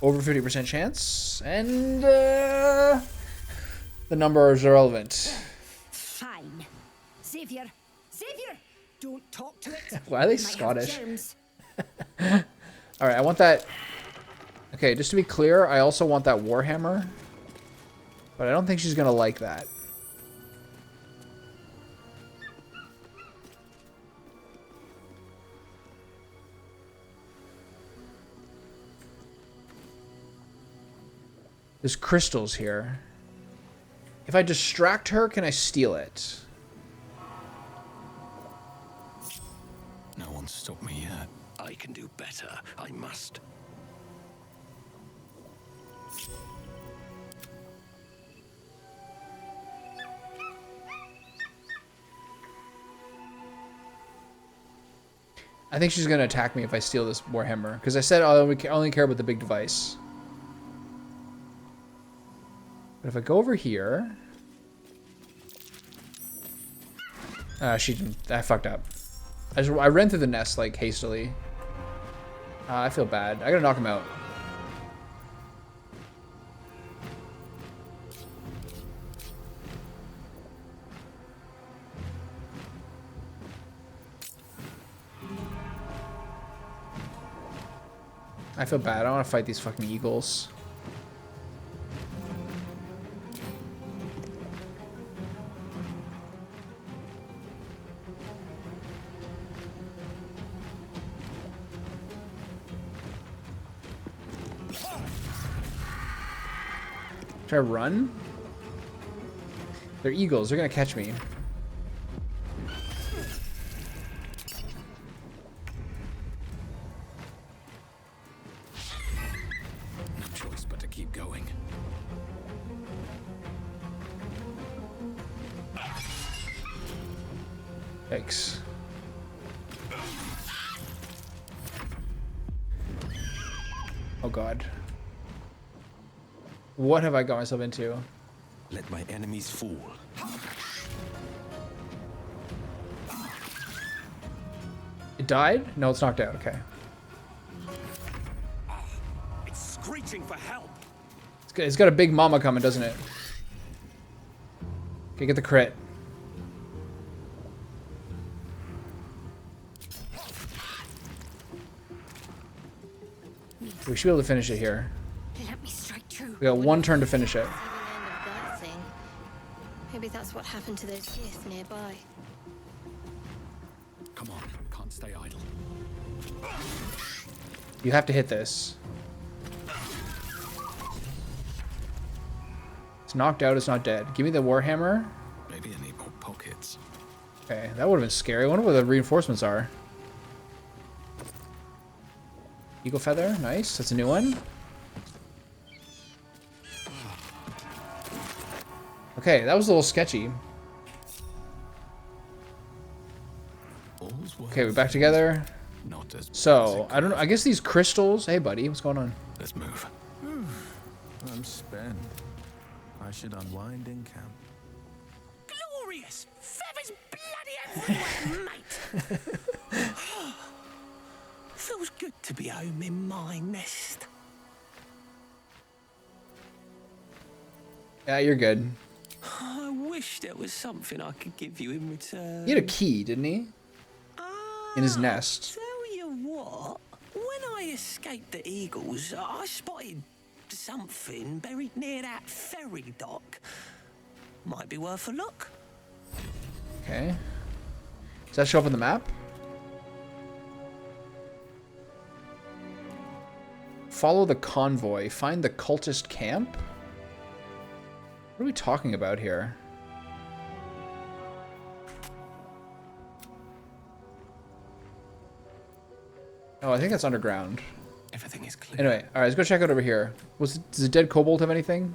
Over 50% chance. And the numbers are irrelevant.
Fine. Xavier! Xavier! Don't talk to it.
Why are they
It might have
Scottish?
germs.
Alright, I want that. Okay, just to be clear, I also want that Warhammer. But I don't think she's gonna like that. There's crystals here. If I distract her, can I steal it?
No one's stopped me yet.
I can do better. I must.
I think she's going to attack me if I steal this Warhammer. Because I said I only care about the big device. But if I go over here... she didn't... I fucked up. I ran through the nest, like, hastily. I feel bad. I gotta knock him out. I feel bad. I don't want to fight these fucking eagles. Should I run? They're eagles. They're gonna catch me.
No choice but to keep going.
Yikes. Oh god. What have I got myself into?
Let my enemies fall.
It died? No, it's knocked out. Okay.
It's screeching for help.
It's got a big mama coming, doesn't it? Okay, get the crit. We should be able to finish it here.
Let me strike true.
We got one turn to finish it.
That thing. Maybe that's what happened to those Gith nearby.
Come on, can't stay idle.
You have to hit this. It's knocked out, it's not dead. Give me the Warhammer.
Maybe I need more pockets.
Okay, that would have been scary. I wonder what the reinforcements are. Eagle feather, nice. That's a new one. Okay, that was a little sketchy. Okay, we're back together. So, I don't know. I guess these crystals... Hey, buddy, what's going on?
Let's move.
I'm spent. I should unwind in camp.
Glorious! Feathers bloody everywhere, mate! Feels good to be home in my nest.
Yeah, you're good.
I wish there was something I could give you in return.
He had a key, didn't he? In his nest.
Tell you what, when I escaped the eagles, I spotted something buried near that ferry dock. Might be worth a look.
Okay. Does that show up on the map? Follow the convoy. Find the cultist camp? What are we talking about here? Oh, I think that's underground.
Everything is clear.
Anyway, alright, let's go check out over here. Does the dead kobold have anything?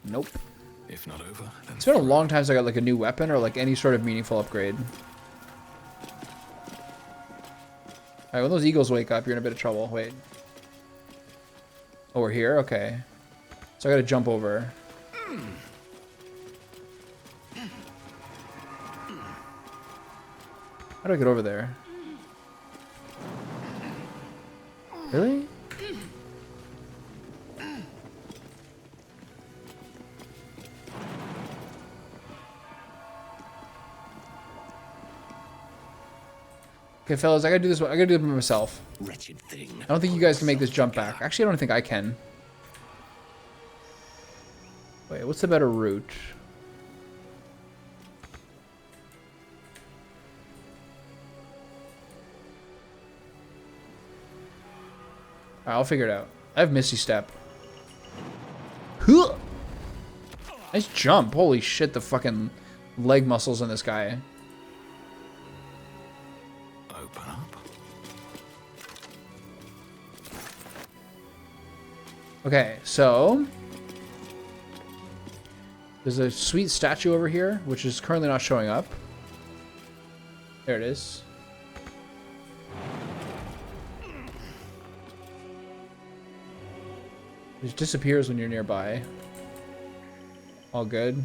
Nope.
If not over, then
It's been a long time since I got like a new weapon or like any sort of meaningful upgrade. Alright, when those eagles wake up, you're in a bit of trouble. Wait. Oh, we're here? Okay. So I gotta jump over. How do I get over there? Really? Okay, fellas, I gotta do this one. I gotta do it by myself.
Wretched thing.
I don't think you guys can make this jump back. Actually, I don't think I can. Wait, what's the better route? Alright, I'll figure it out. I have Misty Step. Huh! Nice jump. Holy shit, the fucking leg muscles on this guy.
Open up.
Okay, so there's a sweet statue over here, which is currently not showing up. There it is. It just disappears when you're nearby. All good.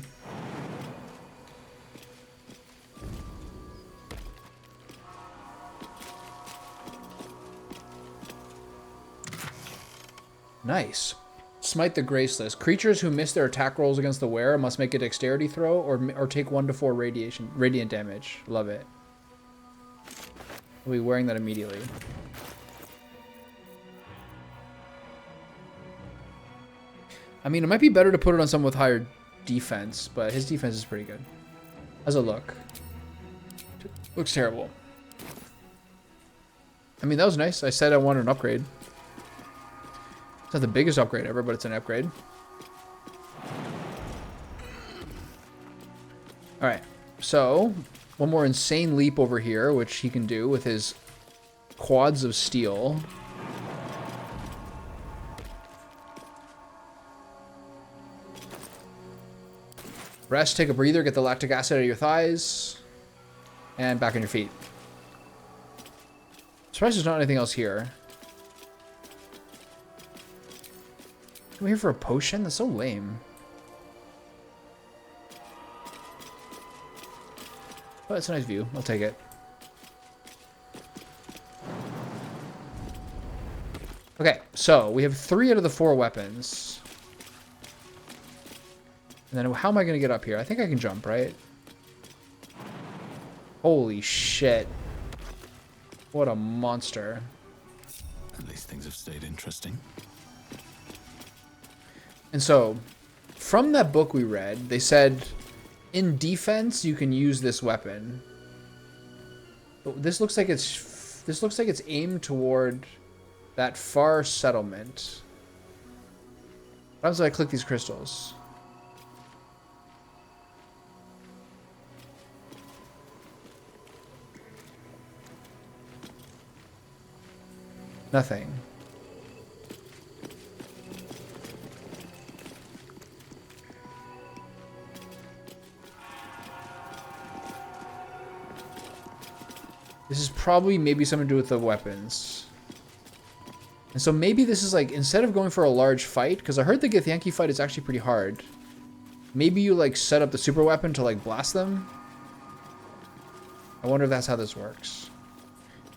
Nice. Smite the Graceless. Creatures who miss their attack rolls against the wearer must make a dexterity throw or take 1 to 4 radiant damage. Love it. I'll be wearing that immediately. I mean, it might be better to put it on someone with higher defense, but his defense is pretty good. How's it look? Looks terrible. I mean, that was nice. I said I wanted an upgrade. It's not the biggest upgrade ever, but it's an upgrade. Alright, so one more insane leap over here, which he can do with his quads of steel. Rest, take a breather, get the lactic acid out of your thighs, and back on your feet. Surprised there's not anything else here. Come here for a potion? That's so lame. But it's a nice view. I'll take it. Okay, so we have 3 out of the 4 weapons. And then how am I going to get up here? I think I can jump, right? Holy shit. What a monster.
At least things have stayed interesting.
And so, from that book we read, they said in defense you can use this weapon. But this looks like it's aimed toward that far settlement. What happens if I click these crystals? Nothing. This is probably maybe something to do with the weapons. And so maybe this is like, instead of going for a large fight, because I heard the Githyanki fight is actually pretty hard. Maybe you like set up the super weapon to like blast them. I wonder if that's how this works.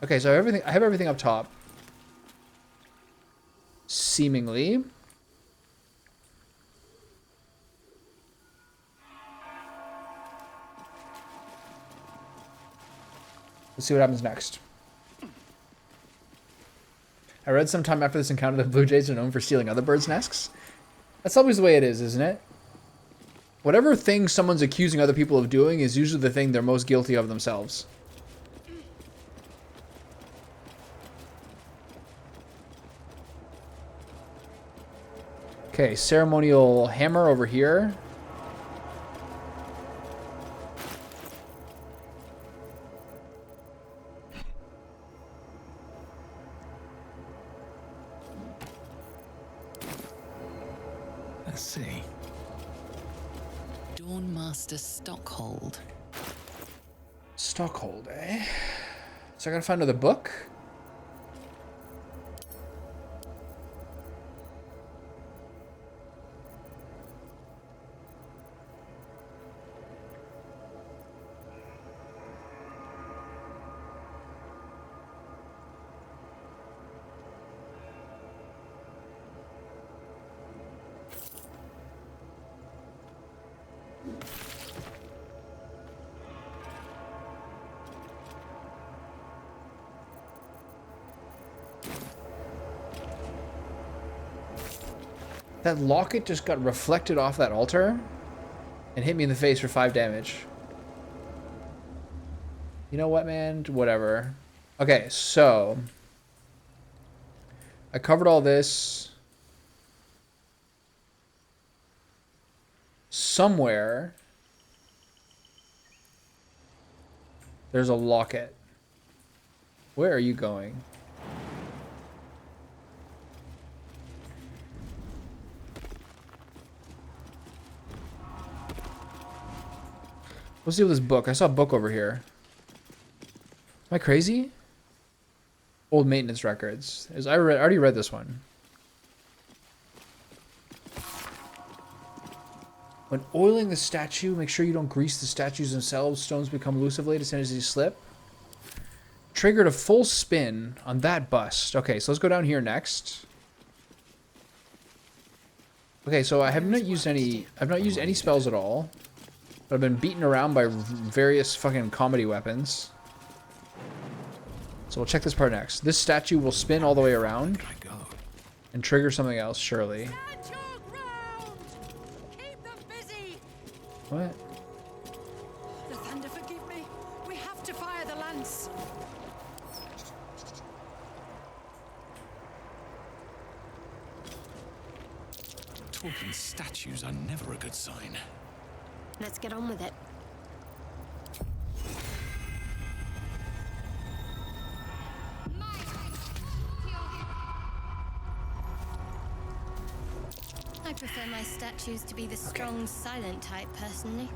Okay, so I have everything up top. Seemingly. Let's see what happens next. I read sometime after this encounter that blue jays are known for stealing other birds' nests. That's always the way it is, isn't it? Whatever thing someone's accusing other people of doing is usually the thing they're most guilty of themselves. Okay, ceremonial hammer over here.
Let's see.
Dawnmaster Stockhold.
Stockhold, eh? So I gotta find another book? That locket just got reflected off that altar and hit me in the face for 5 damage. You know what, man? Whatever. Okay, so I covered all this. Somewhere there's a locket. Where are you going? Let's see with this book. I saw a book over here. Am I crazy? Old maintenance records. I already read this one. When oiling the statue, make sure you don't grease the statues themselves. Stones become elusively as soon as they slip. Triggered a full spin on that bust. Okay, so let's go down here next. Okay, so I have not used any. I've not used any spells at all. But I've been beaten around by various fucking comedy weapons. So we'll check this part next. This statue will spin all the way around and trigger something else, surely. What?
Lathander, forgive me. We have to fire the lance.
Talking statues are never a good sign.
Let's get on with it. I prefer my statues to be the strong, silent type, personally.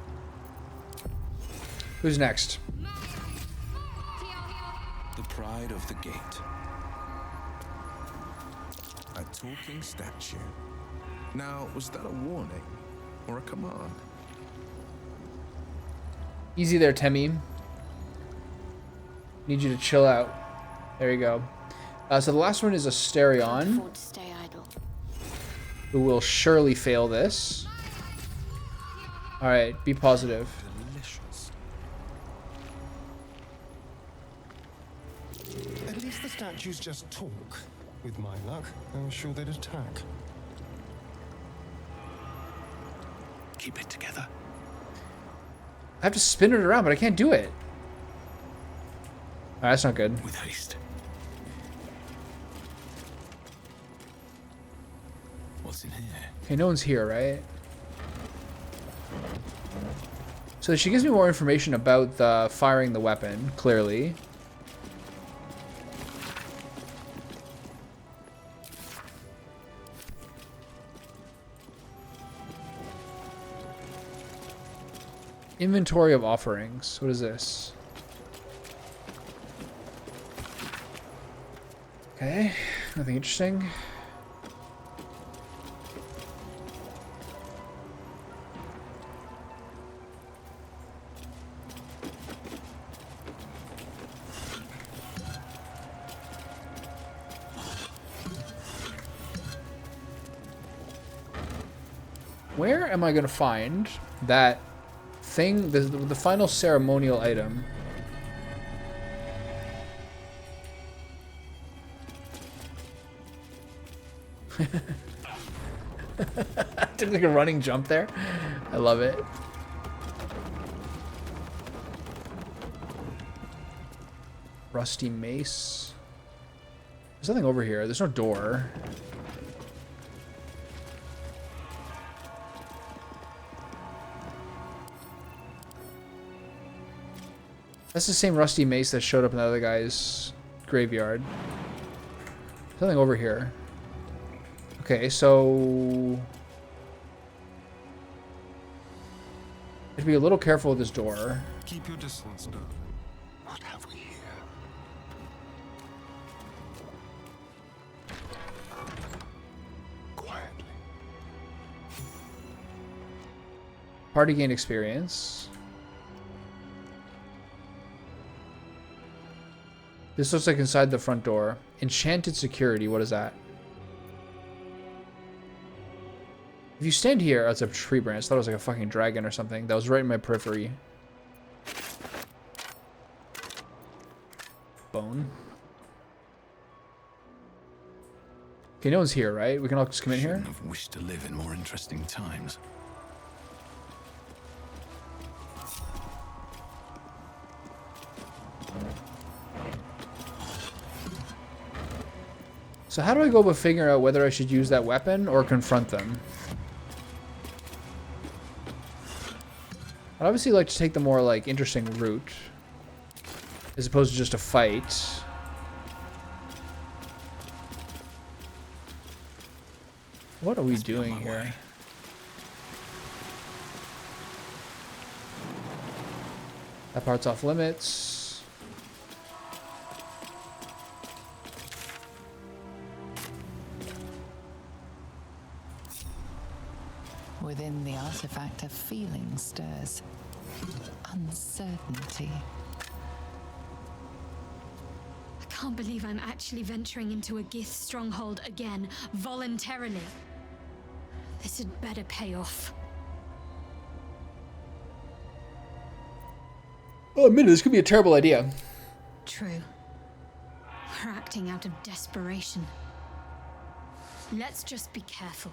Who's next?
The pride of the gate. A talking statue. Now, was that a warning or a command?
Easy there, Temmie. Need you to chill out. There you go. So the last one is a Asterion, who will surely fail this. All right, be positive.
Delicious. At least the statues just talk. With my luck, I was sure they'd attack.
Keep it together.
I have to spin it around, but I can't do it. All right, that's not good.
With haste. What's in here?
Okay, no one's here, right? So she gives me more information about the firing the weapon, clearly. Inventory of offerings. What is this? Okay, nothing interesting. Where am I going to find that thing, the final ceremonial item? Did like a running jump there. I love it. Rusty mace. There's nothing over here. There's no door. That's the same rusty mace that showed up in the other guy's graveyard. Something over here. Okay, so I have to be a little careful with this door.
Keep your distance now. What have we here? Quietly.
Party gain experience. This looks like inside the front door. Enchanted security, what is that? If you stand here, that's a tree branch. I thought it was like a fucking dragon or something. That was right in my periphery. Bone. Okay, no one's here, right? We can all just come in here?
Shouldn't have wished to live in more interesting times.
So how do I go about figuring out whether I should use that weapon or confront them? I'd obviously like to take the more, like, interesting route, as opposed to just a fight. What are we doing here? That part's off limits.
Within the artifact, a feeling stirs. Uncertainty.
I can't believe I'm actually venturing into a Gith stronghold again, voluntarily. This had better pay off.
Oh, admit it, this could be a terrible idea.
True. We're acting out of desperation. Let's just be careful.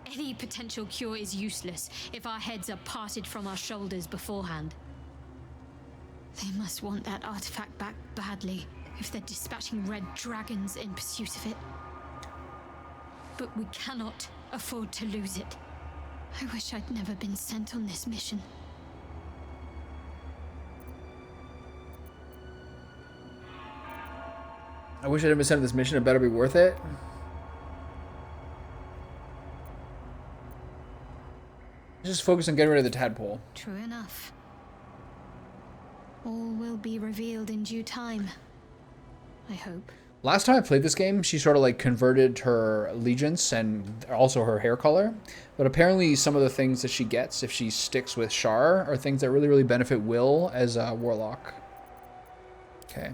Any potential cure is useless if our heads are parted from our shoulders beforehand. They must want that artifact back badly if they're dispatching red dragons in pursuit of it. But we cannot afford to lose it. I wish I'd never been sent on this mission.
I wish I'd been sent on this mission. It better be worth it. Just focus on getting rid of the tadpole.
True enough. All will be revealed in due time. I hope.
Last time I played this game, she sort of like converted her allegiance and also her hair color. But apparently some of the things that she gets if she sticks with Shar are things that really, really benefit Will as a warlock. Okay.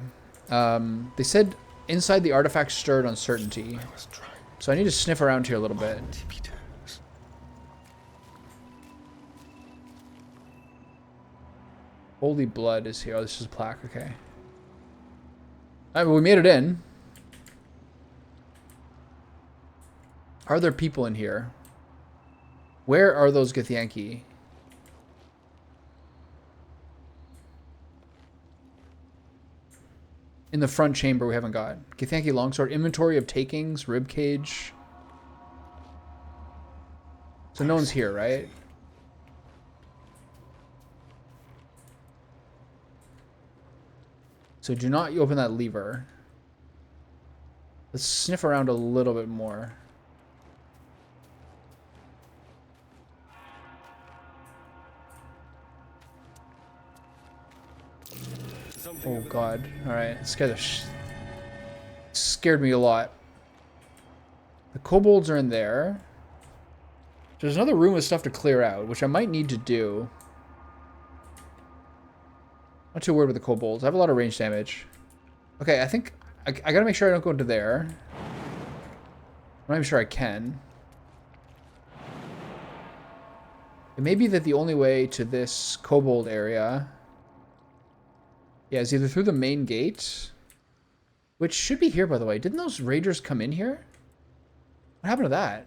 They said inside the artifact stirred uncertainty. So I need to sniff around here a little bit. Holy blood is here. Oh, this is a plaque. Okay. All right, well, we made it in. Are there people in here? Where are those Githyanki? In the front chamber we haven't got. Githyanki longsword, inventory of takings, ribcage. So no one's here, right? So do not open that lever. Let's sniff around a little bit more. Oh god. Alright, this guy scared me a lot. The kobolds are in there. There's another room with stuff to clear out, which I might need to do. Not too worried with the kobolds. I have a lot of range damage. Okay, I think I gotta make sure I don't go into there. I'm not even sure I can. It may be that the only way to this kobold area, yeah, is either through the main gate, which should be here, by the way. Didn't those raiders come in here? What happened to that?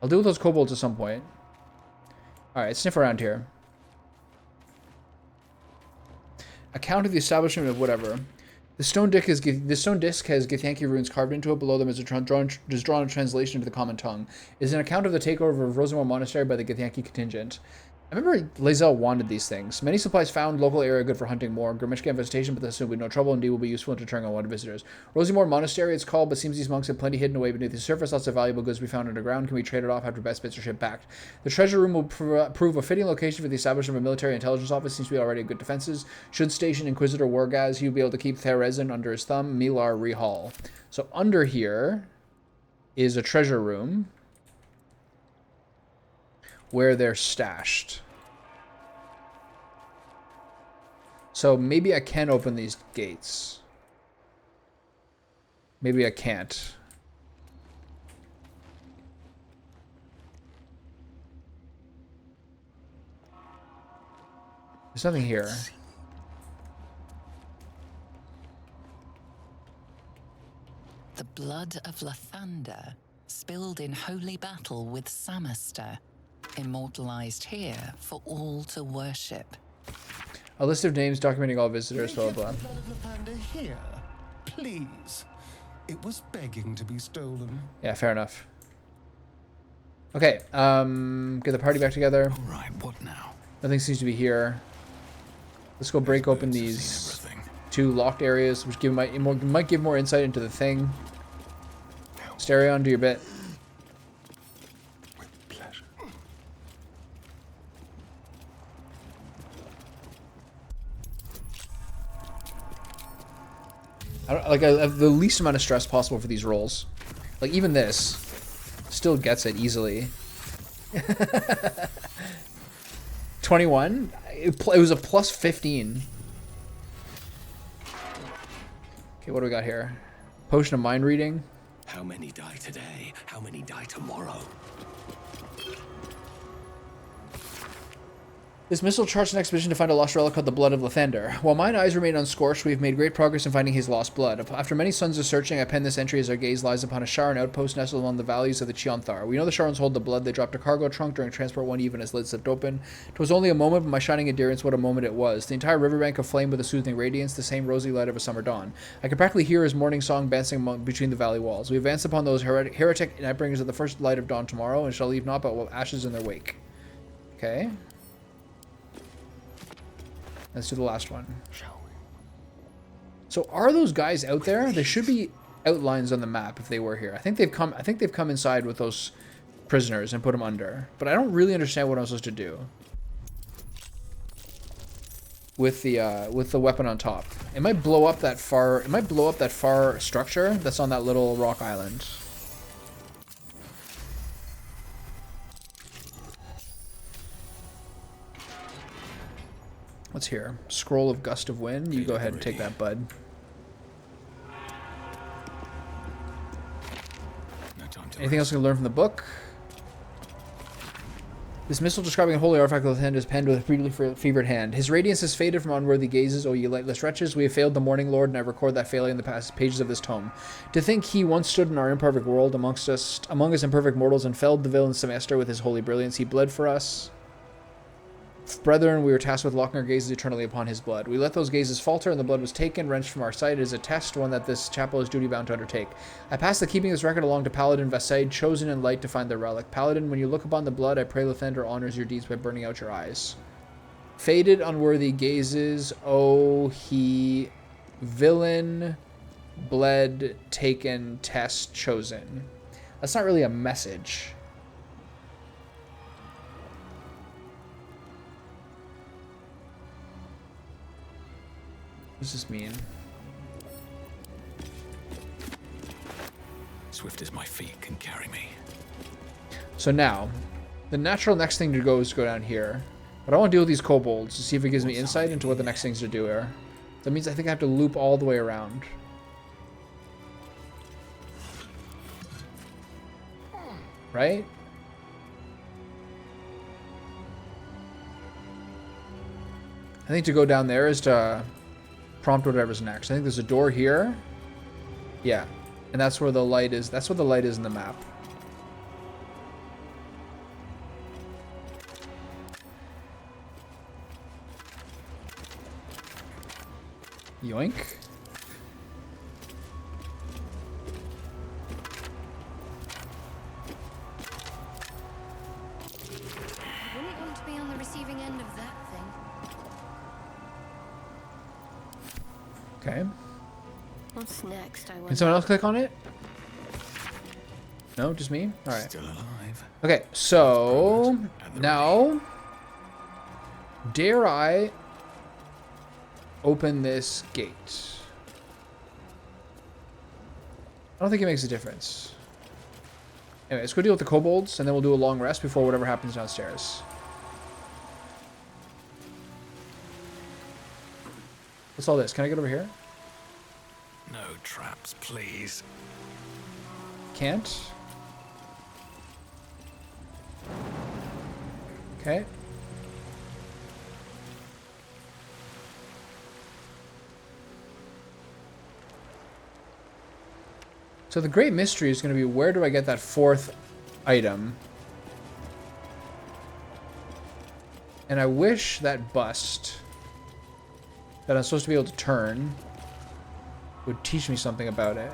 I'll deal with those kobolds at some point. Alright, sniff around here. Account of the establishment of whatever. The stone disc has Githyanki runes carved into it. Below them is drawn a translation into the common tongue. It is an account of the takeover of Rosamore Monastery by the Githyanki contingent. I remember Lae'zel wanted these things. Many supplies found, local area good for hunting more. Grimishka infestation, but this will be no trouble. Indeed, will be useful in deterring unwanted visitors. Rosamore Monastery, it's called, but seems these monks have plenty hidden away beneath the surface. Lots of valuable goods we found underground. Can we trade it off after best bits are shipped back? The treasure room will prove a fitting location for the establishment of a military intelligence office. Seems to be already good defenses. Should station Inquisitor Wargaz, he will be able to keep Therezin under his thumb. Milar Rehal. So under here is a treasure room where they're stashed. So maybe I can open these gates. Maybe I can't. There's nothing here.
blood of Lathander, spilled in holy battle with Samaster, immortalized here for all to worship.
A list of names documenting all visitors, blah, blah, blah.
The blood of Lathander here, please. It was begging to be stolen.
Yeah, fair enough. Okay, get the party back together.
All right, what now?
Nothing seems to be here. Let's go break open these two locked areas, which might give more insight into the thing. Stereon, do your bit.
With pleasure.
I have the least amount of stress possible for these rolls. Like, even this still gets it easily. 21? It was a plus 15. Okay, what do we got here? Potion of mind reading.
How many die today? How many die tomorrow?
This missile charged an expedition to find a lost relic called the Blood of Lathander. While mine eyes remain unscorched, we have made great progress in finding his lost blood. After many suns of searching, I pen this entry as our gaze lies upon a Sharan outpost nestled among the valleys of the Chionthar. We know the Sharans hold the blood. They dropped a cargo trunk during transport one even as lids slipped open. 'Twas only a moment, but my shining endurance, what a moment it was. The entire riverbank aflame with a soothing radiance, the same rosy light of a summer dawn. I could practically hear his morning song dancing between the valley walls. We advance upon those heretic nightbringers at the first light of dawn tomorrow, and shall leave naught but ashes in their wake. Okay. Let's do the last one. So are those guys out there? There should be outlines on the map if they were here. I think they've come inside with those prisoners and put them under. But I don't really understand what I'm supposed to do with the weapon on top. It might blow up that far. It might blow up that far structure that's on that little rock island. What's here? Scroll of Gust of Wind. You go ahead and take that, bud. Anything else you can learn from the book? This missile describing a holy artifact of Lathander is penned with a freely fevered hand. His radiance has faded from unworthy gazes, O ye lightless wretches. We have failed the Morning Lord, and I record that failure in the past pages of this tome. To think he once stood in our imperfect world among us imperfect mortals and felled the villain Semester with his holy brilliance. He bled for us. Brethren, we were tasked with locking our gazes eternally upon his blood. We let those gazes falter, and the blood was taken, wrenched from our sight. It is a test, one that this chapel is duty-bound to undertake. I pass the keeping this record along to Paladin Vasaid, chosen in light to find their relic. Paladin, when you look upon the blood, I pray Lathander honors your deeds by burning out your eyes. Faded, unworthy gazes, oh, he villain, bled, taken, test, chosen. That's not really a message. What does this mean?
Swift as my feet can carry me.
So now, the natural next thing to go is to go down here. But I want to deal with these kobolds to see if it gives me insight into what the next things to do are. That means I think I have to loop all the way around. Right? I think to go down there is to prompt whatever's next. I think there's a door here. Yeah. And that's where the light is. That's where the light is in the map. Yoink.
I wouldn't want to be on the receiving end of that thing.
Okay.
What's next, I wonder?
Can someone else click on it? No, just me? Alright.
Still alive.
Okay, so now dare I open this gate? I don't think it makes a difference. Anyway, let's go deal with the kobolds, and then we'll do a long rest before whatever happens downstairs. What's all this? Can I get over here?
No traps, please.
Can't. Okay. So So the great mystery is going to be, where do I get that fourth item? And I wish that bust that I'm supposed to be able to turn would teach me something about it.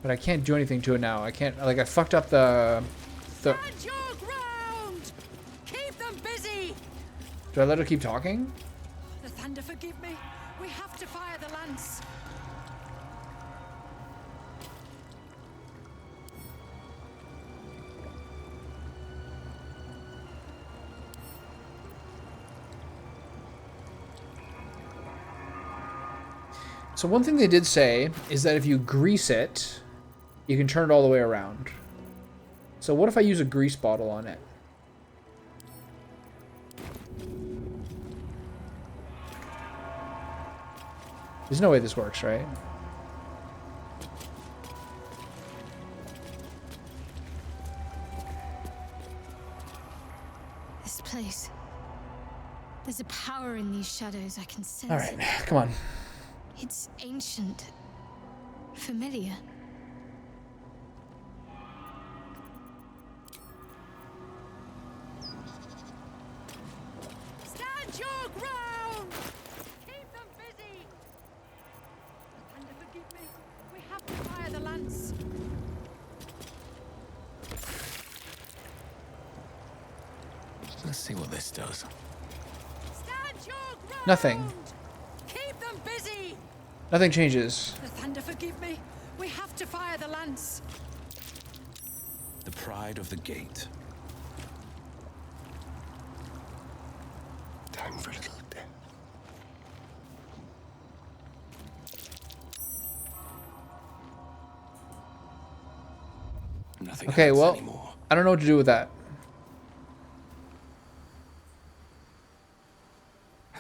But I can't do anything to it now. I can't, like, I fucked up the...
Stand your ground! Keep them busy!
Do I let her keep talking?
The thunder forgive me. We have to fire the lance.
So one thing they did say is that if you grease it, you can turn it all the way around. So what if I use a grease bottle on it? There's no way this works, right?
This place. There's a power in these shadows. I can sense
All right,
it.
come on.
It's ancient. Familiar.
Stand your ground! Keep them busy! The thunder forgive me. We have to fire the lance.
Let's see what this does.
Stand your ground!
Nothing.
Keep them busy!
Nothing changes.
The thunder forgive me. We have to fire the lance.
The pride of the gate.
Time for a little death.
Nothing
Okay,
hurts
well,
anymore.
I don't know what to do with that.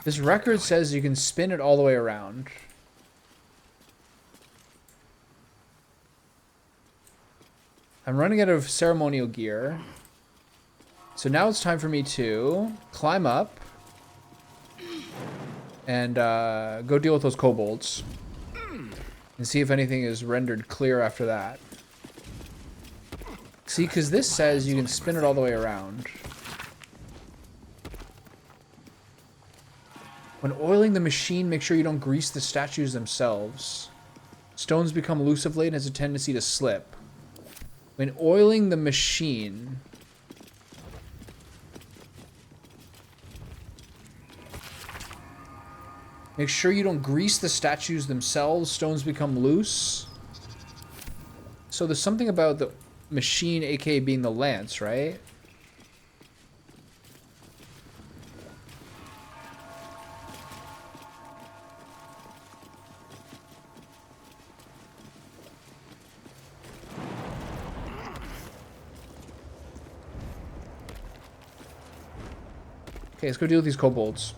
This record says you can spin it all the way around. I'm running out of ceremonial gear. So now it's time for me to climb up and go deal with those kobolds. And see if anything is rendered clear after that. See, because this says you can spin it all the way around. When oiling the machine, make sure you don't grease the statues themselves. Stones become loose of late and has a tendency to slip. When oiling the machine... Make sure you don't grease the statues themselves. Stones become loose. So there's something about the machine, aka being the lance, right? Okay, let's go deal with these kobolds.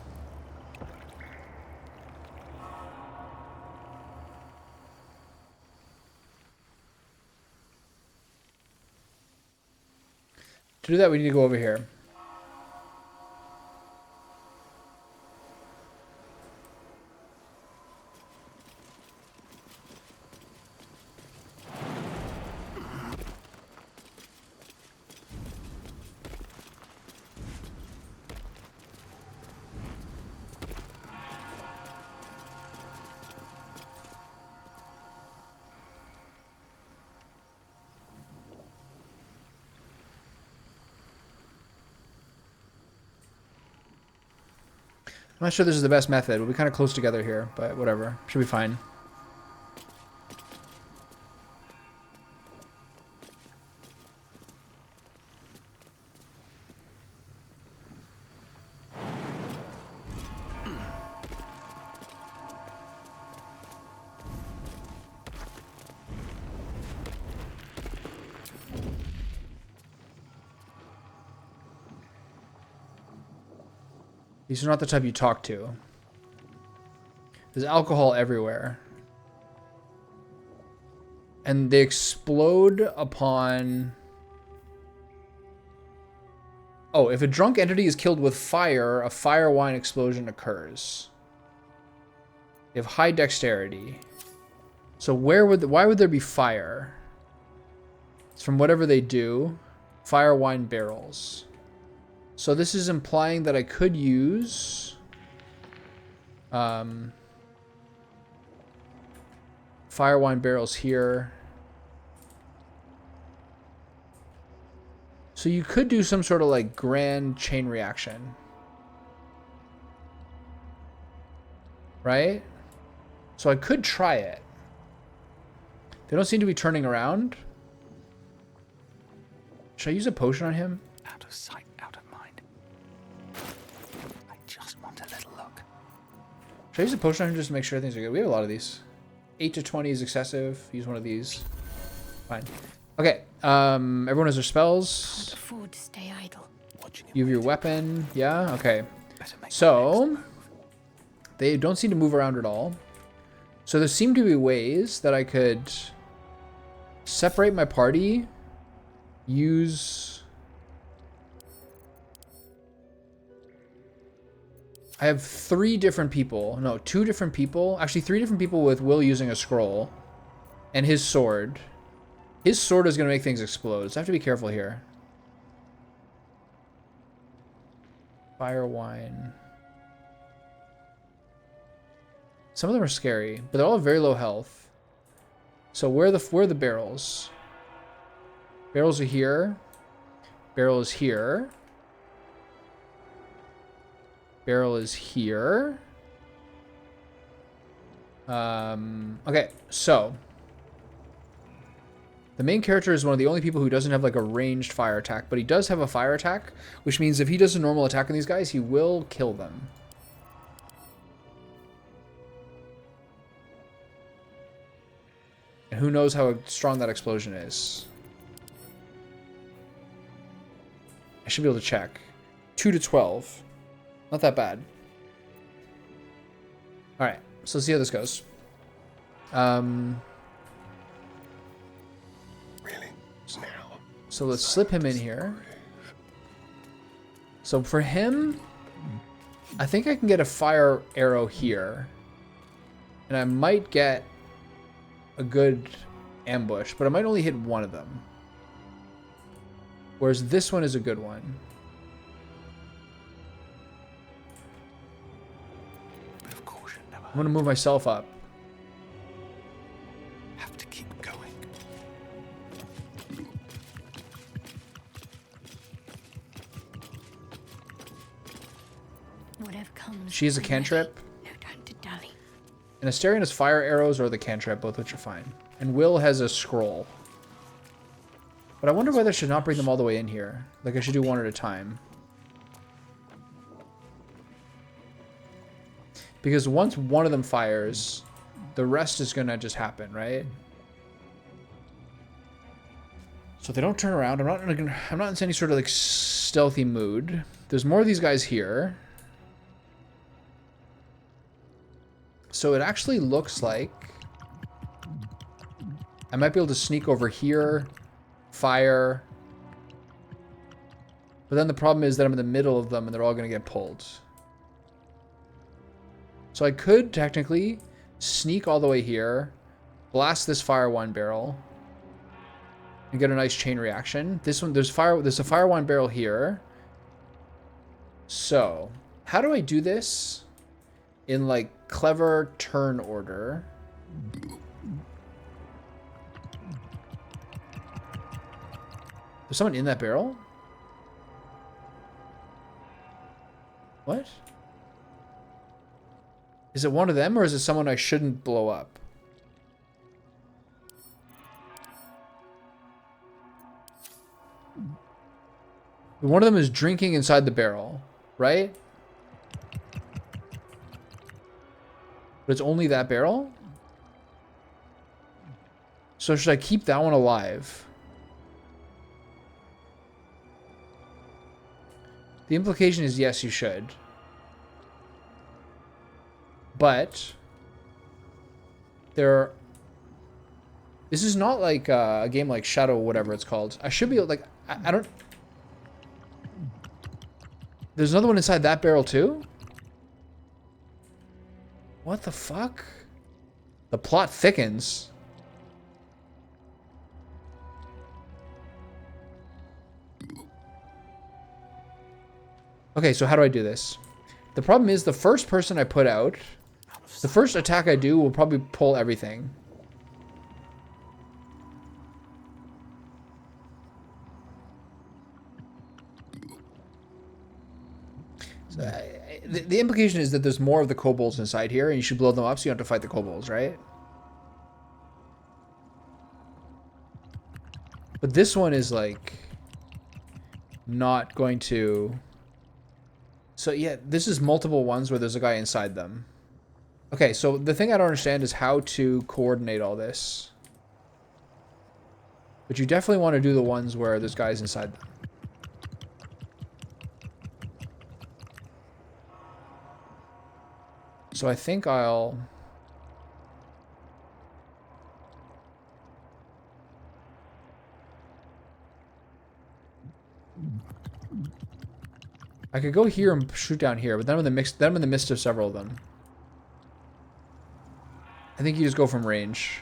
To do that, we need to go over here. I'm not sure this is the best method. We'll be kind of close together here, but whatever. Should be fine. These are not the type you talk to. There's alcohol everywhere. And they explode upon Oh, if a drunk entity is killed with fire, a fire wine explosion occurs. They have high dexterity. So why would there be fire? It's from whatever they do. Fire wine barrels. So this is implying that I could use fire wine barrels here. So you could do some sort of like grand chain reaction. Right? So I could try it. They don't seem to be turning around. Should I use a potion on him?
Out of sight, out of mind. I just want a little look.
Should I use a potion on him just to make sure things are good? We have a lot of these. 8 to 20 is excessive. Use one of these. Fine. Okay. Everyone has their spells.
Can't afford to stay idle.
You have your weapon. Yeah. Okay. So they don't seem to move around at all. So there seem to be ways that I could separate my party. Use. I have 3 different people. No, 2 different people. Actually, 3 different people with Will using a scroll. And his sword. His sword is going to make things explode. So I have to be careful here. Fire wine. Some of them are scary, but they're all very low health. So where are the barrels? Barrels are here. Barrel is here. Barrel is here. Okay, so the main character is one of the only people who doesn't have like a ranged fire attack, but he does have a fire attack, which means if he does a normal attack on these guys, he will kill them. And who knows how strong that explosion is. I should be able to check. 2 to 12. Not that bad. Alright, so let's see how this goes. So let's slip him in here. So for him, I think I can get a fire arrow here. And I might get a good ambush, but I might only hit one of them. Whereas this one is a good one. I'm gonna move myself up.
Have to keep going.
Whatever comes.
She has a cantrip.
No time to dally.
And Asterion has fire arrows or the cantrip, both which are fine. And Will has a scroll. But I wonder whether I should not bring them all the way in here. Like I should do one at a time. Because once one of them fires, the rest is gonna just happen, right? So if they don't turn around, I'm not in any sort of like stealthy mood. There's more of these guys here. So it actually looks like I might be able to sneak over here, fire. But then the problem is that I'm in the middle of them and they're all gonna get pulled. So I could technically sneak all the way here, blast this fire wine barrel, and get a nice chain reaction. This one, there's a fire wine barrel here. So how do I do this in like clever turn order? There's someone in that barrel? What? Is it one of them, or is it someone I shouldn't blow up? One of them is drinking inside the barrel, right? But it's only that barrel? So should I keep that one alive? The implication is yes, you should. But this is not like a game like Shadow, whatever it's called. I should be like, I don't. There's another one inside that barrel too? What the fuck? The plot thickens. Okay, so how do I do this? The problem is the first person I put out, the first attack I do will probably pull everything. So, the implication is that there's more of the kobolds inside here, and you should blow them up so you don't have to fight the kobolds, right? But this one is like not going to. So yeah, this is multiple ones where there's a guy inside them. Okay, so the thing I don't understand is how to coordinate all this. But you definitely want to do the ones where there's guys inside them. So I think I'll... I could go here and shoot down here, but then I'm in the midst of several of them. I think you just go from range.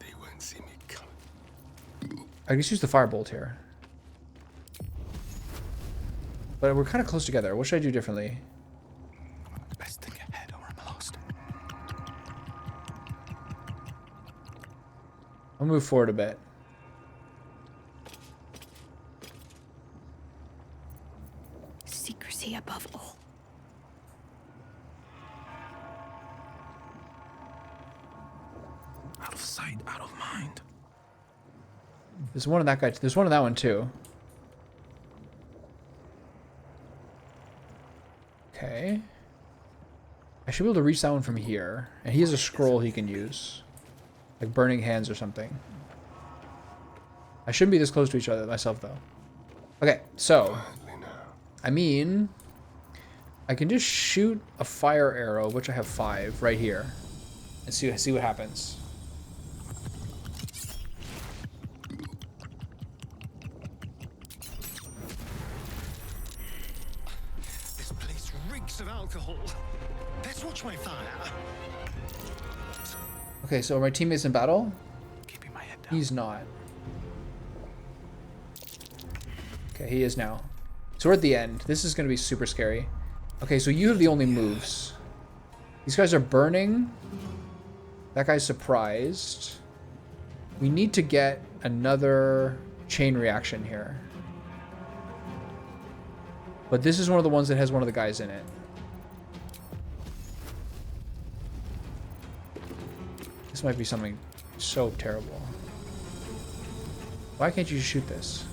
They won't see me coming.
I can just use the firebolt here. But we're kind of close together. What should I do differently?
Best think ahead or I'm lost.
I'll move forward a bit.
Secrecy above all.
Out of sight, out of mind.
There's one of that guy. There's one of that one too. Okay. I should be able to reach that one from here. And he has a scroll he can use. Like Burning Hands or something. I shouldn't be this close to each other myself though. Okay, so I mean, I can just shoot a fire arrow, which I have 5 right here, and see what happens.
This place reeks of alcohol. Let's watch my fire.
Okay, so are my teammates in battle?
Keeping my head down.
He's not. Okay, he is now. So we're at the end. This is going to be super scary. Okay, so you have the only moves. These guys are burning. That guy's surprised. We need to get another chain reaction here. But this is one of the ones that has one of the guys in it. This might be something so terrible. Why can't you shoot this?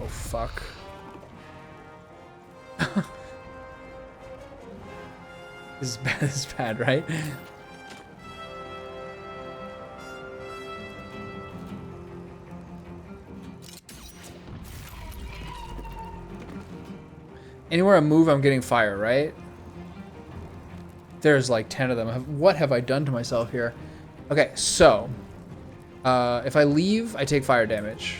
Oh, fuck. This is bad, right? Anywhere I move, I'm getting fire, right? There's like 10 of them. What have I done to myself here? Okay, so if I leave, I take fire damage.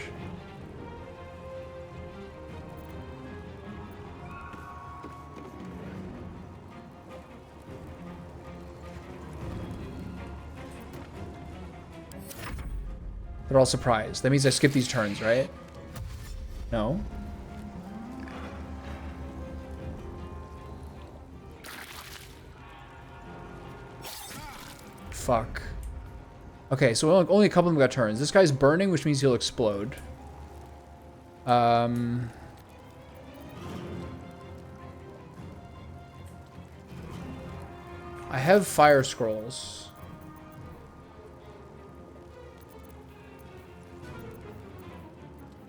They're all surprised. That means I skip these turns, right? No. Fuck. Okay, so only a couple of them got turns. This guy's burning, which means he'll explode. I have fire scrolls.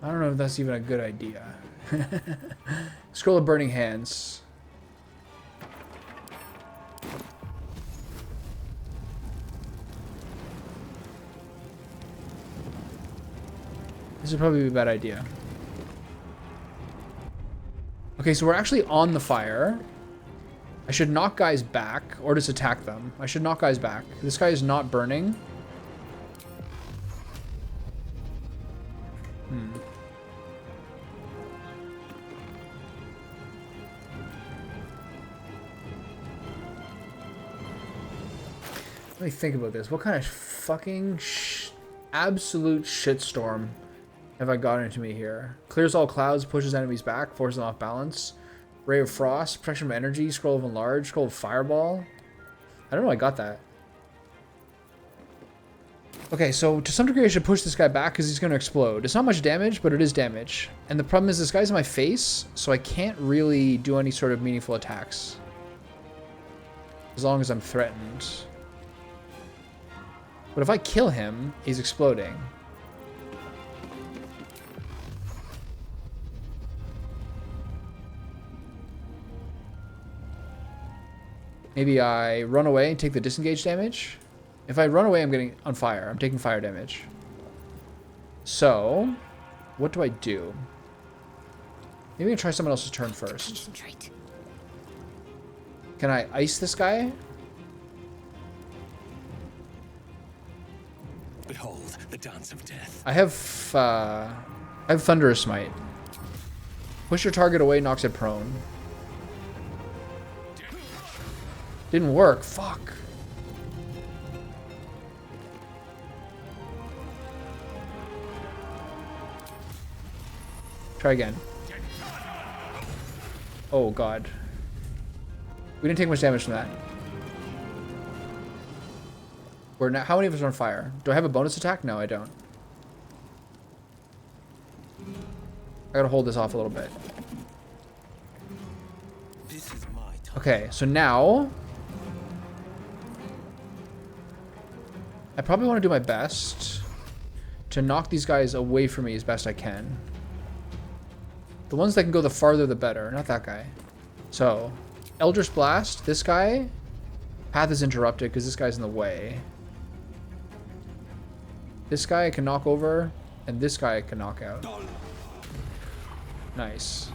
I don't know if that's even a good idea. Scroll of Burning Hands. This would probably be a bad idea. Okay, so we're actually on the fire. I should knock guys back or just attack them. I should knock guys back. This guy is not burning. Let me think about this. What kind of fucking absolute shitstorm have I got into me here? Clears all clouds, pushes enemies back, forces them off balance. Ray of Frost, protection of energy, scroll of enlarge, scroll of fireball. I don't know, I got that. Okay, so to some degree I should push this guy back because he's going to explode. It's not much damage, but it is damage. And the problem is this guy's in my face, so I can't really do any sort of meaningful attacks. As long as I'm threatened. But if I kill him, he's exploding. Maybe I run away and take the disengage damage. If I run away, I'm getting on fire. I'm taking fire damage. So, what do I do? Maybe I try someone else's turn first.
Concentrate.
Can I ice this guy?
Behold the dance of death.
I have Thunderous Smite. Push your target away, knocks it prone. Didn't work. Fuck. Try again. Oh god. We didn't take much damage from that. We're now, how many of us are on fire? Do I have a bonus attack? No, I don't. I gotta hold this off a little bit. Okay, so now I probably want to do my best to knock these guys away from me as best I can. The ones that can go the farther, the better. Not that guy. So, Eldritch Blast. This guy. Path is interrupted because this guy's in the way. This guy I can knock over. And this guy I can knock out. Nice.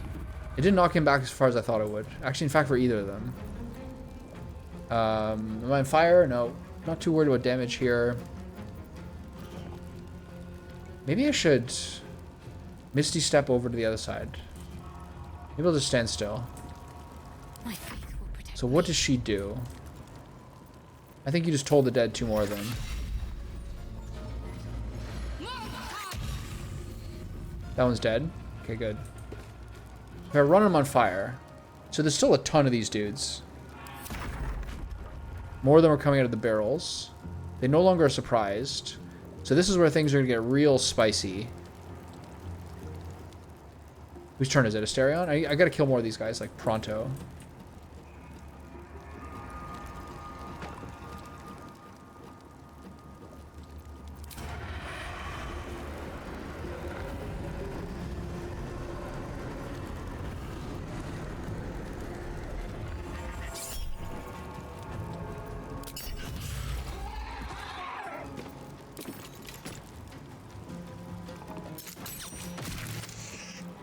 It didn't knock him back as far as I thought it would. Actually, in fact, for either of them. Am I on fire? No. Not too worried about damage here. Maybe I should Misty Step over to the other side. Maybe I'll just stand still. So what does she do? I think you just told the dead two more of them. That one's dead. Okay, good. If I run them on fire. So there's still a ton of these dudes. More of them are coming out of the barrels. They no longer are surprised. So this is where things are going to get real spicy. Whose turn is it? Asterion? I gotta kill more of these guys, like, pronto.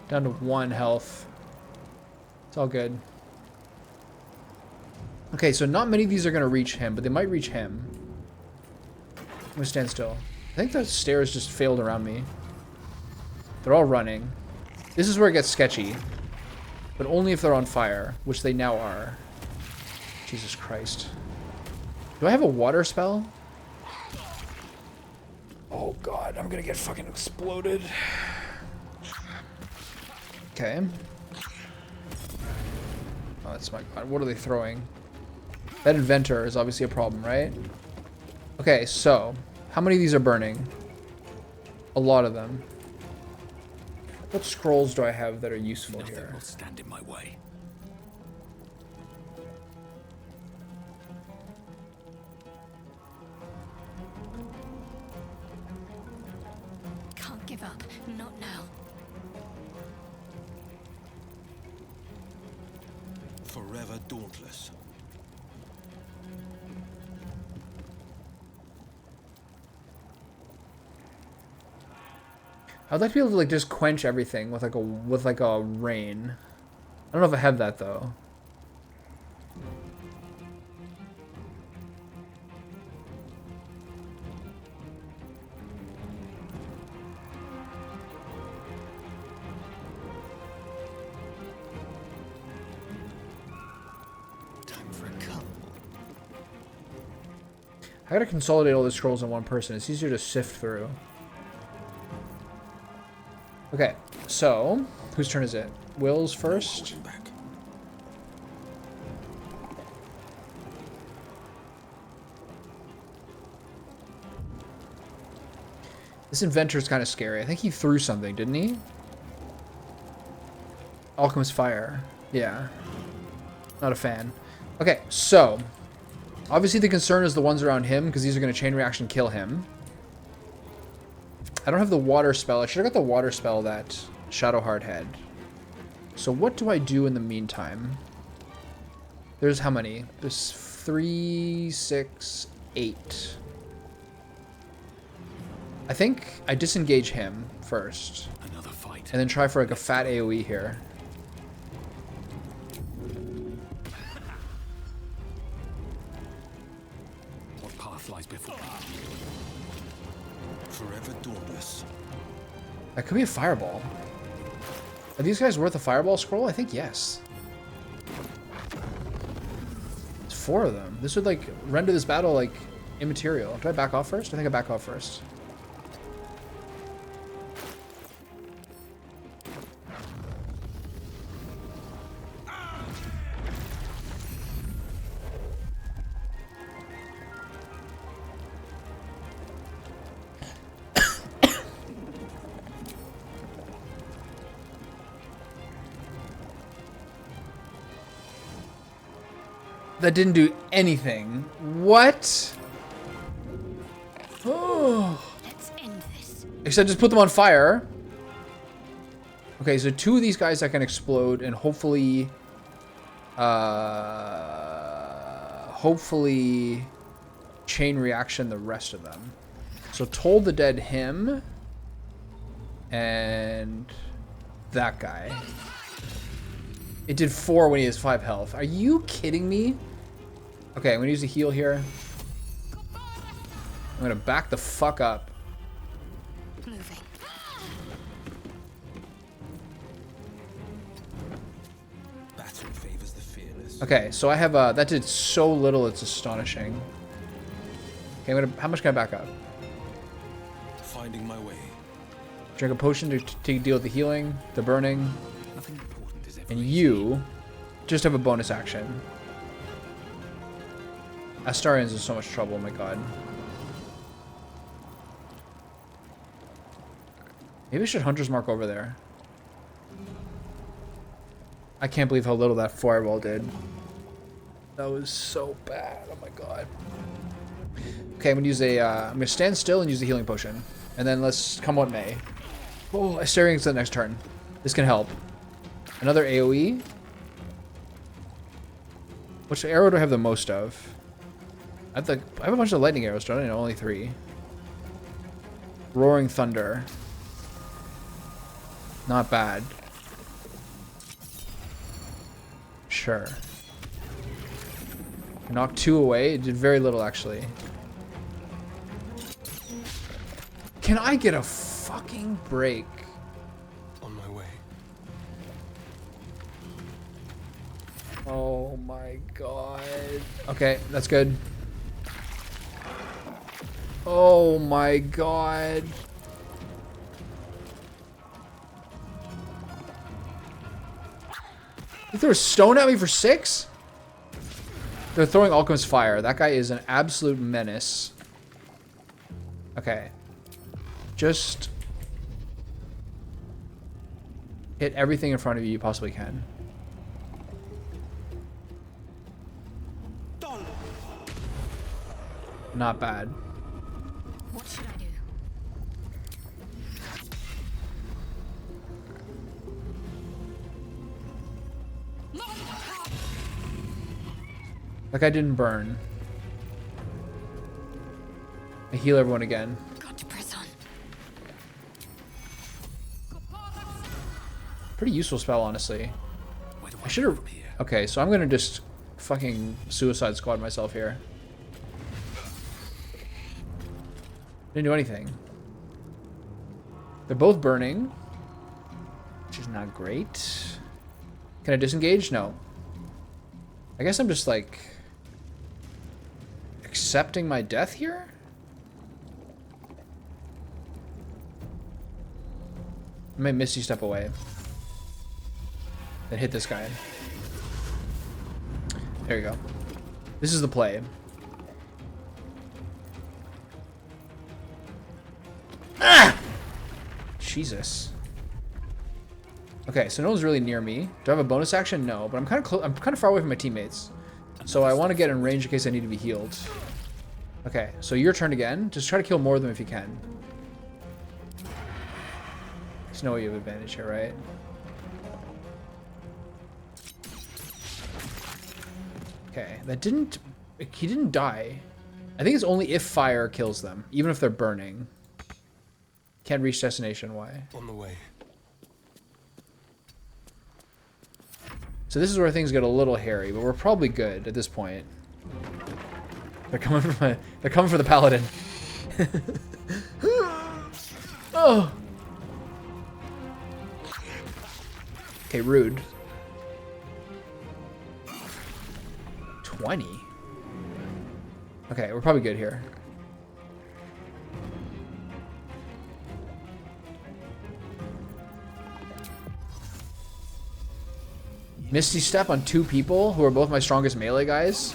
Down to 1 health. It's all good. Okay, so not many of these are going to reach him, but they might reach him. I'm going to stand still. I think the stairs just failed around me. They're all running. This is where it gets sketchy. But only if they're on fire, which they now are. Jesus Christ. Do I have a water spell? Oh god, I'm going to get fucking exploded. Okay. Oh, that's my god. What are they throwing? That inventor is obviously a problem, right? Okay, so how many of these are burning? A lot of them. What scrolls do I have that are useful here?
Nothing will stand in my way.
Can't give up. Not now.
Forever dauntless.
I'd like to be able to like just quench everything with like a rain. I don't know if I have that though. I gotta consolidate all the scrolls in one person. It's easier to sift through. Okay, so whose turn is it? Will's first. This inventor's kind of scary. I think he threw something, didn't he? Alchemist fire. Yeah. Not a fan. Okay, so obviously the concern is the ones around him because these are going to chain reaction kill him. I don't have the water spell. I should have got the water spell that Shadowheart had. So what do I do in the meantime? There's how many? There's 3, 6, 8. I think I disengage him first.
Another fight.
And then try for like a fat AoE here.
What path lies before me?
Forever dauntless.
That could be a fireball. Are these guys worth a fireball scroll? I think yes. It's 4 of them. This would like render this battle like immaterial. Do I back off first? I think I back off first. That didn't do anything. What? Oh.
Let's end this.
Except just put them on fire. Okay, so 2 of these guys that can explode and hopefully chain reaction the rest of them. So Toll the Dead him and that guy. It did 4 when he has 5 health. Are you kidding me? Okay, I'm gonna use a heal here. I'm gonna back the fuck up.
Moving.
Battle favors the fearless.
Okay, so I have that did so little, it's astonishing. Okay, how much can I back up?
Finding my way.
Drink a potion to deal with the healing, the burning.
Nothing important is ever
And you just have a bonus action. Astarian's in so much trouble, oh my god. Maybe I should Hunter's Mark over there. I can't believe how little that fireball did. That was so bad, oh my god. Okay, I'm gonna use I'm gonna stand still and use the healing potion. And then let's come what may. Oh, Astarian's the next turn. This can help. Another AoE. Which arrow do I have the most of? I have a bunch of lightning arrows, don't I? No, only 3. Roaring Thunder. Not bad. Sure. Knocked 2 away. It did very little, actually. Can I get a fucking break?
On my way.
Oh my god. Okay, that's good. Oh my god. You threw a stone at me for 6? They're throwing Alchemist Fire. That guy is an absolute menace. Okay. Just hit everything in front of you possibly can. Not bad.
What should I do?
That guy didn't burn. I heal everyone again.
Got to press on.
Pretty useful spell, honestly.
Where do
I should have... Okay, so I'm gonna just fucking suicide squad myself here. Didn't do anything. They're both burning, which is not great. Can I disengage? No. I guess I'm just like accepting my death here? I may Misty Step away. Then hit this guy. There you go. This is the play. Ah! Jesus. Okay, so no one's really near me. Do I have a bonus action? No, but I'm kind of far away from my teammates. So I want to get in range in case I need to be healed. Okay, so your turn again. Just try to kill more of them if you can. There's no way you have advantage here, right? Okay, that didn't... He didn't die. I think it's only if fire kills them, even if they're burning. Can't reach destination, why?
On the way.
So this is where things get a little hairy, but we're probably good at this point. They're coming for the paladin. Oh. Okay, rude. 20. Okay, we're probably good here. Misty Step on 2 people who are both my strongest melee guys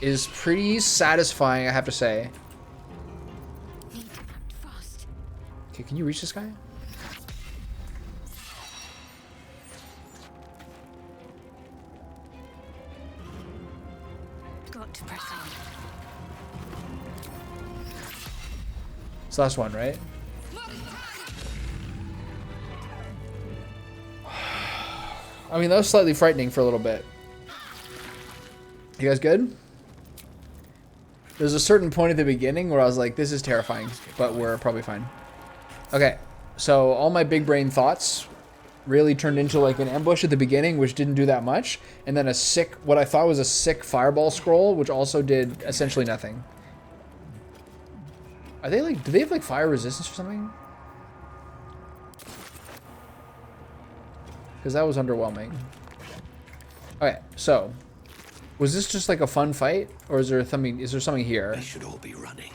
is pretty satisfying, I have to say. Okay, can you reach this guy?
Got to press on.
It's the last one, right? I mean, that was slightly frightening for a little bit. You guys good? There's a certain point at the beginning where I was like, this is terrifying, but we're probably fine. Okay, so all my big brain thoughts really turned into like an ambush at the beginning, which didn't do that much, and then a sick, what I thought was a sick fireball scroll, which also did essentially nothing. Are they like, do they have like fire resistance or something? Because that was underwhelming. Okay, so was this just like a fun fight, or is there something? Is there something here?
They should all be running.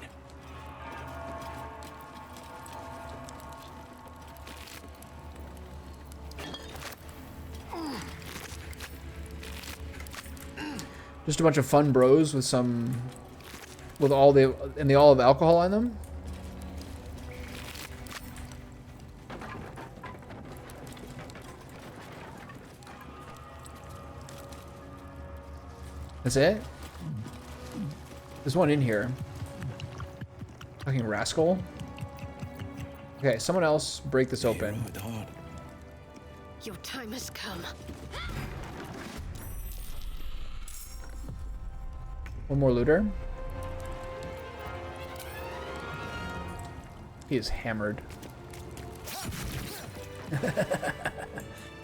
Just a bunch of fun bros with some, with all the, and they all have alcohol on them. That's it? There's one in here. Fucking rascal. Okay, someone else break this open.
Your time has come.
One more looter. He is hammered.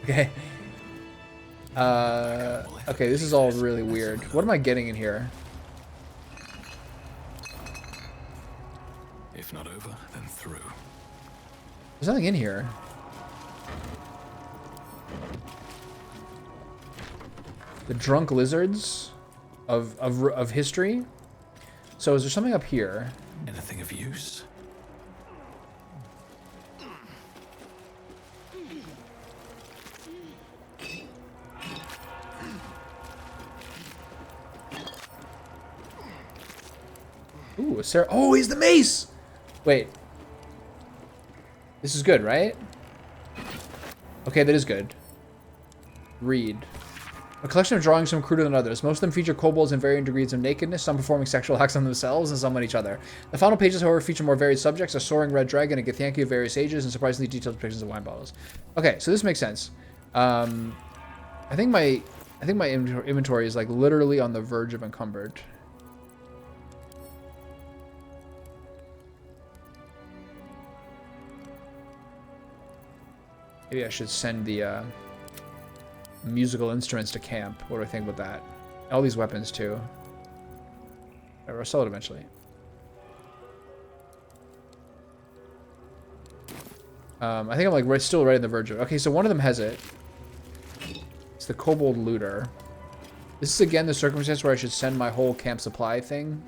Okay. Okay, this is all really weird. What am I getting in here?
If not over, then through.
There's nothing in here. The drunk lizards of history. So is there something up here?
Anything of use?
Ooh, a Sarah. Oh, he's the mace! Wait. This is good, right? Okay, that is good. Read. A collection of drawings, some cruder than others. Most of them feature kobolds in varying degrees of nakedness, some performing sexual acts on themselves and some on each other. The final pages, however, feature more varied subjects, a soaring red dragon, a Githyanki of various ages, and surprisingly detailed depictions of wine bottles. Okay, so this makes sense. I think my inventory is like literally on the verge of encumbered. Maybe I should send the musical instruments to camp. What do I think about that? All these weapons too. I'll sell it eventually. I think I'm like still right on the verge of it. Okay, so one of them has it. It's the Kobold Looter. This is again the circumstance where I should send my whole camp supply thing.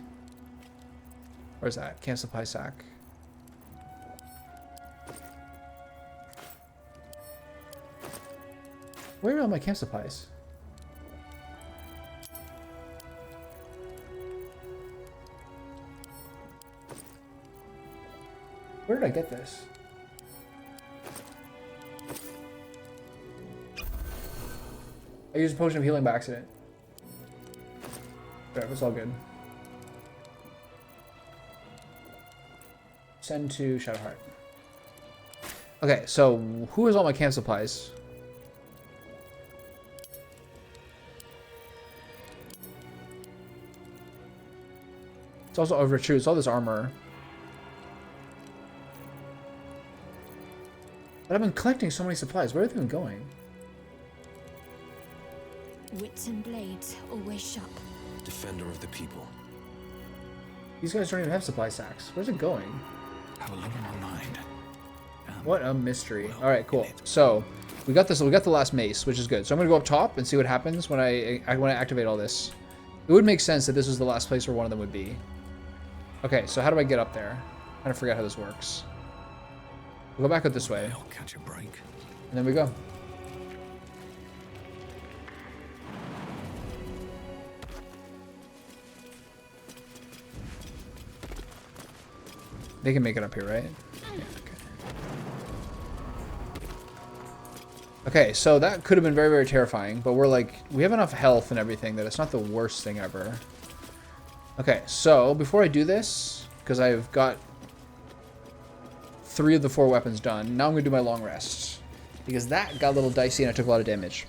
Where's that? Camp supply sack. Where are all my camp supplies? Where did I get this? I used a potion of healing by accident. Whatever, it's all good. Send to Shadowheart. Okay, so who has all my camp supplies? It's also over true. It's all this armor. But I've been collecting so many supplies. Where are they even going?
Wits and blades, always sharp.
Defender of the people.
These guys don't even have supply sacks. Where's it going?
Have a look in my mind.
What a mystery. All right, cool. So we got this. We got the last mace, which is good. So I'm gonna go up top and see what happens when I activate all this. It would make sense that this was the last place where one of them would be. Okay, so how do I get up there? I kind of forget how this works. We'll go back out this way.
I'll catch a break.
And then we go. They can make it up here, right? Yeah, okay, so that could have been very, very terrifying, but we're like, we have enough health and everything that it's not the worst thing ever. Okay, so before I do this, because I've got 3 of the 4 weapons done, now I'm going to do my long rest. Because that got a little dicey and I took a lot of damage.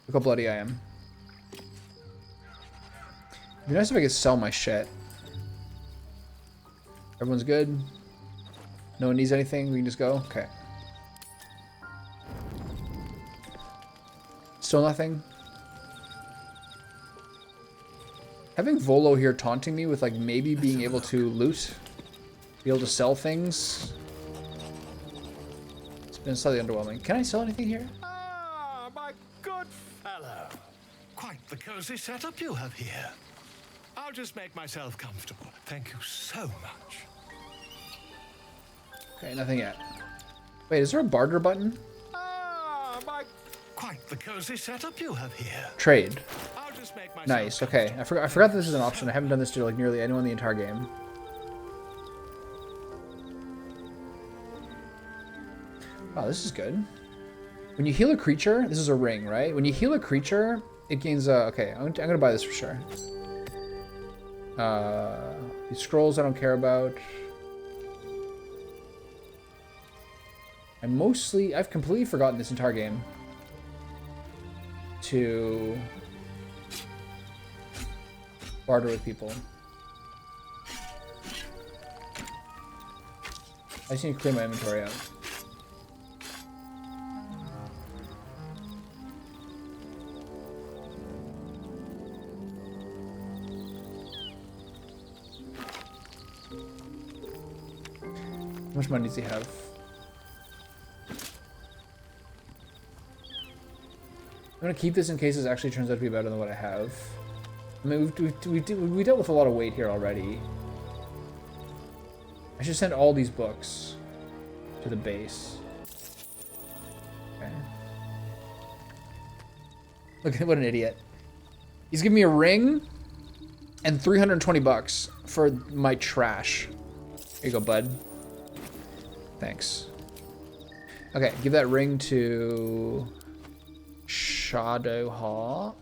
Look how bloody I am. It'd be nice if I could sell my shit. Everyone's good? No one needs anything? We can just go? Okay. Still nothing? Having Volo here taunting me with like maybe being able to loot, be able to sell things. It's been slightly underwhelming. Can I sell anything here?
Ah, my good fellow. Quite the cozy setup you have here. I'll just make myself comfortable. Thank you so much.
Okay, nothing yet. Wait, is there a barter button?
Ah, my quite the cozy setup you have here.
Trade.
I'll just make myself
Nice, okay. I forgot this is an option. I haven't done this to like nearly anyone in the entire game. Wow, this is good. When you heal a creature, this is a ring, right? When you heal a creature, it gains okay, I'm gonna buy this for sure. These scrolls I don't care about. I've completely forgotten this entire game to barter with people. I just need to clear my inventory out. How much money does he have? I'm gonna keep this in case this actually turns out to be better than what I have. I mean, we dealt with a lot of weight here already. I should send all these books to the base. Okay. Look at what an idiot. He's giving me a ring and 320 bucks for my trash. Here you go, bud. Thanks. Okay, give that ring to Shadowheart,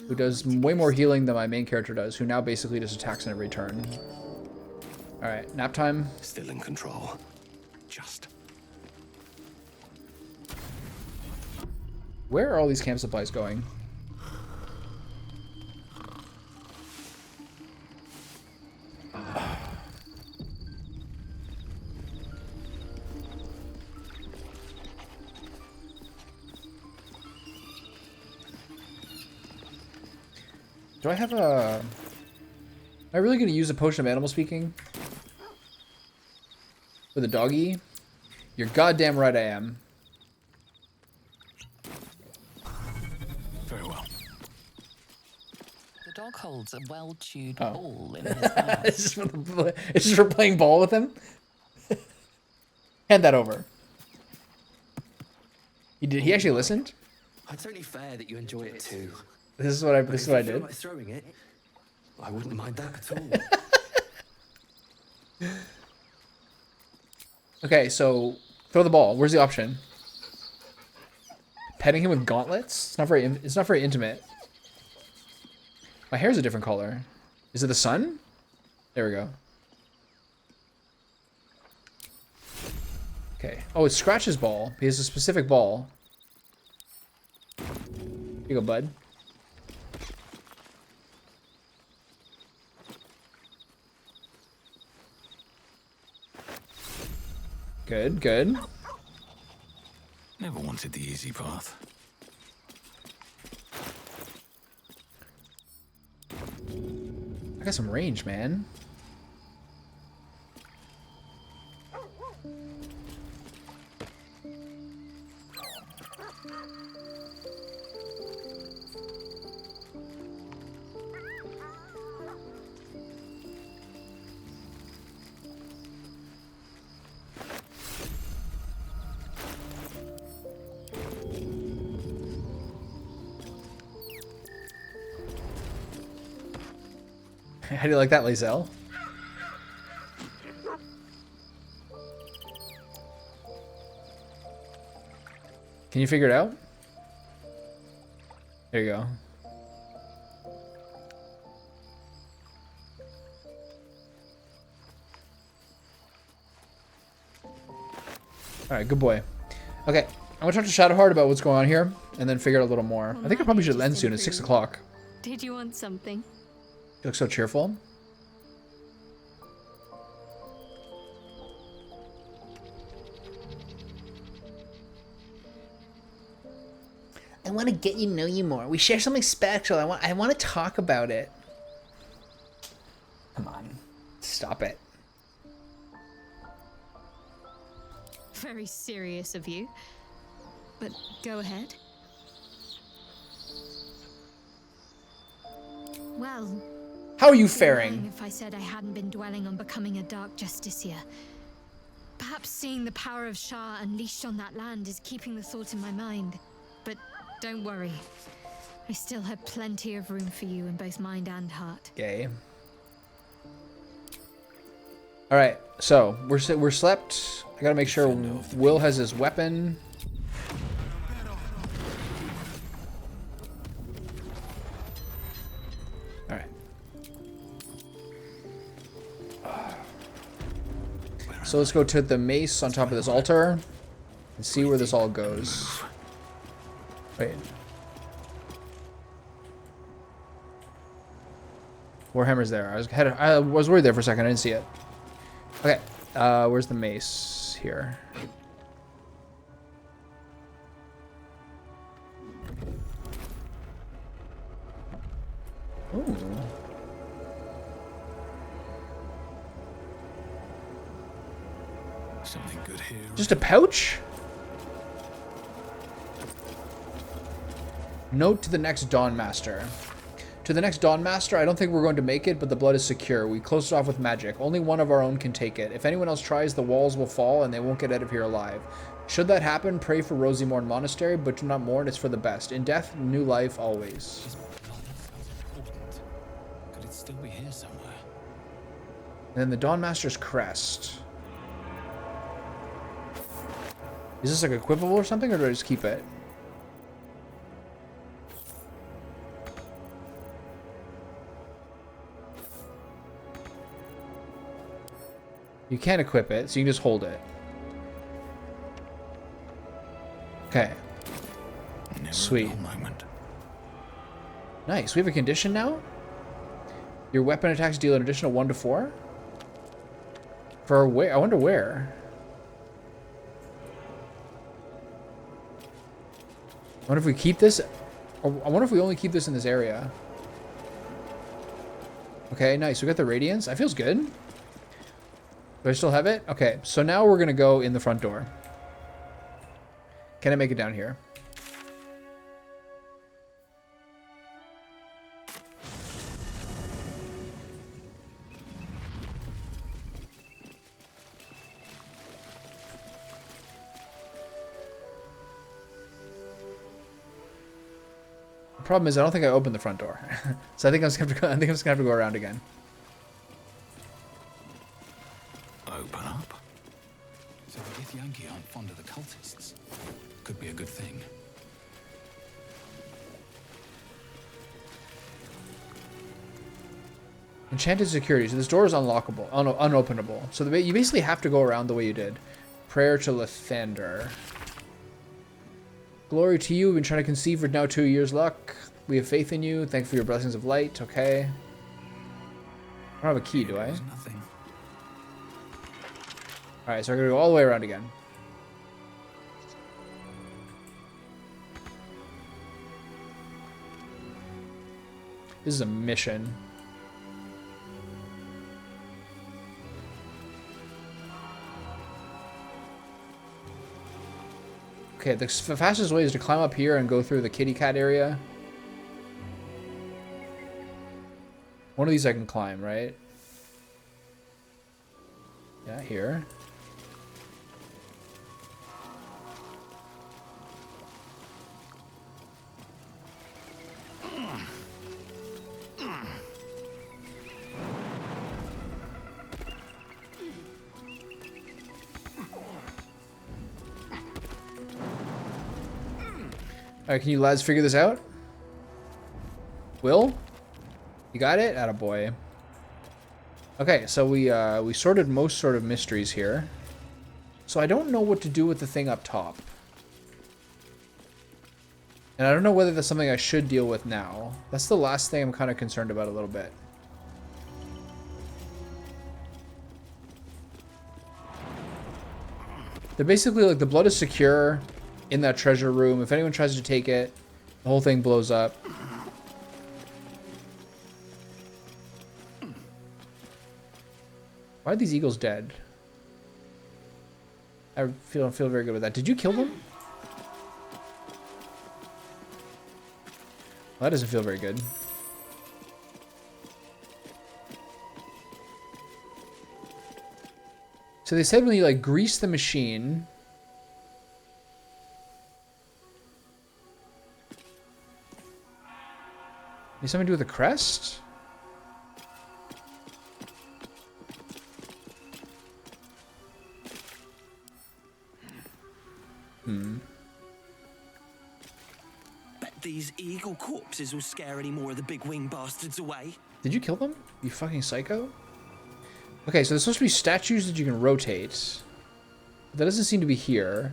who does way more healing than my main character does, who now basically just attacks in every turn. Alright, nap time.
Still in control. Just.
Where are all these camp supplies going? Do I have a... Am I really going to use a potion of animal speaking? For the doggy? You're goddamn right I am.
Very well.
The dog holds a well-chewed
Oh.
ball in his mouth.
It's just for playing ball with him? Hand that over. He actually listened?
It's only fair that you enjoy it too.
This is what I
But if
did.
you feel like throwing it, I wouldn't mind that at all.
Okay, so throw the ball. Where's the option? Petting him with gauntlets? It's not very intimate. My hair's a different color. Is it the sun? There we go. Okay. Oh, it's Scratch's ball. He has a specific ball. Here you go, bud. Good, good.
Never wanted the easy path.
I got some range, man. How do you like that, Lizelle? Can you figure it out? There you go. Alright, good boy. Okay, I'm gonna talk to Shadowheart about what's going on here, and then figure out a little more. I think I probably should end soon. It's 6 o'clock.
Did you want something?
You look so cheerful. I want to get you to know you more. We share something special. I want to talk about it. Come on. Stop it.
Very serious of you. But go ahead. Well,
how are you
I'd be
faring?
lying if I said I hadn't been dwelling on becoming a Dark Justiciar. Perhaps seeing the power of Shah unleashed on that land is keeping the thought in my mind. But don't worry. I still have plenty of room for you in both mind and heart.
Gay. All right, so we're slept. I gotta make sure Will has his weapon. All right. So let's go to the mace on top of this altar and see where this all goes. Wait. Warhammer's there. I was worried there for a second. I didn't see it. Okay. Where's the mace? Here. Ooh.
Something good here.
Just a pouch? Note to the next Dawn Master. To the next Dawn Master, I don't think we're going to make it, but the blood is secure. We closed it off with magic. Only one of our own can take it. If anyone else tries, the walls will fall and they won't get out of here alive. Should that happen, pray for Rosymorn Monastery, but do not mourn, it's for the best. In death, new life always.
Could it still be here somewhere?
And then the Dawn Master's crest. Is this like equipable or something, or do I just keep it? You can't equip it, so you can just hold it. Okay. Sweet. Nice. We have a condition now? Your weapon attacks deal an additional 1 to 4? For where? I wonder where. I wonder if we keep this... Or I wonder if we only keep this in this area. Okay, nice. We got the radiance. That feels good. Do I still have it? Okay, so now we're going to go in the front door. Can I make it down here? The problem is I don't think I opened the front door. So I think I'm just gonna have to go, I think I'm just gonna have to go around again.
Open up. So the Githyanki aren't fond of the cultists. Could be a good thing.
Enchanted security. So this door is unlockable, unopenable. So you basically have to go around the way you did. Prayer to Lathander. Glory to you. We've been trying to conceive for now 2 years. Luck. We have faith in you. Thank you for your blessings of light. Okay. I don't have a key, do I?
Nothing.
Alright, so I'm going to go all the way around again. This is a mission. Okay, the fastest way is to climb up here and go through the kitty cat area. One of these I can climb, right? Yeah, here. Alright, can you lads figure this out? Will? You got it? Attaboy. Okay, so we sorted most sort of mysteries here. So I don't know what to do with the thing up top. And I don't know whether that's something I should deal with now. That's the last thing I'm kind of concerned about a little bit. They're basically like the blood is secure in that treasure room. If anyone tries to take it, the whole thing blows up. Why are these eagles dead? I don't feel very good with that. Did you kill them? Well, that doesn't feel very good. So they said when you like grease the machine, is something to do with the crest?
Bet these eagle corpses will scare any more of the big wing bastards away.
Did you kill them? You fucking psycho? Okay, so there's supposed to be statues that you can rotate. That doesn't seem to be here.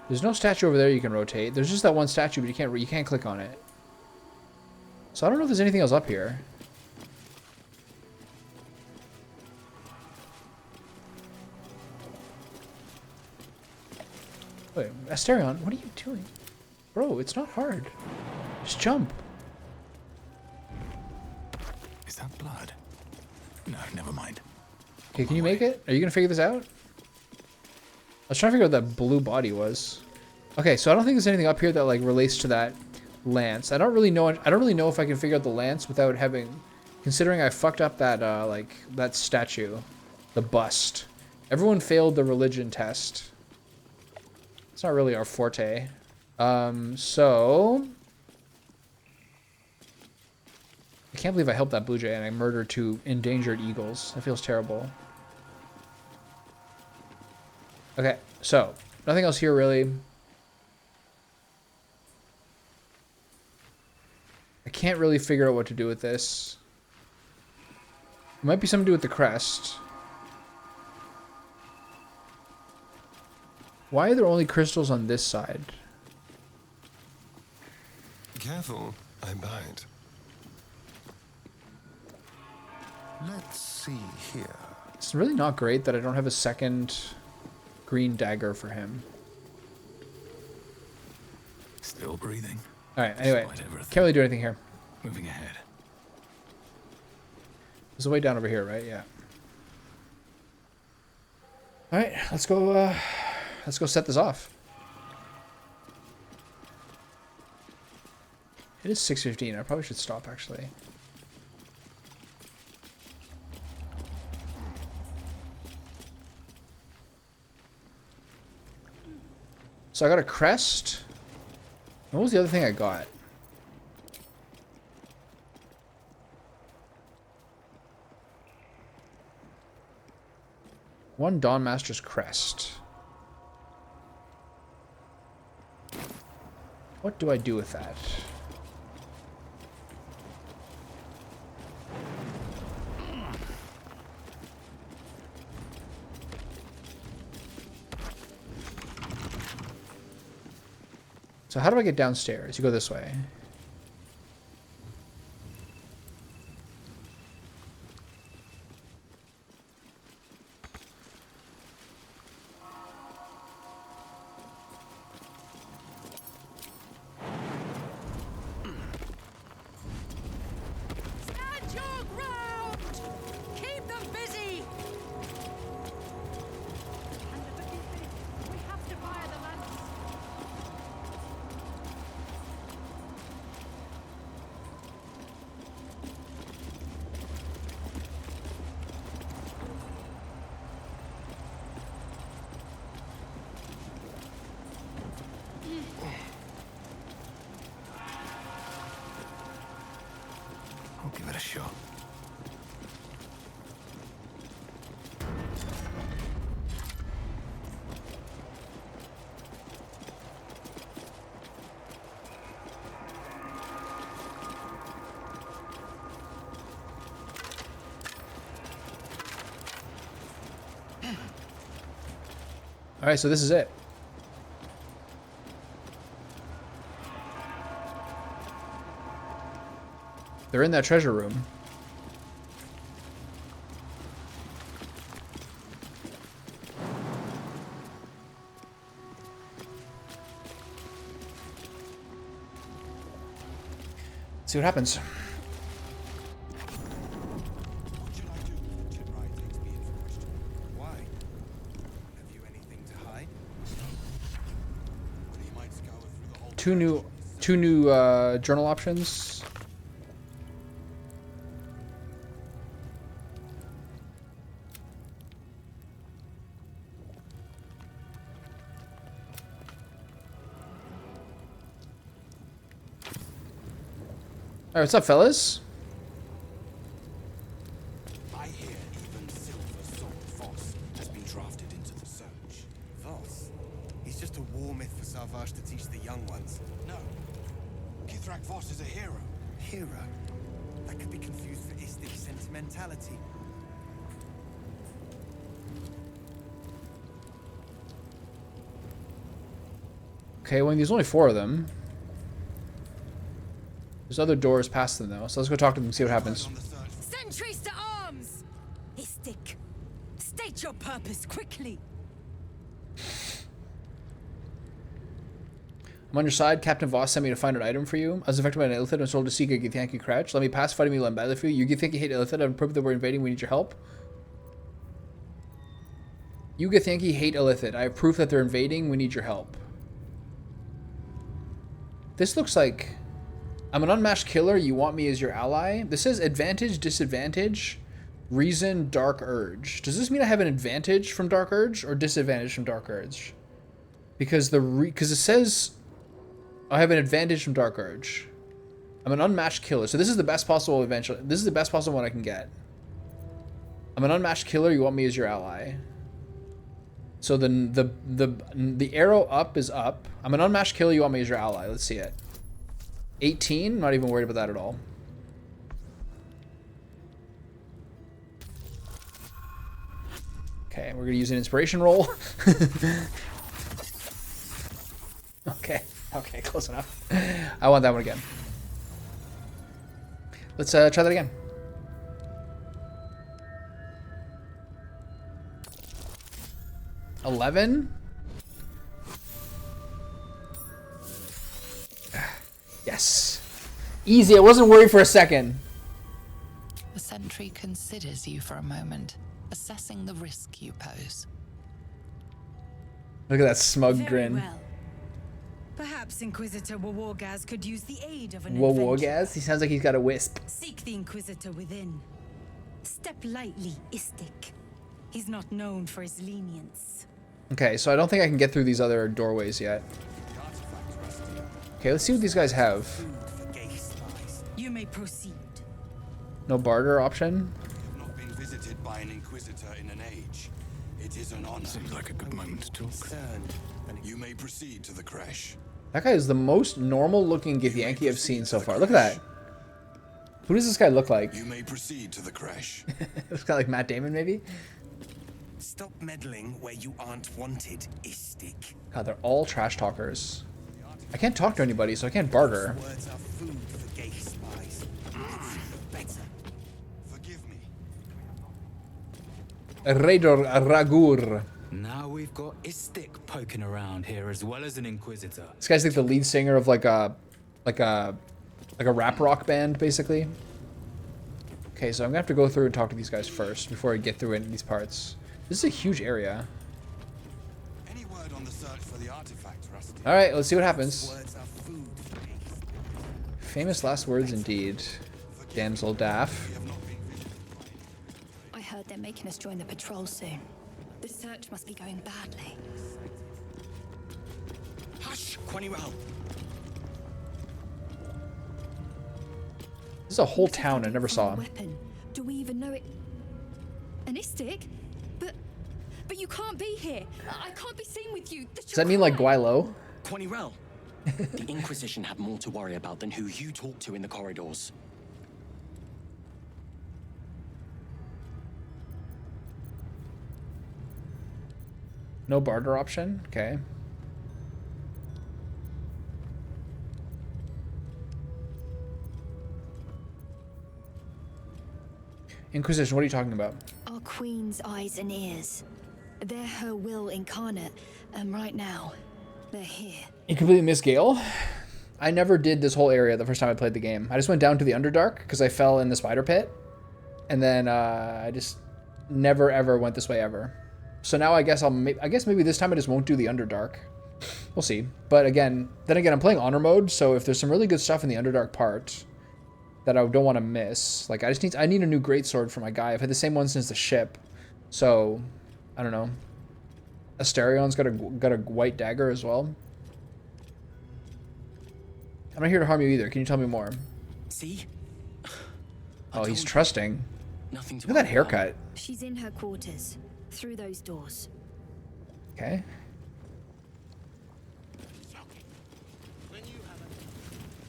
There's no statue over there you can rotate. There's just that one statue, but you can't click on it. So I don't know if there's anything else up here. Wait, Asterion, what are you doing? Bro, it's not hard. Just jump.
Is that blood? No, never mind.
Okay, can you make it? Are you gonna figure this out? I was trying to figure out what that blue body was. Okay, so I don't think there's anything up here that like relates to that lance. I don't really know if I can figure out the lance without having, considering I fucked up that like that statue, the bust. Everyone failed the religion test. It's not really our forte. So I can't believe I helped that blue jay and I murdered 2 endangered eagles. That feels terrible. Okay, so nothing else here really. I can't really figure out what to do with this. It might be something to do with the crest. Why are there only crystals on this side?
Careful, I bite. Let's see here.
It's really not great that I don't have a second green dagger for him.
Still breathing.
All right. Anyway, can't really do anything here.
Moving ahead.
There's a way down over here, right? Yeah. All right. Let's go. Let's go set this off. It is 6:15. I probably should stop actually. So I got a crest. What was the other thing I got? One Dawn Master's crest. What do I do with that? So how do I get downstairs? You go this way.
Stand your ground! Keep them busy! And forgive me, we have to fire the lance.
I'll give it a shot.
All right, so this is it. They're in that treasure room. Let's see what happens.
Why? Have you anything to hide? Well, you might scour through the whole
Two new journal options. All right, what's up, fellas?
I hear even Silver Sword Voss has been drafted into the search. Voss? He's just a war myth for Savage to teach the young ones. No. Githrak Voss is a hero. Hero? That could be confused for Istic sentimentality.
Okay, well, there's only 4 of them. There's other doors past them, though. So let's go talk to them and see what happens.
Sentries to arms!
Istic, state your purpose quickly.
I'm on your side. Captain Voss sent me to find an item for you. I was affected by an illithid and was told to seek a Githyanki Creche. Let me pass fighting me on battle for you. You Githyanki hate illithid. I'm proof that we're invading. We need your help. You Githyanki hate illithid. I have proof that they're invading. We need your help. This looks like... I'm an unmatched killer. You want me as your ally. This says advantage, disadvantage, reason, dark urge. Does this mean I have an advantage from dark urge or disadvantage from dark urge? Because because it says I have an advantage from dark urge. I'm an unmatched killer. So this is the best possible eventually. This is the best possible one I can get. I'm an unmatched killer. You want me as your ally. So then the arrow up is up. I'm an unmatched killer. You want me as your ally. Let's see it. 18, not even worried about that at all. Okay, we're gonna use an inspiration roll. Okay, close enough. I want that one again. Let's try that again. $11. Yes. Easy. I wasn't worried for a second.
The sentry considers you for a moment, assessing the risk you pose.
Look at that smug
Very
grin.
well. Perhaps Inquisitor Wawargaz could use the aid of an
Whoa,
adventurer.
Gaz. He sounds like he's got a wisp.
Seek the Inquisitor within. Step lightly, Istik. He's not known for his lenience.
Okay, so I don't think I can get through these other doorways yet. Okay, let's see what these guys have.
You may proceed.
No barter option?
Not been visited by an Inquisitor in an age. It is an honor.
Seems like a good moment to talk.
You may proceed to the Creche.
That guy is the most normal looking Githyanki I've seen so far. Look at that. Who does this guy look like?
You may proceed to the Creche.
This guy like Matt Damon, maybe?
Stop meddling where you aren't wanted, Istik.
God, they're all trash talkers. I can't talk to anybody, so I can't barter.
Words are food for gay spies. Better.
Forgive me.
Raidor Ragur.
Now we've got Istik poking around here as well as an Inquisitor.
This guy's like the lead singer of like a rap rock band, basically. Okay, so I'm gonna have to go through and talk to these guys first before I get through any of these parts. This is a huge area.
Any word on the search for the artifact, Rusty?
All right, let's see what happens.
Words are food for gay spies.
Famous last words indeed. Damsel Daff.
I heard they're making us join the patrol soon. The search must be going badly.
Hush, Quanirel.
This is a whole town I never saw.
Weapon. Do we even know it? An Istik? But you can't be here. I can't be seen with you.
Does that mean like Guaylo?
Quanirel, the Inquisition have more to worry about than who you talk to in the corridors.
No barter option? Okay. Inquisition, what are you talking about?
Our queen's eyes and ears. They're her will incarnate, and right now, they're here.
You completely missed Gale? I never did this whole area the first time I played the game. I just went down to the Underdark because I fell in the spider pit. And then I just never ever went this way ever. So now I guess maybe this time I just won't do the Underdark. We'll see. But then again, I'm playing Honor mode, so if there's some really good stuff in the Underdark part that I don't want to miss, like I need a new greatsword for my guy. I've had the same one since the ship, so I don't know. Asterion's got a white dagger as well. I'm not here to harm you either. Can you tell me more?
See?
Oh, he's trusting.
Nothing to
Look at that haircut.
She's in her quarters, through those doors.
Okay.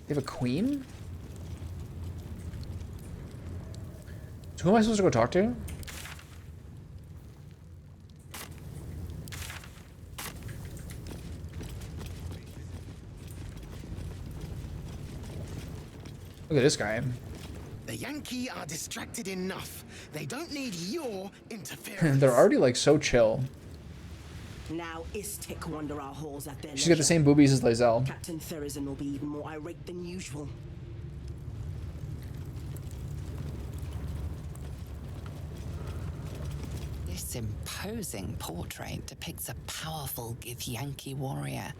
They have a queen? So who am I supposed to go talk to? Look at this guy.
The Yankee are distracted enough. They don't need your interference.
They're already like so chill.
Now Istik wander our halls at their
She's got the same boobies as Lizelle.
Captain Therizin will be even more irate than usual.
This imposing portrait depicts a powerful Githyanki warrior,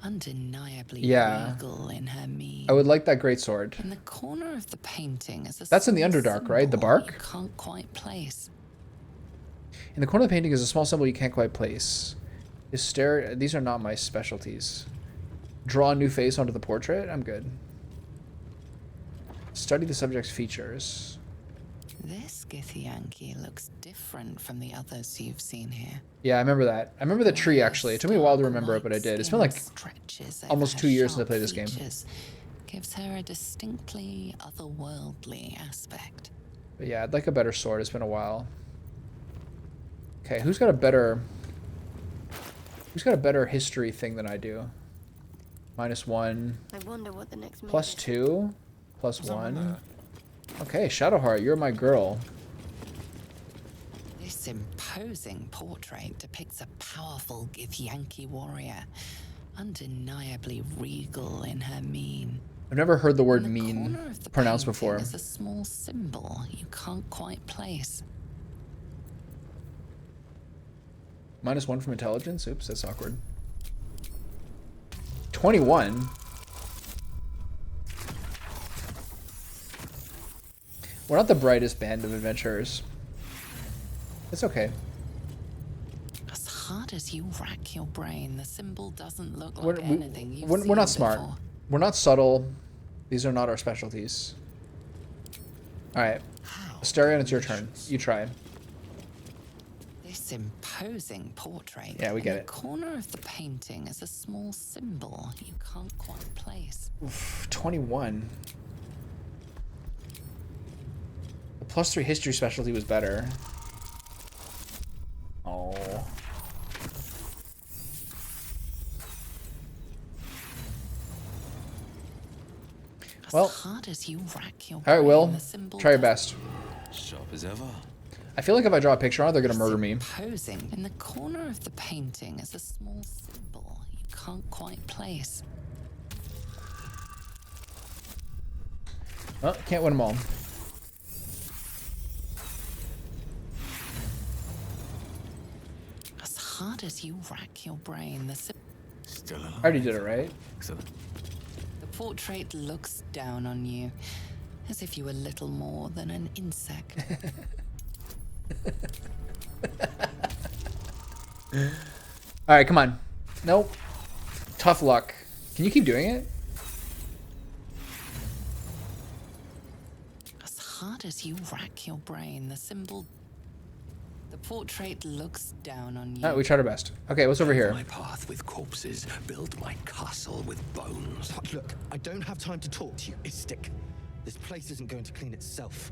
undeniably regal in her mien.
I would like that greatsword.
In the corner of the painting is a
That's in the
small
Underdark, right? The bark?
you can't quite place.
In the corner of the painting is a small symbol you can't quite place. These are not my specialties. Draw a new face onto the portrait? I'm good. Study the subject's features.
This Githyanki looks different from the others you've seen here.
Yeah, I remember that. I remember the tree, actually. It took me a while to remember it, but I did. It's been like almost 2 years since I played this game.
Gives her a distinctly otherworldly aspect.
But yeah, I'd like a better sword. It's been a while. Okay, who's got a better history thing than I do? -1.
I wonder what the next
+2. +1. Okay, Shadowheart, you're my girl.
This imposing portrait depicts a powerful Githyanki warrior, undeniably regal in her mien.
I've never heard the word
In the
mean
corner of the
pronounced
painting
before.
is a small symbol you can't quite place.
-1 from intelligence? Oops, that's awkward. 21? We're not the brightest band of adventurers. It's okay.
As hard as you rack your brain, the symbol doesn't look
We're,
like anything you've
we're
seen
not smart.
before.
We're not subtle. These are not our specialties. Alright. Asterion, it's your turn. You try.
This imposing portrait.
Yeah, we get
in
it.
the corner of the painting is a small symbol you can't quite place.
Oof, 21. The +3 history specialty was better. Oh. Well,
As hard as you rack your
alright,
brain,
Will.
the symbol
Try your
doesn't-
best.
Sharp as ever.
I feel like if I draw a picture on it, they're gonna murder me.
Posing in the corner of the painting is a small symbol you can't quite place.
Oh, can't win them all.
As hard as you rack your brain, the
Still alive.
I already did it, right?
Excellent.
The portrait looks down on you, as if you were little more than an insect.
Alright, come on. Nope. Tough luck. Can you keep doing it?
As hard as you rack your brain, the symbol... The portrait looks down on you.
Alright, we tried our best. Okay, what's over here?
My path with corpses, build my castle with bones.
Look, I don't have time to talk to you, Istik. This place isn't going to clean itself.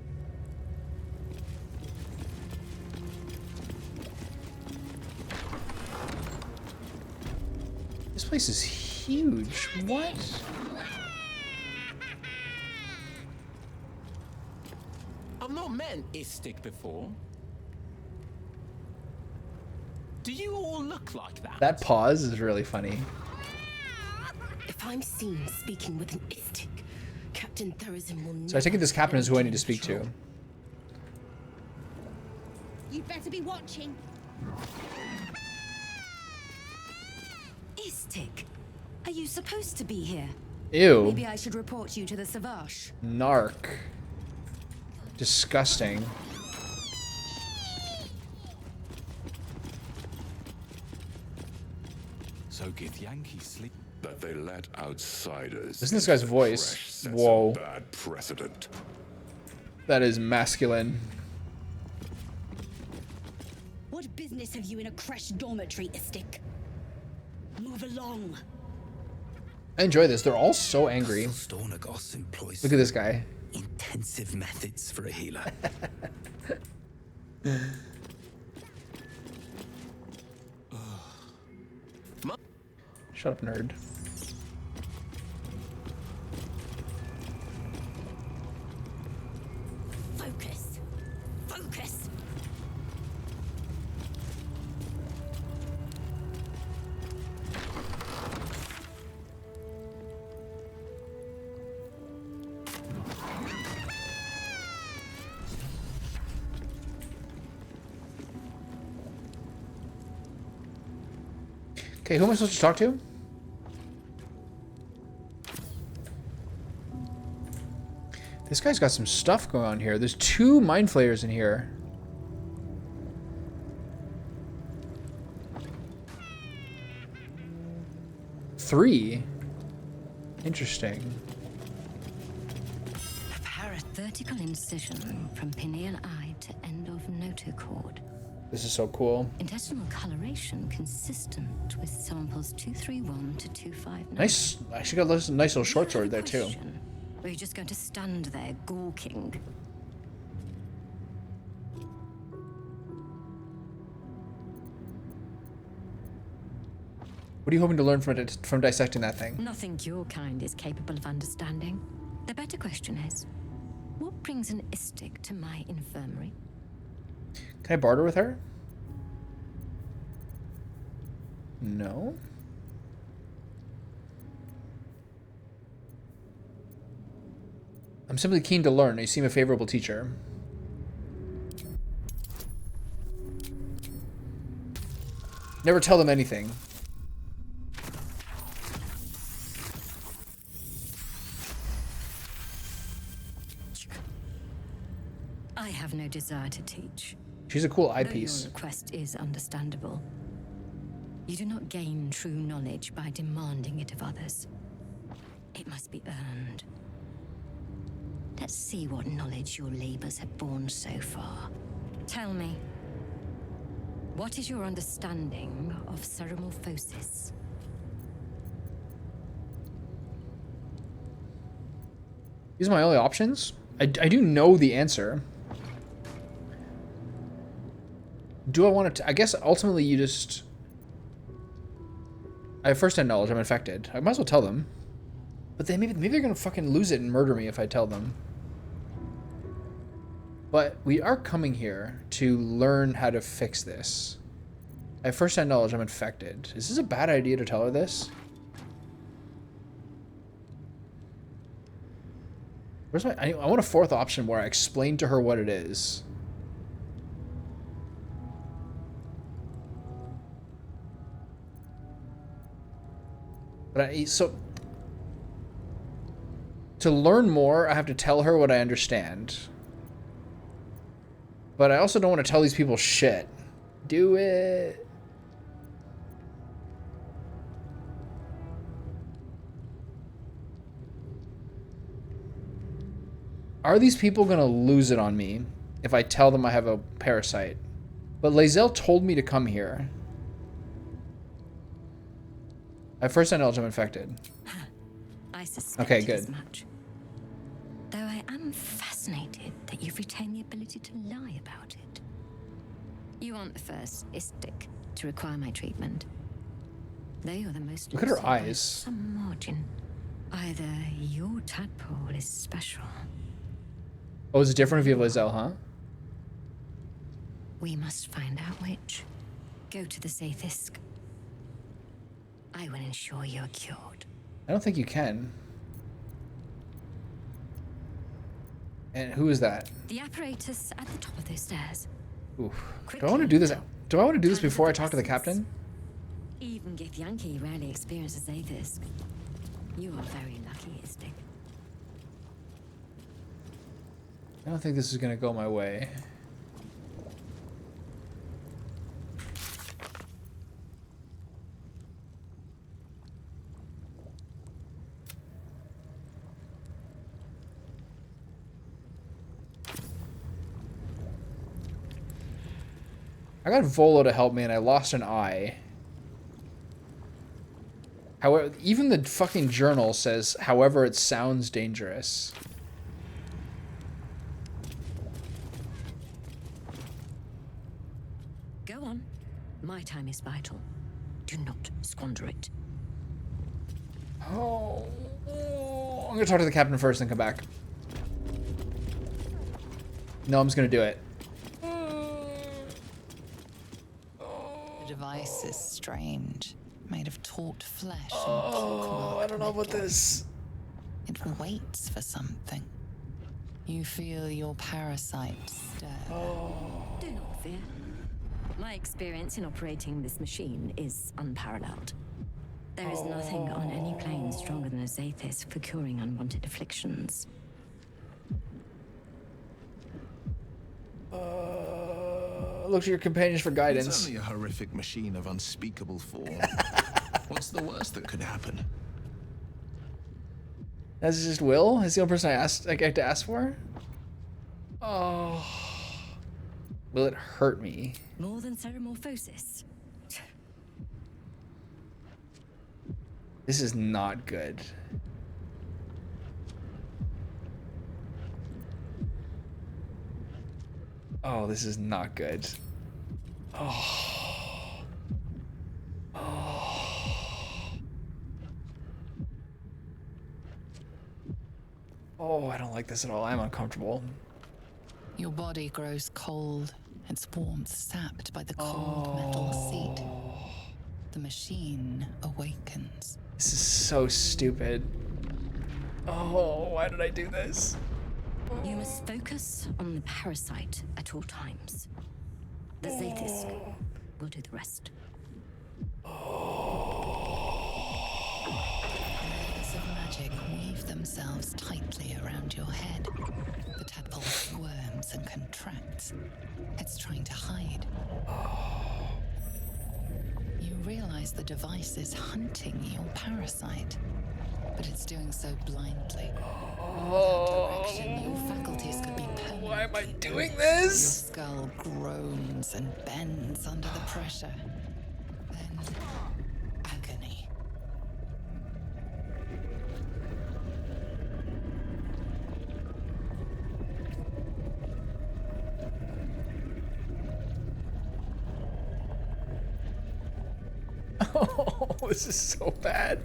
This place is huge. What?
I've not met Istik before. Do you all look like that?
That pause is really funny.
If I'm seen speaking with an Istik, Captain Therazin will
So I take it this captain is who I need to speak to.
You'd better be watching.
Istik, are you supposed to be here?
Ew.
Maybe I should report you to the Savage.
Narc. Disgusting.
So Githyanki sleep.
That they let outsiders.
Listen to this guy's voice.
Sets
Whoa.
a bad precedent.
That is masculine.
What business have you in a Creche dormitory, Istik? Move along.
I enjoy this. They're all so angry.
Stornagos employs
Look at this guy.
intensive methods for a healer.
Shut up, nerd.
Focus. Focus.
Okay, who am I supposed to talk to? This guy's got some stuff going on here. There's 2 mind flayers in here. Three. Interesting.
Apparent vertical incision from pineal eye to end of notochord.
This is so cool.
Intestinal coloration consistent with samples 231 to 259.
Nice. Actually got a nice little short sword there too.
Or are you just going to stand there gawking?
What are you hoping to learn from dissecting that thing?
Nothing your kind is capable of understanding. The better question is, what brings an Istik to my infirmary?
Can I barter with her? No. I'm simply keen to learn. You seem a favorable teacher. Never tell them anything.
I have no desire to teach.
She's a cool
Though
eyepiece.
your request is understandable. You do not gain true knowledge by demanding it of others. It must be earned. Let's see what knowledge your labors have borne so far. Tell me, what is your understanding of ceremorphosis?
These are my only options? I do know the answer. Do I want to... I guess ultimately you just... I have first-hand knowledge. I'm infected. I might as well tell them. But then maybe they're going to fucking lose it and murder me if I tell them. But we are coming here to learn how to fix this. I have first-hand knowledge. I'm infected. Is this a bad idea to tell her this? Where's my... I want a fourth option where I explain to her what it is. But so... To learn more, I have to tell her what I understand. But I also don't want to tell these people shit. Do it. Are these people going to lose it on me if I tell them I have a parasite? But Lae'zel told me to come here. I first knowledge I'm infected.
I suspect
okay, good.
as much. Though I am fascinated that you've retained the ability to lie about it. You aren't the first istic to require my treatment. Though you're the most...
Look at her
lucid by
eyes.
some margin. Either your tadpole is special.
Oh, is it different if you have Lae'zel, huh?
We must find out which. Go to the Zaithisk. I will ensure you're cured.
I don't think you can. And who is that?
The apparatus at the top of those stairs.
Oof. Do I want to do this? Do I want to do this before I talk to the captain?
Even Githyanki rarely experiences Zaithisk. You are very lucky, Istik.
I don't think this is going to go my way. I got Volo to help me and I lost an eye. However, even the fucking journal says, however, it sounds dangerous.
Go on. My time is vital. Do not squander it.
Oh, I'm gonna talk to the captain first and come back. No, I'm just gonna do it.
The device is strange, made of taut flesh.
Oh, I don't know about this.
It waits for something. You feel your parasite stir.
Do not fear. My experience in operating this machine is unparalleled. There is nothing on any plane stronger than a Zaithis for curing unwanted afflictions.
Look to your companions for guidance.
It's only a horrific machine of unspeakable form. What's the worst that could happen?
That's just Will? Is the only person I get to ask for? Oh. Will it hurt me?
More than ceremorphosis.
This is not good. Oh, this is not good. Oh. Oh. Oh, I don't like this at all. I'm uncomfortable.
Your body grows cold, its warmth sapped by the cold metal seat. The machine awakens.
This is so stupid. Oh, why did I do this?
You must focus on the parasite at all times. The Zaithisk will do the rest.
Layers of magic weave themselves tightly around your head. The tadpole squirms and contracts. It's trying to hide. You realize the device is hunting your parasite, but it's doing so blindly. Without direction, your faculties could be permanently.
Why am I doing this?
Your skull groans and bends under the pressure. Then, agony.
Oh, this is so bad.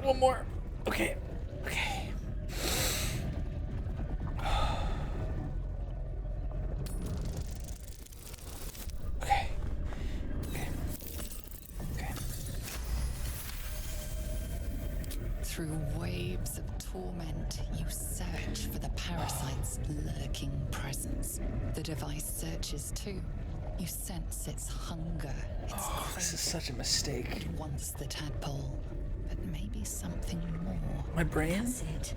One more. Okay. Okay. Okay. Okay. Okay.
Through waves of torment, you search for the parasite's lurking presence. The device searches too. You sense its hunger, its craving.
This is such a mistake.
It wants the tadpole, but maybe something more.
My brain?
That's it.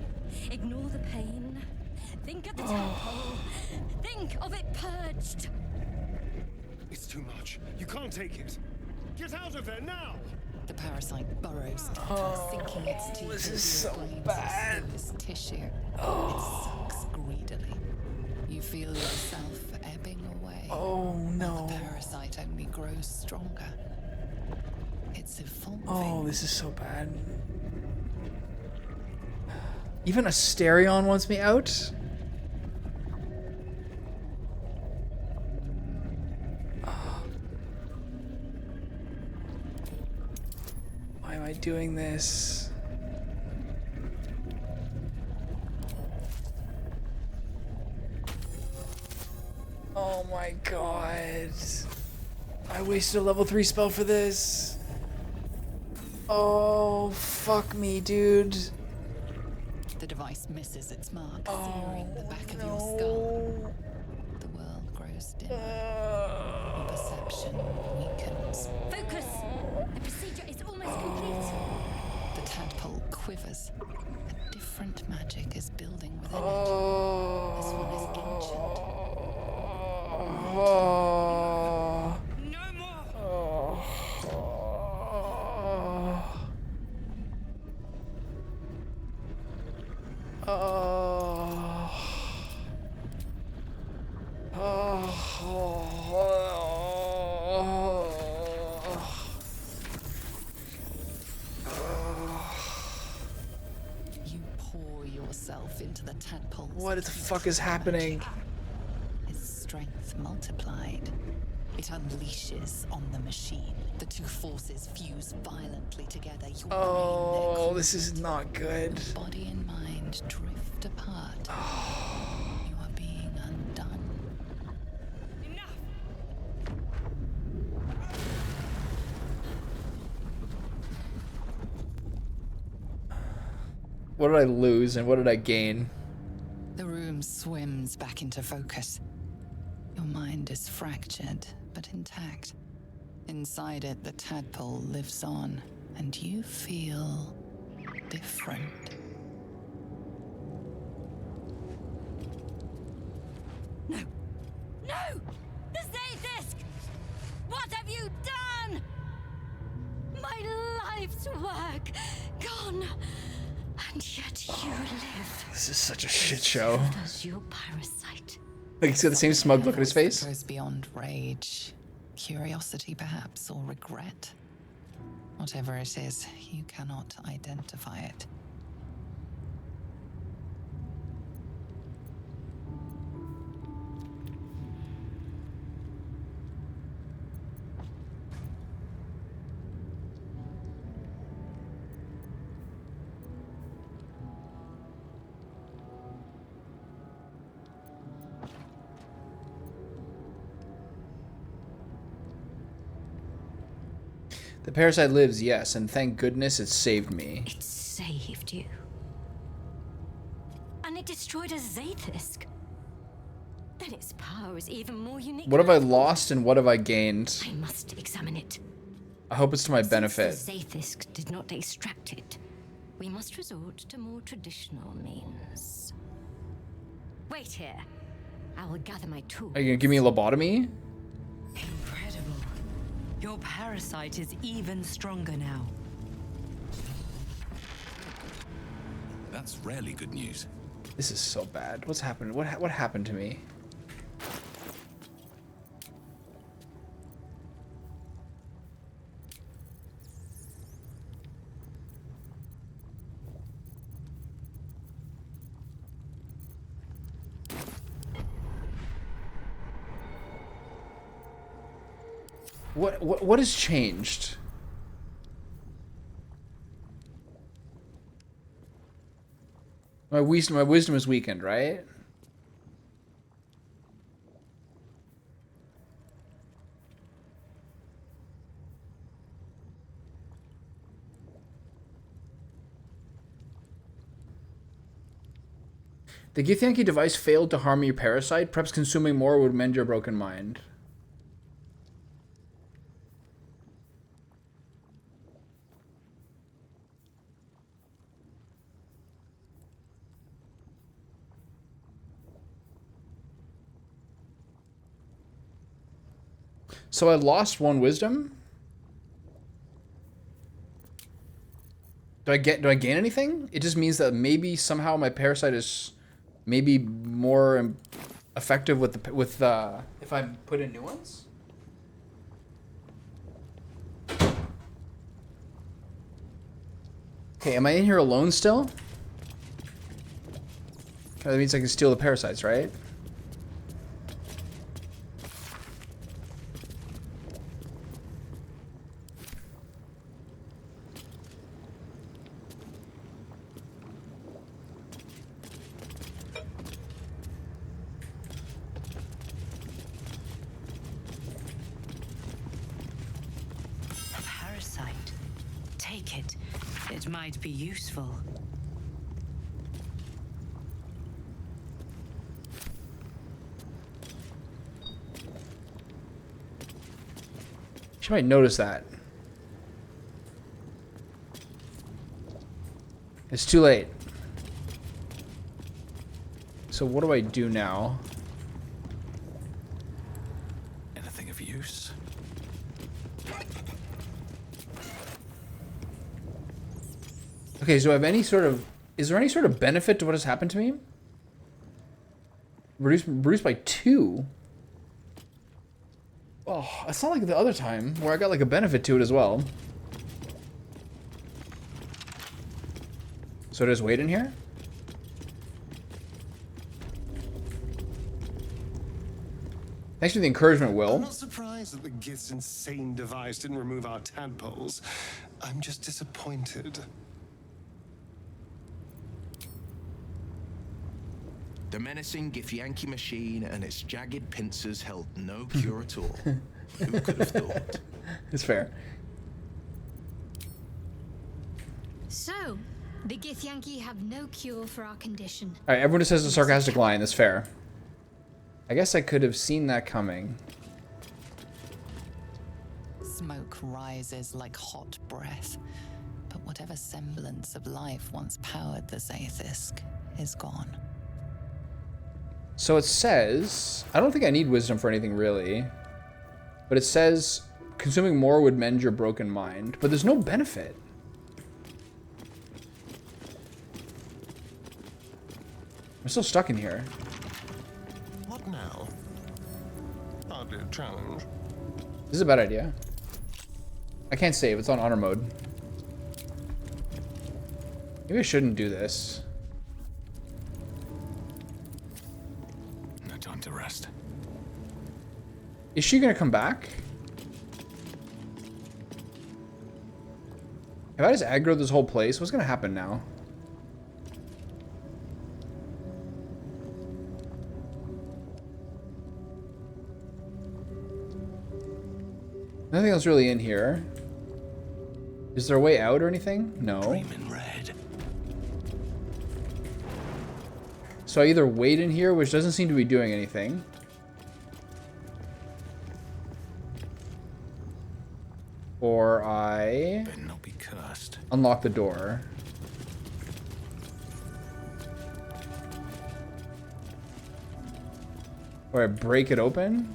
Ignore the pain. Think of the tadpole. Think of it purged.
It's too much. You can't take it. Get out of there now!
The parasite burrows deeper, sinking its teeth
this
into
is
your
so
brain's
bad.
smoothest tissue. It sucks greedily. You feel yourself ebbing away.
Oh no.
The parasite only grows stronger. It's evolving.
Oh, this is so bad. Even Asterion wants me out? Why am I doing this? Oh my god. I wasted a level 3 spell for this. Oh, fuck me, dude.
The device misses its mark, searing the back of your skull. The world grows dimmer. Your perception weakens.
Focus! The procedure is almost complete.
The tadpole quivers. A different magic is building within it. This one is ancient.
No more!
You pour yourself into the tadpole's
What the fuck is happening?
Its strength multiplied. It unleashes on the machine. The two forces fuse violently together. Your
Oh, this is not good.
body and mind drift apart. You are being undone.
What did I lose and what did I gain?
The room swims back into focus. Your mind is fractured, but intact. Inside it, the tadpole lives on, and you feel different.
No! The Zaithisk! What have you done? My life's work gone, and yet you live.
This is such a shit show.
As your parasite.
Like he's got the same smug look on his face.
Goes beyond rage. Curiosity, perhaps, or regret? Whatever it is, you cannot identify it.
The parasite lives, yes, and thank goodness it saved me.
It saved you. And it destroyed a Zaithisk. Then its power is even more unique.
What have I lost and what have I gained?
I must examine it.
I hope it's to my benefit.
Since the Zaithisk did not extract it, we must resort to more traditional means. Wait here. I will gather my tools.
Are you gonna give me a lobotomy?
Incredible. Your parasite is even stronger now.
That's rarely good news.
This is so bad. What's happened? What happened to me? What has changed? My wisdom is weakened, right? The Githyanki device failed to harm your parasite. Perhaps consuming more would mend your broken mind. So I lost one wisdom? Do I gain anything? It just means that maybe somehow my parasite is maybe more effective with if I put in new ones? Okay, am I in here alone still? That means I can steal the parasites, right?
It might be useful.
She might notice that. It's too late. So what do I do now?
Anything of use?
Okay, so I have any sort of... Is there any sort of benefit to what has happened to me? Reduced by 2? Oh, it's not like the other time where I got like a benefit to it as well. So just wait in here? Thanks for the encouragement, Will.
I'm not surprised that the Gith's insane device didn't remove our tadpoles. I'm just disappointed.
The menacing Githyanki machine and its jagged pincers held no cure at all. Who could have thought?
It's fair.
So, the Githyanki have no cure for our condition.
Alright, everyone just says a sarcastic line. That's fair. I guess I could have seen that coming.
Smoke rises like hot breath, but whatever semblance of life once powered the Zaithisk is gone.
So it says... I don't think I need wisdom for anything, really. But it says... Consuming more would mend your broken mind. But there's no benefit. I'm still stuck in here.
What now? Hardly a challenge.
This is a bad idea. I can't save. It's on honor mode. Maybe I shouldn't do this.
No time to rest.
Is she gonna come back? If I just aggro this whole place, what's gonna happen now? Nothing else really in here. Is there a way out or anything? No.
Dreaming red.
So I either wait in here, which doesn't seem to be doing anything. Or I
Better not be cursed.
unlock the door. Or I break it open.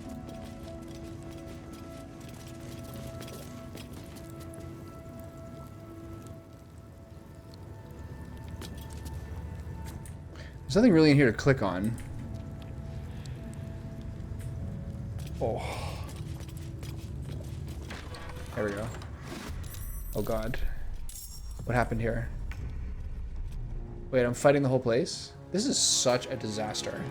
There's nothing really in here to click on. Oh. There we go. Oh god. What happened here? Wait, I'm fighting the whole place? This is such a disaster.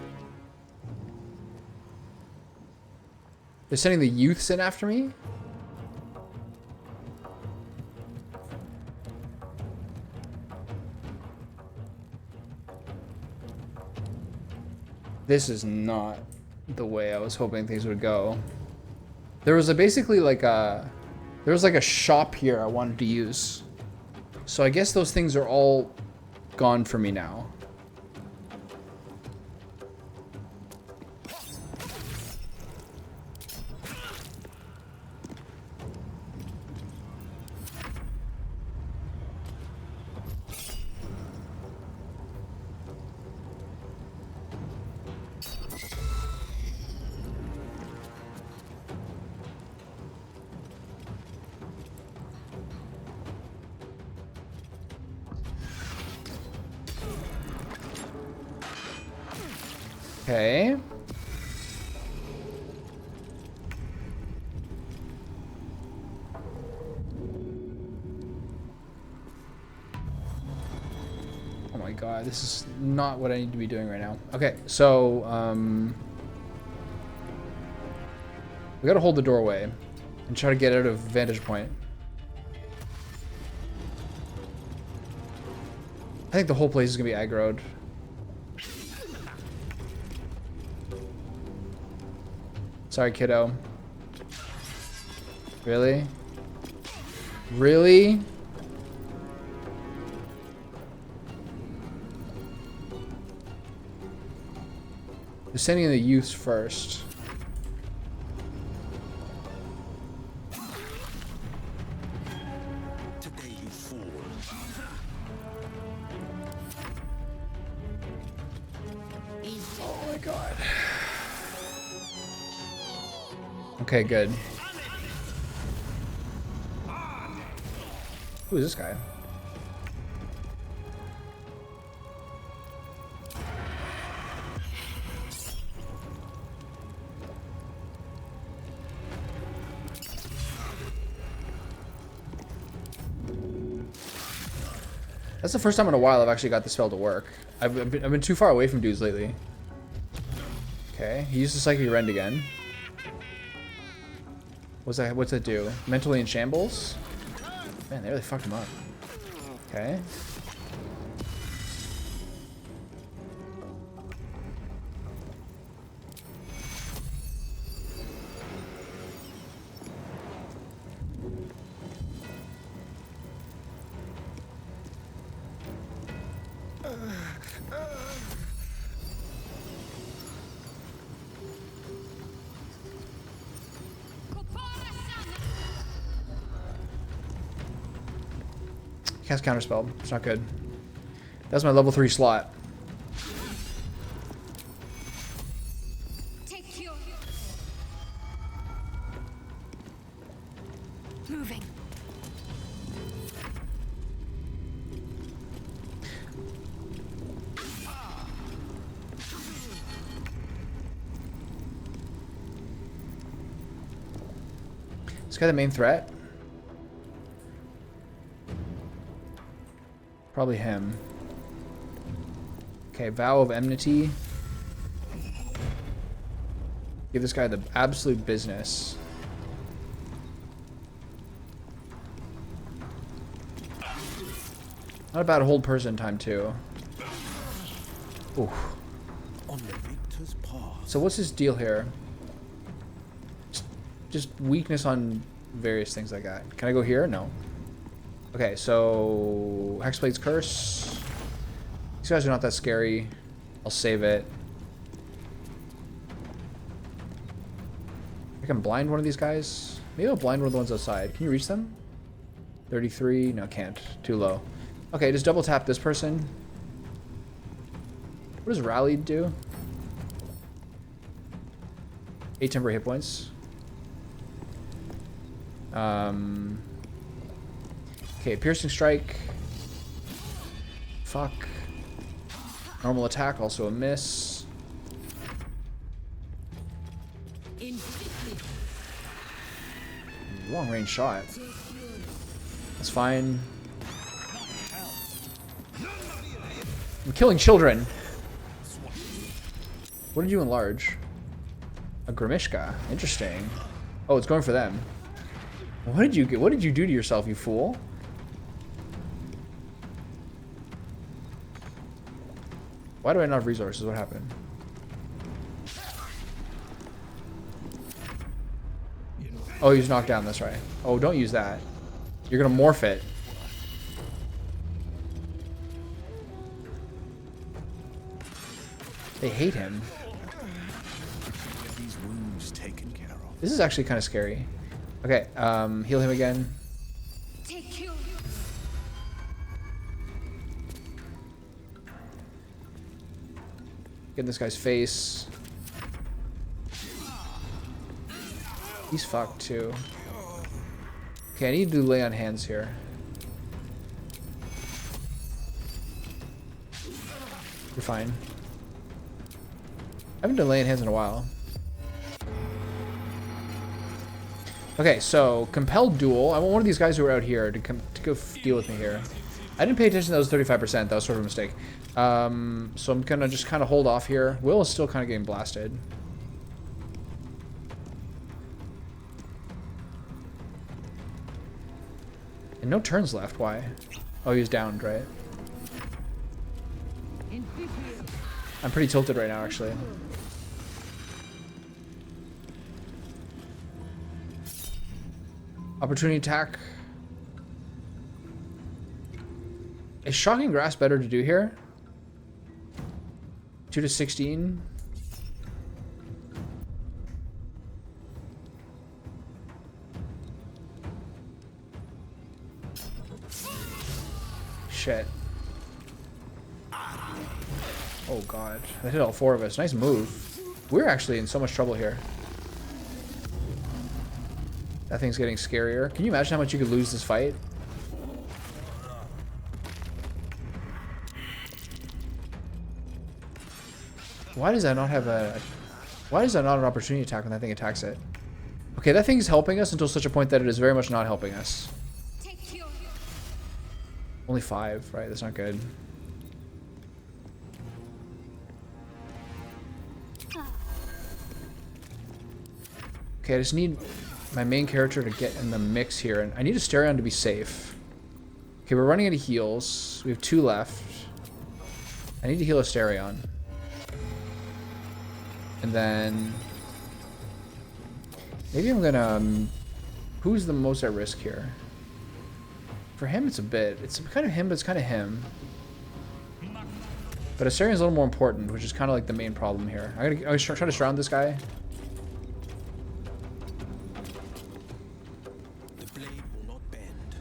They're sending the youths in after me? This is not the way I was hoping things would go. There was basically like a shop here I wanted to use. So I guess those things are all gone for me now. Okay. Oh my god, this is not what I need to be doing right now. Okay, so, we gotta hold the doorway and try to get out of vantage point. I think the whole place is gonna be aggroed. Sorry, kiddo. Really? Really? They're sending in the youths first.
Today you fall.
Oh my god. Okay, good. Who is this guy? That's the first time in a while I've actually got the spell to work. I've been too far away from dudes lately. Okay, he used the Psychic Rend again. What's that do? Mentally in shambles? Man, they really fucked him up. Okay. Cast counterspell. It's not good. That's my level 3 slot.
Take your moving.
This guy the main threat? Probably him. Okay, Vow of Enmity. Give this guy the absolute business. Not a bad hold person time too. Ooh. So what's his deal here? Just weakness on various things like that. Can I go here? No. Okay, so Hexblade's Curse. These guys are not that scary. I'll save it. I can blind one of these guys. Maybe I'll blind one of the ones outside. Can you reach them? 33? No, can't. Too low. Okay, just double tap this person. What does Rallied do? 8 temporary hit points. Okay, Piercing Strike. Fuck. Normal attack, also a miss. Long range shot. That's fine. I'm killing children. What did you enlarge? A Grimishka. Interesting. Oh, it's going for them. What did you get? What did you do to yourself, you fool? Why do I not have resources? What happened? Oh, he's knocked down. That's right. Oh, don't use that. You're gonna morph it. They hate him.
These wounds taken care of.
This is actually kind of scary. Okay, heal him again. Get in this guy's face. He's fucked too. Okay, I need to do lay on hands here. You're fine. I haven't done lay on hands in a while. Okay, so compelled duel. I want one of these guys who are out here to come to go deal with me here. I didn't pay attention to those 35%. That was sort of a mistake. So I'm gonna just kind of hold off here. Will is still kind of getting blasted. And no turns left. Why? Oh, he was downed, right? I'm pretty tilted right now, actually. Opportunity attack. Is Shocking Grasp better to do here? 2 to 16. Shit. Oh god. That hit all 4 of us. Nice move. We're actually in so much trouble here. That thing's getting scarier. Can you imagine how much you could lose this fight? Why does that not have a... Why is that not an opportunity attack when that thing attacks it? Okay, that thing's helping us until such a point that it is very much not helping us. Only 5, right? That's not good. Okay, I just need my main character to get in the mix here, and I need Asterion to be safe. Okay, we're running out of heals. We have 2 left. I need to heal Asterion. And then... Maybe I'm gonna... who's the most at risk here? For him, it's a bit. It's kind of him, but it's kind of him. But Astarion's a little more important, which is kind of like the main problem here. I'm gonna try to surround this guy.
The blade will not bend.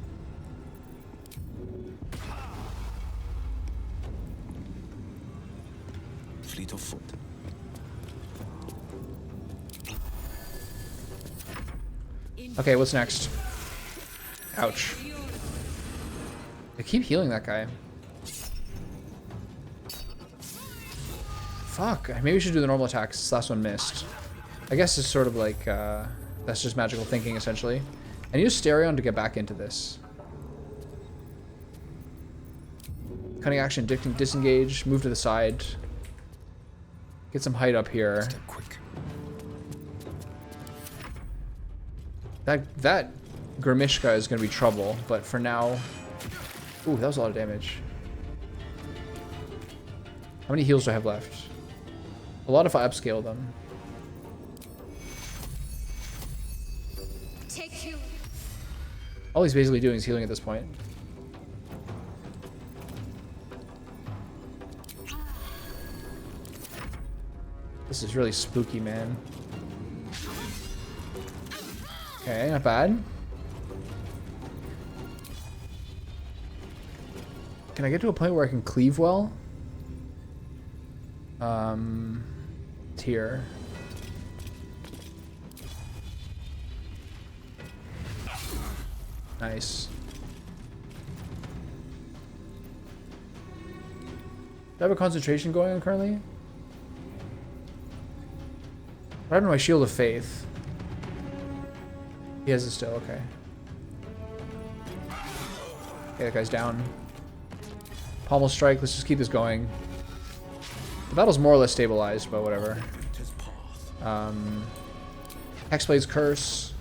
Fleet of foot.
Okay, what's next? Ouch. I keep healing that guy. Fuck. Maybe we should do the normal attacks. This last one missed. I guess it's sort of like, That's just magical thinking, essentially. And use Stereon to get back into this. Cunning action, disengage, move to the side. Get some height up here. That Grimishka is going to be trouble, but for now... Ooh, that was a lot of damage. How many heals do I have left? A lot if I upscale them. All he's basically doing is healing at this point. This is really spooky, man. Okay, not bad. Can I get to a point where I can cleave well? Tier. Nice. Do I have a concentration going on currently? I don't know my Shield of Faith. He has it still, okay. Okay, that guy's down. Pommel Strike, let's just keep this going. The battle's more or less stabilized, but whatever. Hexblade's Curse.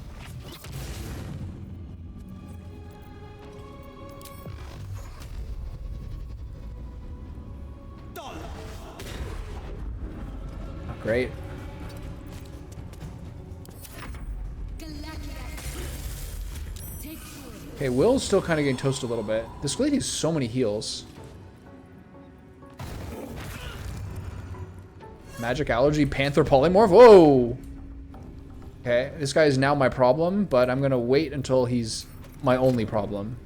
Great. Okay, Will's still kind of getting toasted a little bit. This lady has so many heals. Magic Allergy, Panther Polymorph. Whoa! Okay, this guy is now my problem, but I'm gonna wait until he's my only problem.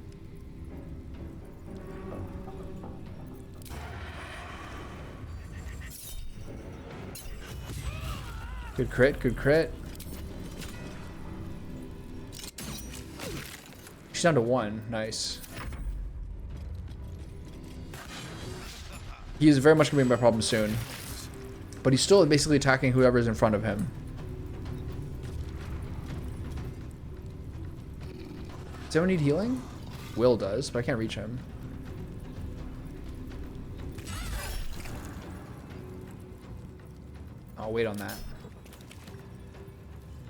Good crit, good crit. She's down to 1. Nice. He is very much going to be my problem soon. But he's still basically attacking whoever's in front of him. Does anyone need healing? Will does, but I can't reach him. I'll wait on that.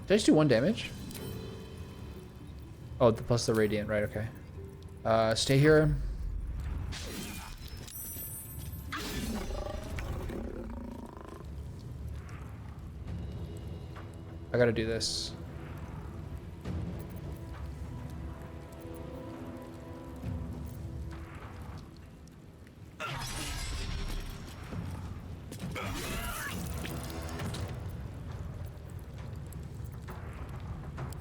Did I just do 1 damage? Oh, plus the radiant, right, okay. Stay here. I gotta do this.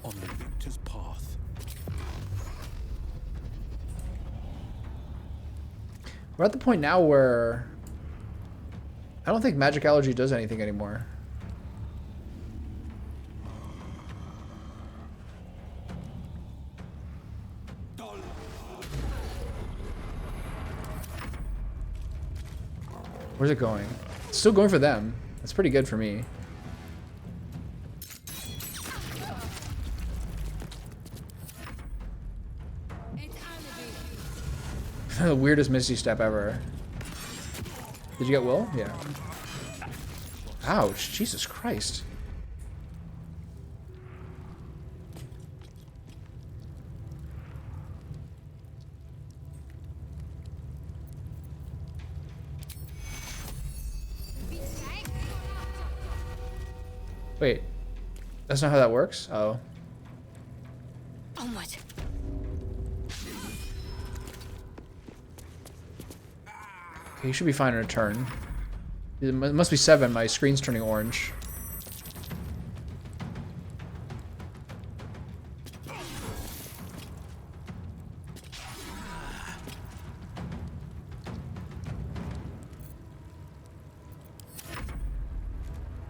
On the victor's path.
We're at the point now where I don't think Magic Allergy does anything anymore. Where's it going? It's still going for them. That's pretty good for me. The weirdest Misty Step ever. Did you get Will? Yeah. Ouch. Jesus Christ. Wait. That's not how that works? Oh.
Onward.
Okay, you should be fine in a turn. It must be 7. My screen's turning orange.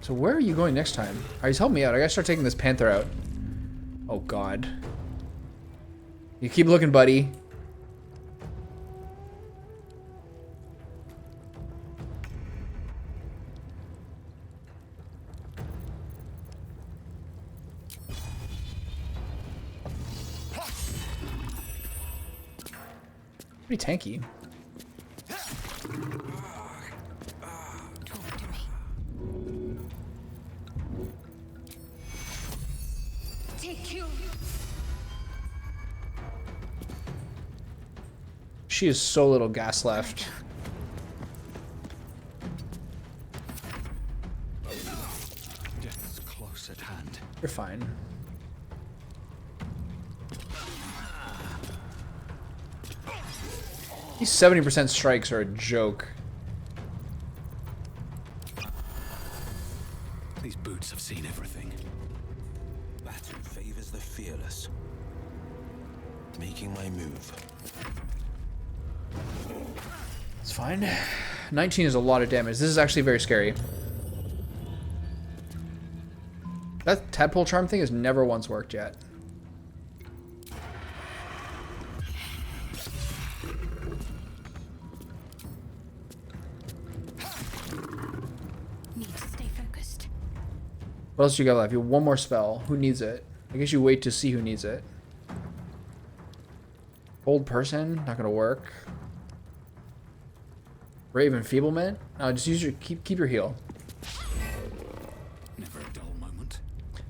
So where are you going next time? Alright, he's helping me out. I gotta start taking this panther out. Oh god. You keep looking, buddy. Pretty tanky.
Talk to me. Take you.
She has so little gas left.
Death's close at hand.
You're fine. These 70% strikes are a joke.
These boots have seen everything.
Battle favors the fearless. Making my move.
It's fine. 19 is a lot of damage. This is actually very scary. That tadpole charm thing has never once worked yet.
Need to stay focused.
What else do you got left? You have one more spell. Who needs it? I guess you wait to see who needs it. Old person, not gonna work. Brave enfeeblement. Just use your keep your heal.
Never a dull moment.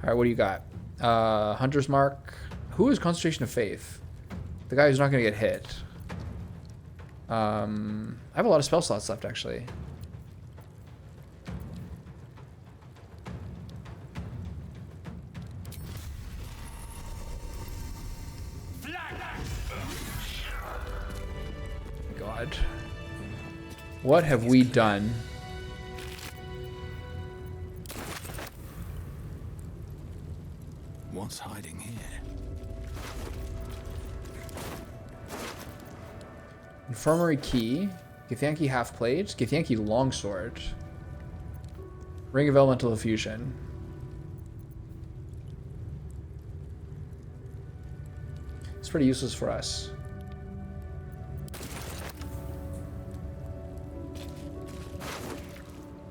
All right, what do you got? Hunter's Mark. Who is Concentration of Faith? The guy who's not gonna get hit. I have a lot of spell slots left actually. God. What have we done?
What's hiding here?
Infirmary Key. Githyanki Half Plate. Githyanki Longsword. Ring of Elemental Effusion. It's pretty useless for us.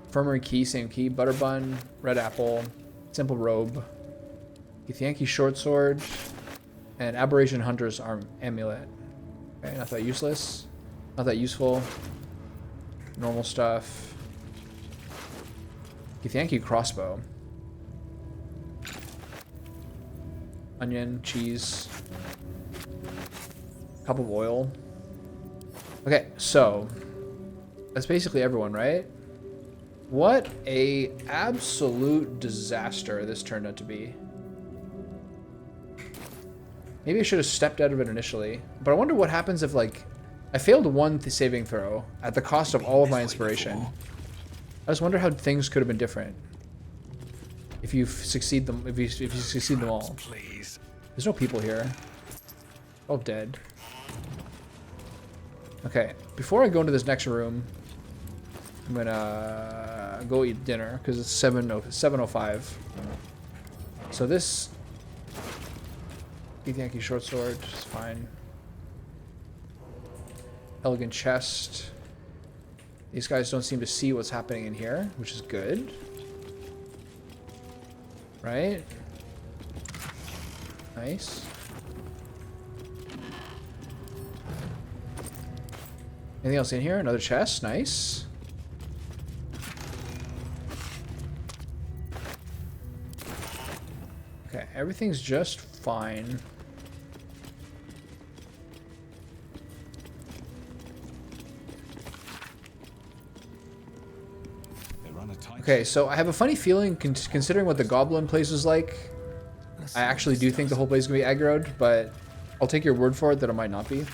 Infirmary Key, same key. Butter Bun, Red Apple, Simple Robe, Githyanki Short Sword, and Aberration Hunter's Arm Amulet. Okay, not that useless. Not that useful. Normal stuff. Githyanki Crossbow. Onion, cheese. Cup of oil. Okay, so that's basically everyone, right? What a absolute disaster this turned out to be. Maybe I should have stepped out of it initially. But I wonder what happens if, like, I failed one saving throw at the cost of all of my inspiration. I just wonder how things could have been different if you succeed them. If you succeed them all.
Please.
There's no people here. All dead. Okay, before I go into this next room, I'm gonna go eat dinner because it's 7:05. So this Githyanki short sword is fine. Elegant chest. These guys don't seem to see what's happening in here, which is good. Right? Nice. Anything else in here? Another chest. Nice. Okay, everything's just fine. Okay, so I have a funny feeling, considering what the goblin place was like, I actually do think the whole place is going to be aggroed, but I'll take your word for it that it might not be.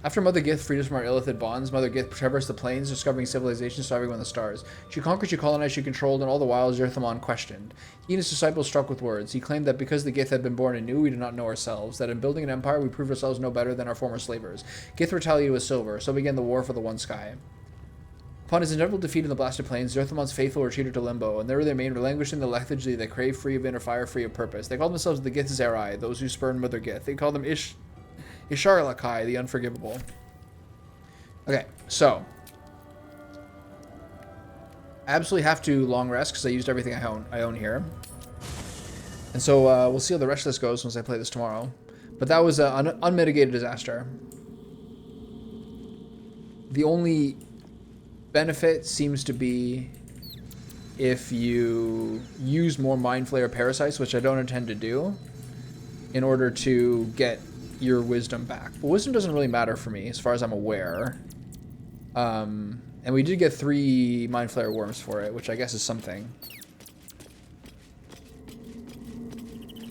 After Mother Gith freed us from our illithid bonds, Mother Gith traversed the plains, discovering civilization starving on the stars. She conquered, she colonized, she controlled, and all the while Zerthamon questioned. He and his disciples struck with words. He claimed that because the Gith had been born anew, we did not know ourselves, that in building an empire we proved ourselves no better than our former slavers. Gith retaliated with silver, so began the war for the One Sky. Upon his inevitable defeat in the blasted plains, Zerthamon's faithful retreated to Limbo, and there they remained relinquishing the lethargy they crave, free of inner fire, free of purpose. They called themselves the Gith Zerai, those who spurned Mother Gith. They called them Isharlakai, the unforgivable. Okay, so absolutely have to long rest because I used everything I own here, and so we'll see how the rest of this goes once I play this tomorrow. But that was an unmitigated disaster. The only benefit seems to be if you use more Mind Flayer parasites, which I don't intend to do, in order to get your wisdom back. But wisdom doesn't really matter for me, as far as I'm aware. And we did get 3 Mind Flayer worms for it, which I guess is something.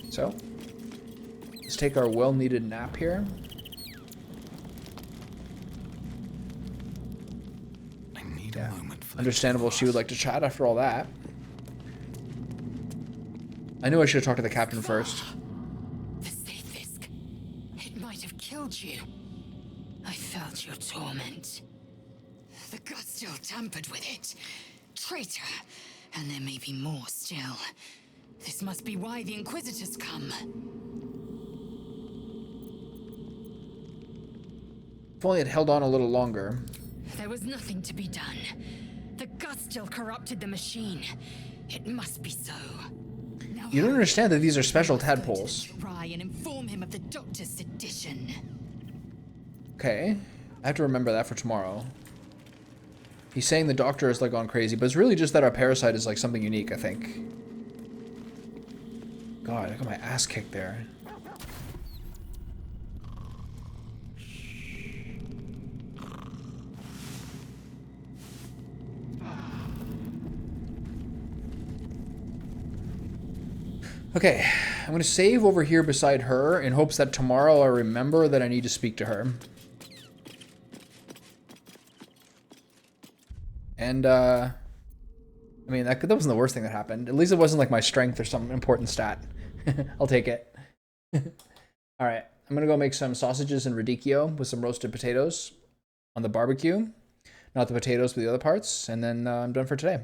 So, let's take our well-needed nap here. Yeah. Understandable she would like to chat after all that. I knew I should have talked to the captain first.
The Sathisk. It might have killed you. I felt your torment. The gods still tampered with it. Traitor. And there may be more still. This must be why the Inquisitors come.
If only it held on a little longer.
There was nothing to be done. The gods still corrupted the machine. It must be so. Now
You don't understand that these are special tadpoles.
try and inform him of the Doctor's sedition.
Okay. I have to remember that for tomorrow. He's saying the Doctor is like gone crazy, but it's really just that our parasite is like something unique, I think. God, I got my ass kicked there. Okay, I'm going to save over here beside her in hopes that tomorrow I remember that I need to speak to her. And, I mean, that wasn't the worst thing that happened. At least it wasn't like my strength or some important stat. I'll take it. Alright, I'm going to go make some sausages and radicchio with some roasted potatoes on the barbecue. Not the potatoes, but the other parts. And then I'm done for today.